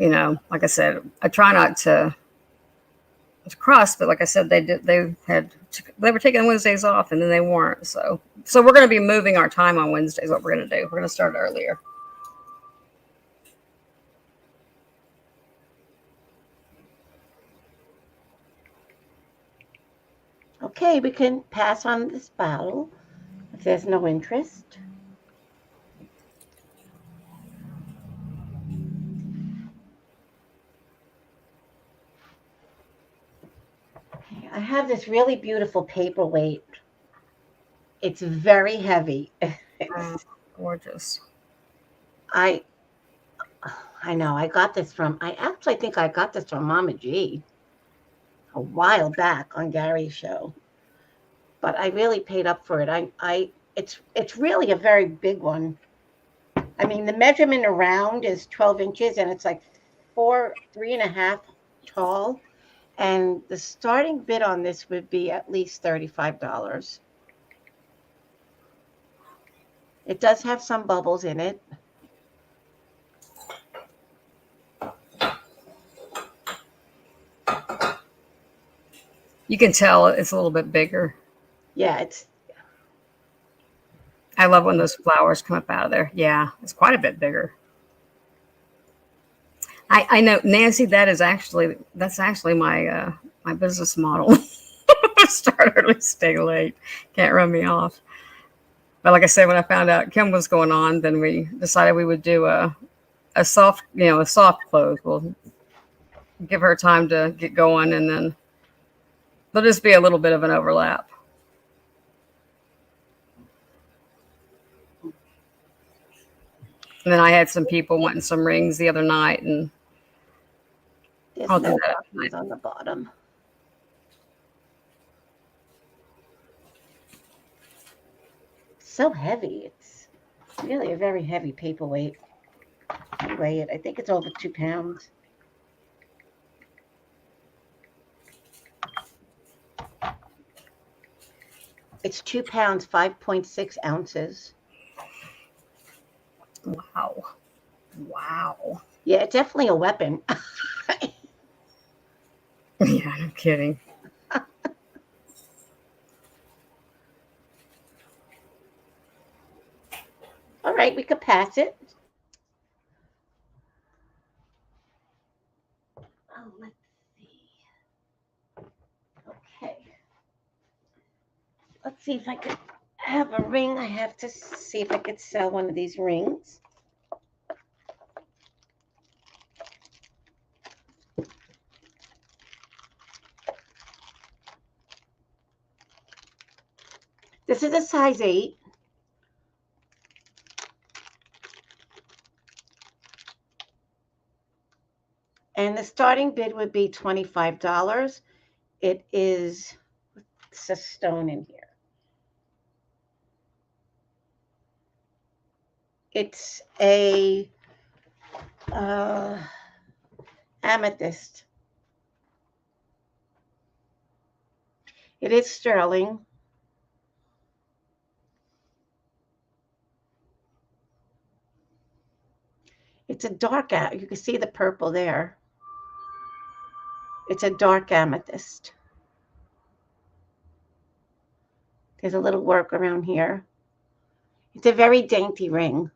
like I said, I try not to cross, but like I said, they were taking Wednesdays off and then they weren't. So we're going to be moving our time on Wednesdays. What we're going to do, we're going to start earlier. Okay, we can pass on this bottle if there's no interest. Okay, I have this really beautiful paperweight. It's very heavy. Gorgeous. I know. I actually think I got this from Mama G a while back on Gary's show, but I really paid up for it. It's really a very big one. I mean, the measurement around is 12 inches and it's like 3.5 tall. And the starting bid on this would be at least $35. It does have some bubbles in it. You can tell it's a little bit bigger. Yeah, I love when those flowers come up out of there. Yeah, it's quite a bit bigger. I know, Nancy. That's actually my my business model. Start early, stay late. Can't run me off. But like I said, when I found out Kim was going on, then we decided we would do a soft close. We'll give her time to get going, and then there'll just be a little bit of an overlap. And then I had some people wanting some rings the other night, and there's I'll no do that. buttons on the bottom. So heavy. It's really a very heavy paperweight. I weigh it. I think it's over 2 pounds. It's 2 pounds, 5.6 ounces. Wow. Yeah, it's definitely a weapon. Yeah, I'm kidding. All right, we could pass it. Oh, let's see. Okay. Let's see if I could have a ring. I have to see if I could sell one of these rings. This is a size 8. And the starting bid would be $25. It is, what's a stone in here? It's a uh, amethyst. It is sterling. It's a dark, you can see the purple there. It's a dark amethyst. There's a little work around here. It's a very dainty ring.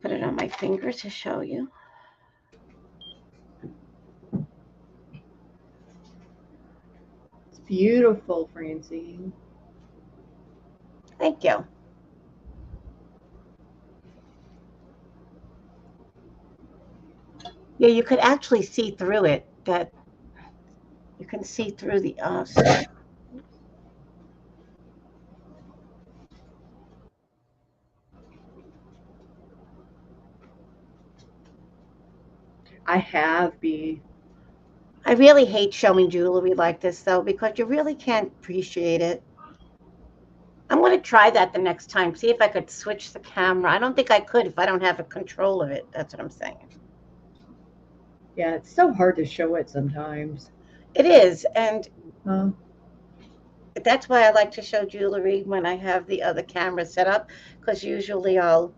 Put it on my finger to show you. It's beautiful, Francine. Thank you. Yeah, you could actually see through it. That you can see through the I have B. I really hate showing jewelry like this though, because you really can't appreciate it. I'm going to try that the next time. See if I could switch the camera. I don't think I could if I don't have a control of it. That's what I'm saying. Yeah, it's so hard to show it sometimes. It is, and Huh? that's why I like to show jewelry when I have the other camera set up, because usually I'll,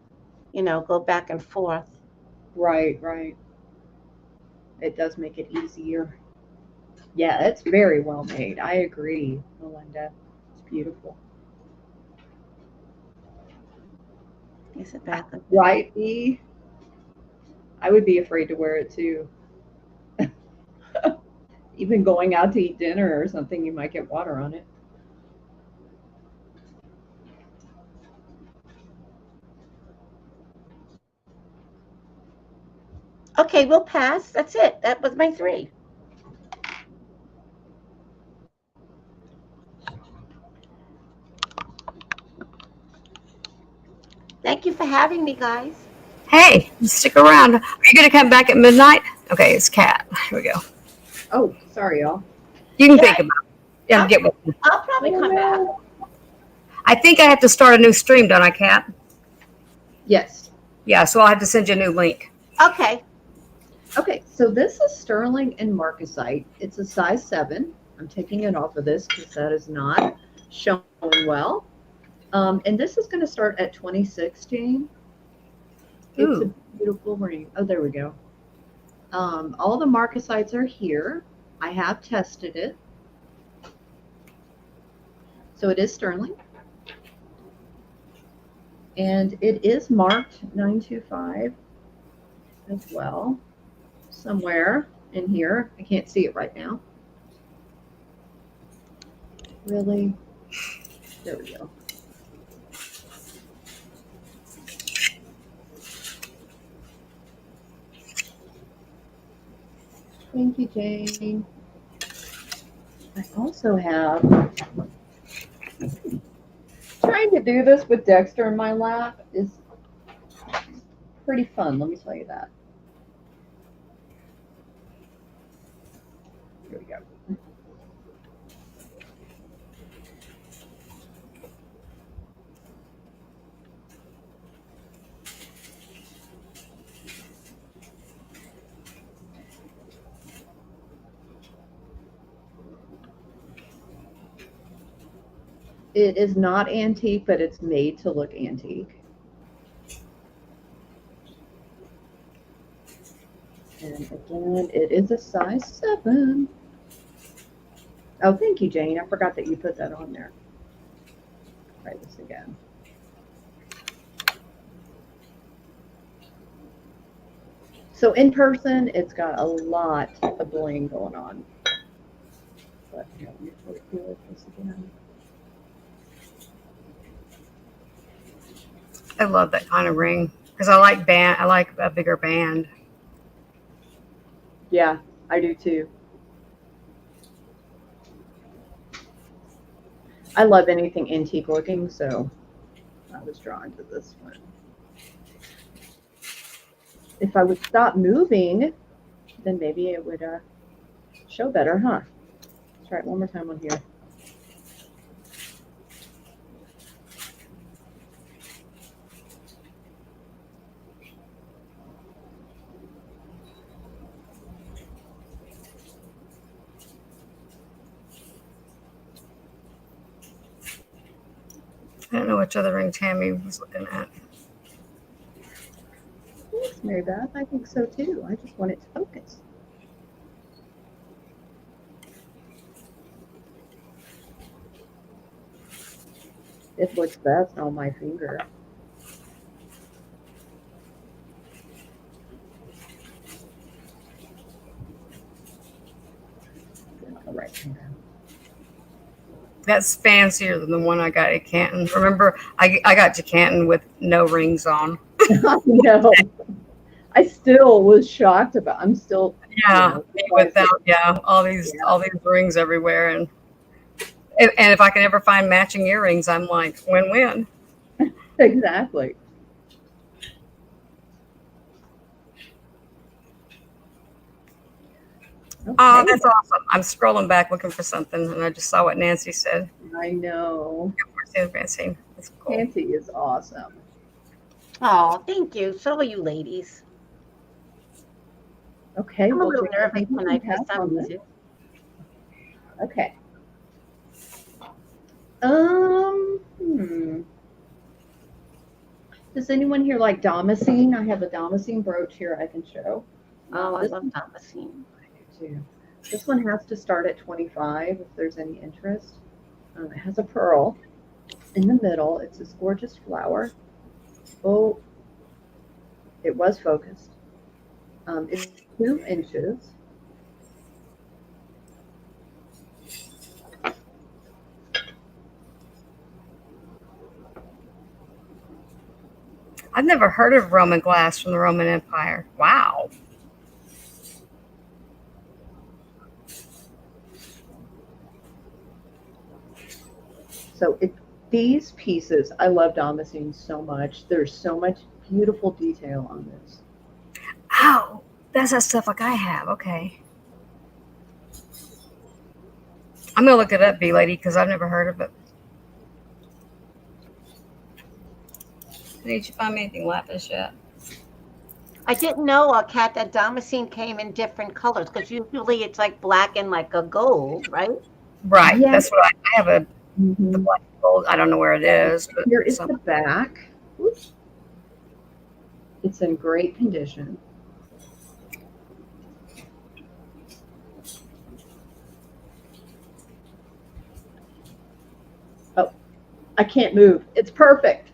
go back and forth. Right, right. It does make it easier. Yeah, it's very well made. I agree, Melinda. It's beautiful. Is it back? Right, E? I would be afraid to wear it too. Even going out to eat dinner or something, you might get water on it. Okay, we'll pass. That's it. That was my 3. Thank you for having me, guys. Hey, stick around. Are you going to come back at midnight? Okay, it's Cat. Here we go. Oh, sorry, y'all. You can Yeah, think about it. Yeah, I'll, get with me. I'll probably come back. I think I have to start a new stream, don't I, Cat? Yes. Yeah, so I'll have to send you a new link. Okay. Okay, so this is sterling and marcasite. It's a size 7. I'm taking it off of this because that is not showing well. And this is going to start at 2016. It's a beautiful ring. Oh, there we go. All the marcasites are here. I have tested it. So it is sterling. And it is marked 925 as well. Somewhere in here. I can't see it right now. Really? There we go. Thank you, Jane. I also have trying to do this with Dexter in my lap is pretty fun, let me tell you that. Here we go. It is not antique, but it's made to look antique. And again, it is a size 7. Oh, thank you, Jane. I forgot that you put that on there. Try this again. So in person, it's got a lot of bling going on. But here, let me do this again. I love that kind of ring because I like band. I like a bigger band. Yeah, I do too. I love anything antique looking, so I was drawn to this one. If I would stop moving, then maybe it would show better, huh? Let's try it one more time on here. I don't know which other ring Tammy was looking at. Thanks, Mary Beth. I think so too. I just want it to focus. It looks best on my finger. Right here. That's fancier than the one I got at Canton. Remember, I got to Canton with no rings on. No, I still was shocked about. I'm still, Yeah, without all these Yeah. all these rings everywhere, and if I can ever find matching earrings, I'm like win-win. Exactly. Oh, Okay. that's awesome! I'm scrolling back looking for something, and I just saw what Nancy said. I know. Fancy. That's cool. Nancy is awesome. Oh, thank you. So are you ladies. Okay. I'm a little Jane, I nervous think you tonight can for pass some on this. reason. Okay. Does anyone here like damascene? I have a damascene brooch here I can show. Oh, I This love one- damascene. I do too. This one has to start at 25 if there's any interest. It has a pearl in the middle. It's this gorgeous flower. Oh, it was focused. It's 2 inches. I've never heard of Roman glass from the Roman Empire. Wow. So these pieces, I love damascene so much. There's so much beautiful detail on this. Oh, that's that stuff like I have. Okay. I'm gonna look it up, B lady, because I've never heard of it. Did you find me anything lapis yet? I didn't know, Kat, that damascene came in different colors because usually it's like black and like a gold, right? Right. Yeah. That's what I have the Mhm. black gold. I don't know where it is. But Here is the back. Oops. It's in great condition. Oh, I can't move. It's perfect.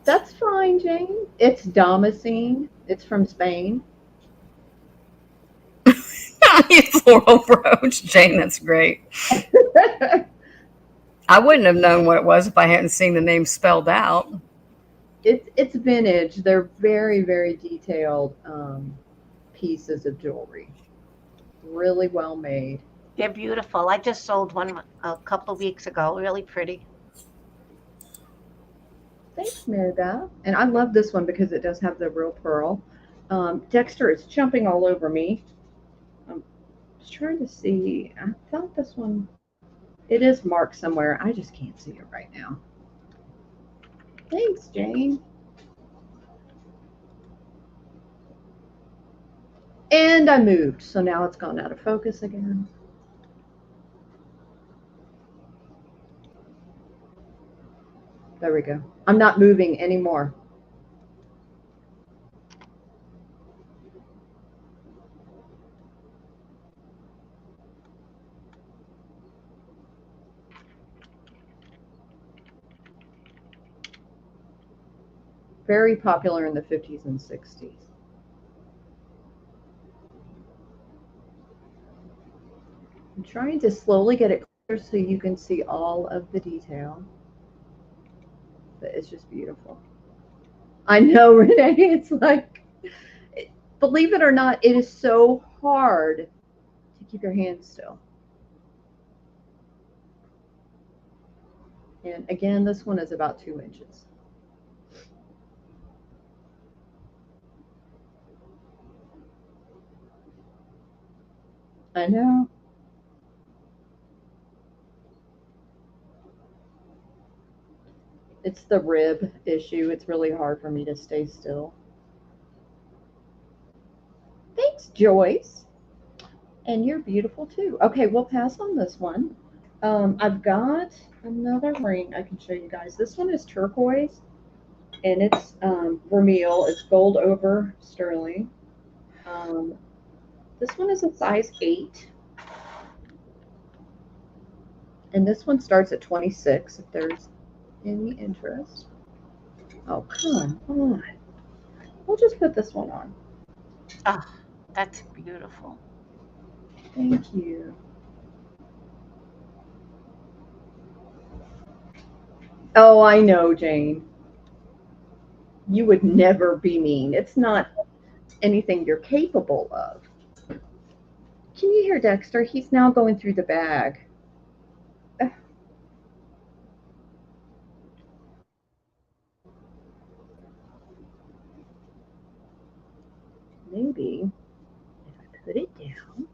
That's fine, Jane. It's damascene. It's from Spain. floral brooch, Jane. That's great. I wouldn't have known what it was if I hadn't seen the name spelled out. It's vintage. They're very, very detailed pieces of jewelry. Really well made. They're beautiful. I just sold one a couple of weeks ago. Really pretty. Thanks, Mary Beth. And I love this one because it does have the real pearl. Dexter is jumping all over me. I'm just trying to see. I thought this one, it is marked somewhere. I just can't see it right now. Thanks, Jane. And I moved, so now it's gone out of focus again. There we go. I'm not moving anymore. Very popular in the 50s and 60s. I'm trying to slowly get it closer so you can see all of the detail. But it's just beautiful. I know, Renee, it's like, believe it or not, it is so hard to keep your hands still. And again, this one is about 2 inches. I know. It's the rib issue. It's really hard for me to stay still. Thanks, Joyce. And you're beautiful too. Okay, we'll pass on this one. I've got another ring I can show you guys. This one is turquoise, and it's vermeil. It's gold over sterling. Um, this one is a size 8, and this one starts at 26. If there's any interest. Oh, come on. We'll just put this one on. Oh, that's beautiful. Thank you. Oh, I know, Jane. You would never be mean. It's not anything you're capable of. Can you hear Dexter? He's now going through the bag. Maybe if I put it down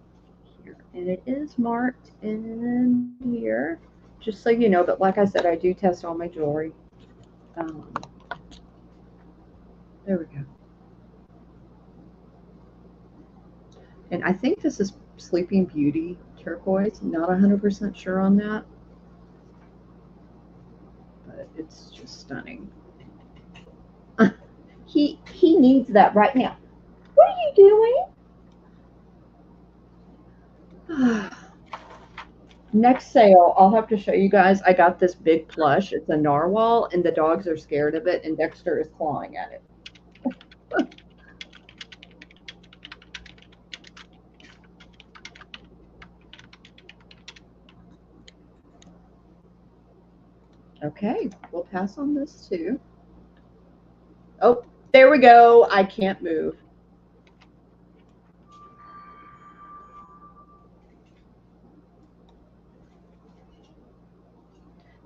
here, and it is marked in here, just so you know, but like I said, I do test all my jewelry. There we go. And I think this is Sleeping Beauty turquoise. I'm not 100% sure on that, but it's just stunning. He needs that right now. What are you doing? Next sale, I'll have to show you guys. I got this big plush. It's a narwhal, and the dogs are scared of it, and Dexter is clawing at it. Okay, we'll pass on this too. Oh, there we go. I can't move.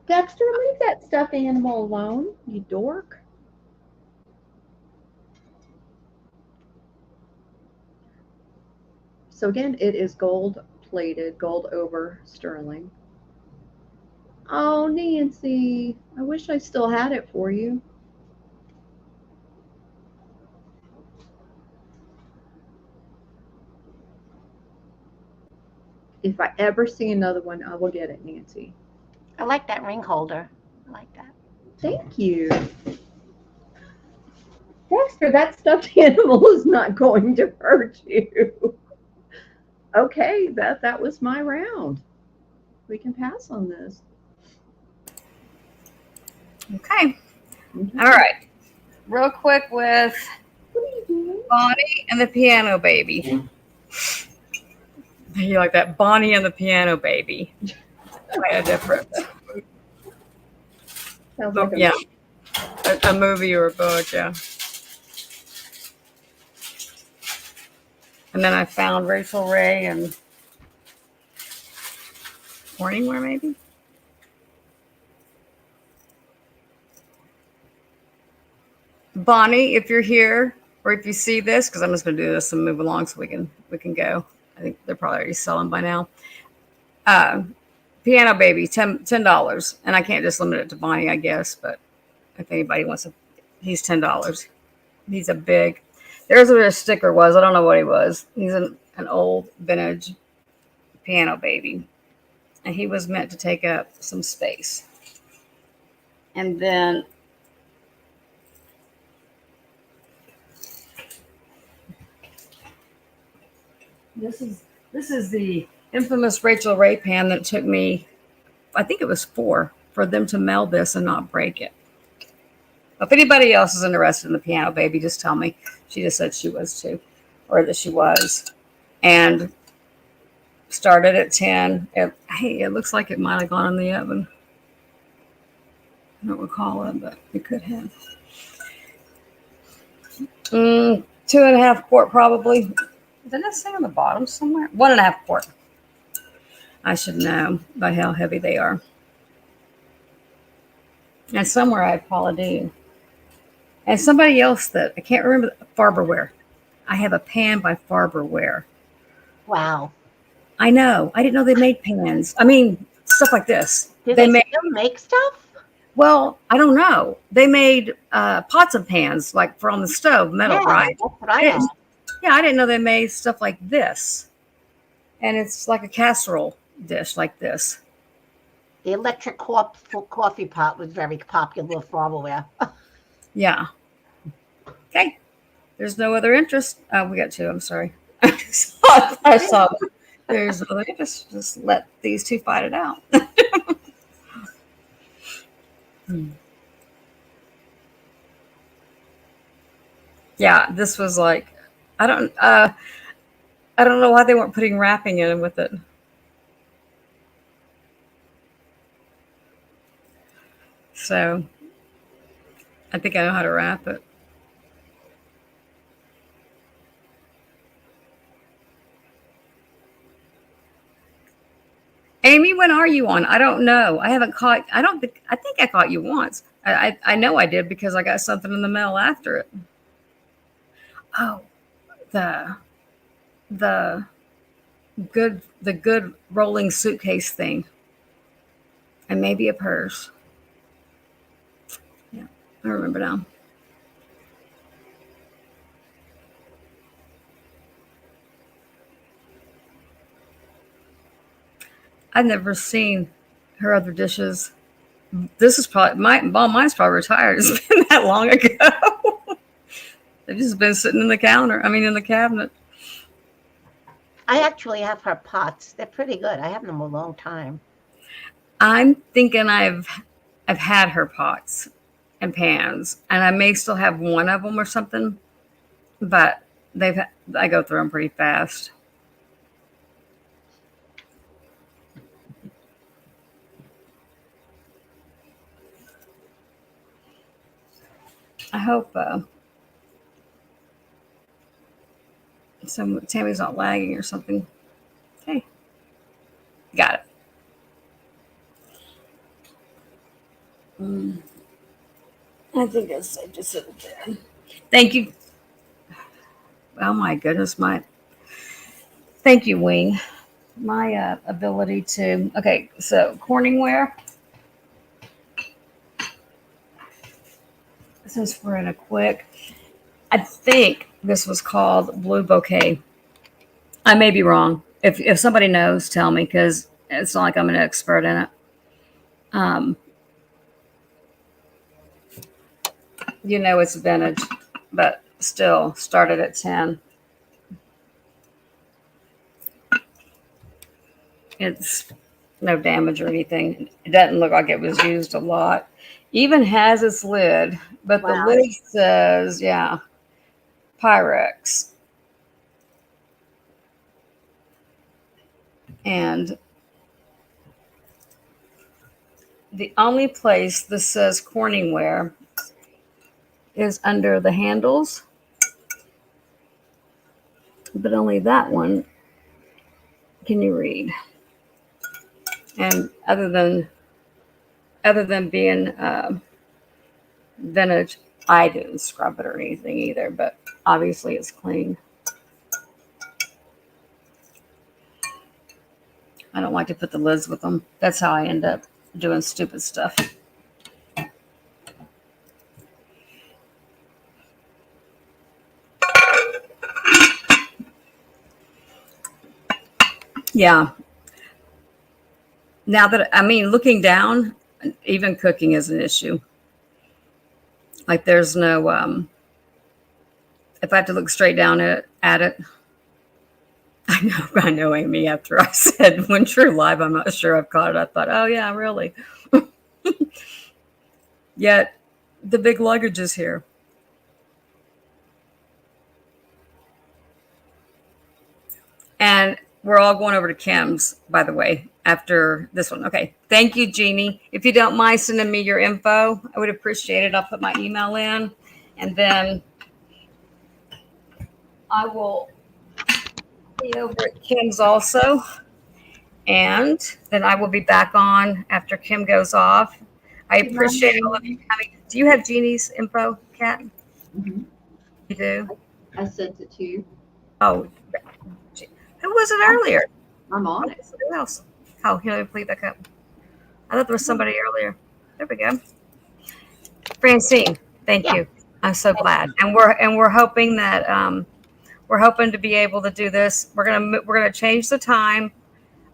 Dexter, leave that stuffed animal alone, you dork. So again, it is gold plated, gold over sterling. Oh, Nancy, I wish I still had it for you. If I ever see another one, I will get it, Nancy. I like that ring holder. I like that. Thank you. Dexter, that stuffed animal is not going to hurt you. Okay, that was my round. We can pass on this. Okay. All right. Real quick with What are you doing? Bonnie and the Piano Baby. You like that? Bonnie and the Piano Baby. Quite a difference. Sounds like Yeah. A movie or a book, yeah. And then I found Rachel Ray and Morningwear, maybe? Bonnie, if you're here or if you see this, because I'm just going to do this and move along so we can go. I think they're probably already selling by now. Piano Baby, $10, and I can't just limit it to Bonnie, I guess. But if anybody wants to, he's $10. He's a big. There's where his sticker was. I don't know what he was. He's an old vintage Piano Baby, and he was meant to take up some space. And then this is the infamous Rachel Ray pan that took me, I think it was 4 for them to meld this and not break it. If anybody else is interested in the Piano Baby, just tell me. She just said she was too, or that she was. And started at 10. It looks like it might have gone in the oven. I don't recall it, but it could have. 2.5 quart probably. Didn't it say on the bottom somewhere? 1.5 quart. I should know by how heavy they are. And somewhere I had Paula Deen. And somebody else that I can't remember, Farberware. I have a pan by Farberware. Wow. I know. I didn't know they made pans. I mean, stuff like this. Do they still make stuff? Well, I don't know. They made pots and pans like for on the stove, metal, right? That's what I asked. Yeah, I didn't know they made stuff like this. And it's like a casserole dish like this. The electric coffee pot was very popular for all wear. Yeah. Okay. There's no other interest. We got two. I'm sorry. I saw that. There's no other interest. Just let these two fight it out. Yeah, this was like, I don't know why they weren't putting wrapping in with it. So I think I know how to wrap it. Amy, when are you on? I don't know. I haven't caught. I think I caught you once. I know I did because I got something in the mail after it. Oh, the the good rolling suitcase thing, and maybe a purse. Yeah, I remember now. I've never seen her other dishes. This is probably mine's probably retired. It's been that long ago. They've just been sitting in the counter. I mean, in the cabinet. I actually have her pots. They're pretty good. I have them a long time. I'm thinking I've had her pots and pans, and I may still have one of them or something, but I go through them pretty fast. I hope Tammy's not lagging or something. Okay, got it. I think it's safe to sit it there. Thank you. Oh my goodness, thank you, Wing. My ability to, okay, so Corningware. Since we're in a quick, I think this was called Blue Bouquet. I may be wrong. If somebody knows, tell me, because it's not like I'm an expert in it. It's vintage, but still started at 10. It's no damage or anything. It doesn't look like it was used a lot. Even has its lid, but Wow. the lid says, yeah, Pyrex. And the only place this says Corningware is under the handles, but only that one can you read. And other than being vintage, I didn't scrub it or anything either, but obviously it's clean. I don't like to put the lids with them. That's how I end up doing stupid stuff. Yeah. Now that, looking down, even cooking is an issue. Like there's no, if I have to look straight down at it, I know, Amy, after I said when True Live, I'm not sure I've caught it. I thought, oh yeah, really? Yet the big luggage is here. And we're all going over to Kim's, by the way, after this one. Okay. Thank you, Jeannie. If you don't mind sending me your info, I would appreciate it. I'll put my email in, and then I will be over at Kim's also. And then I will be back on after Kim goes off. I appreciate all of you coming. Do you have Jeannie's info, Kat? Mhm. You do? I sent it to you. Oh, who was it earlier? I'm on it. Who else? Oh, here, let me plead back up. I thought there was somebody earlier. There we go. Francine, thank you. I'm so glad. And we're hoping that we're hoping to be able to do this. We're gonna change the time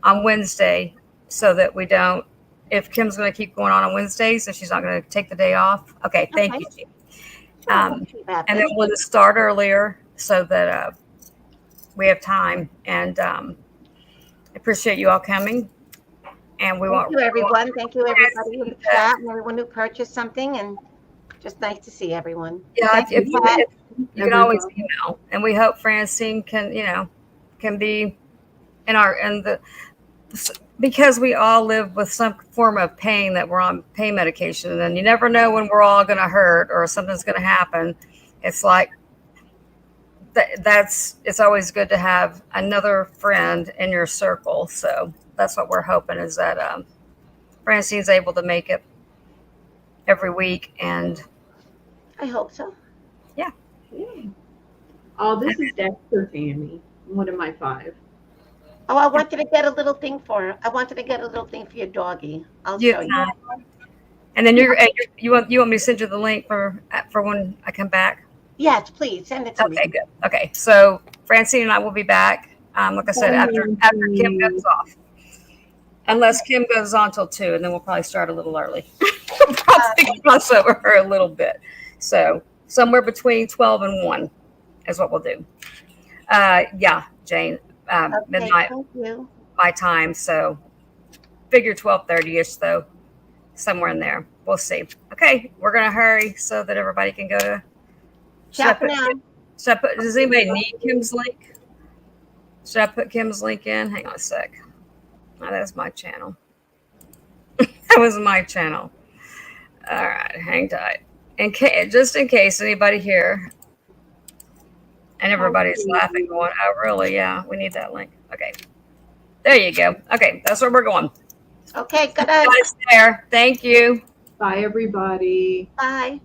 on Wednesday so that we don't if Kim's going to keep going on Wednesdays, if she's not going to take the day off. Okay, thank Okay. you, Jean. Sure, won't keep And happening. then we'll just start earlier so that we have time. And I appreciate you all coming. And we Thank want you, everyone. Thank you, everybody in the chat and everyone who purchased something. And just nice to see everyone. Yeah, Thank if you, Pat. you can always Everybody. email, and we hope Francine can be in the because we all live with some form of pain that we're on pain medication, and you never know when we're all going to hurt or something's going to happen. It's like it's always good to have another friend in your circle. So that's what we're hoping is that Francine's able to make it every week, and I hope so. Yeah. Oh, this is Dexter Tammy, one of my 5. Oh, I wanted to get a little thing for her. I wanted to get a little thing for your doggy. I'll You- show you. and then you want me to send you the link for when I come back. Yes, please send it to Okay, me. good. Okay, so Francine and I will be back. Like I said, after Kim goes off, unless Kim goes on till 2, and then we'll probably start a little early. We'll probably cross over her a little bit. So somewhere between 12 and 1 is what we'll do. Yeah, Jane, Okay, midnight thank you. my time. So figure 12:30ish though, somewhere in there. We'll see. Okay, we're gonna hurry so that everybody can go to. Ciao for now. Does anybody need Kim's link? Should I put Kim's link in? Hang on a sec. Oh, that's my channel. That was my channel. All right, hang tight. Just in case anybody here, and everybody's laughing, going, "Oh, really? Yeah, we need that link." Okay, there you go. Okay, that's where we're going. Okay, good night. Guys, there. Thank you. Bye, everybody. Bye.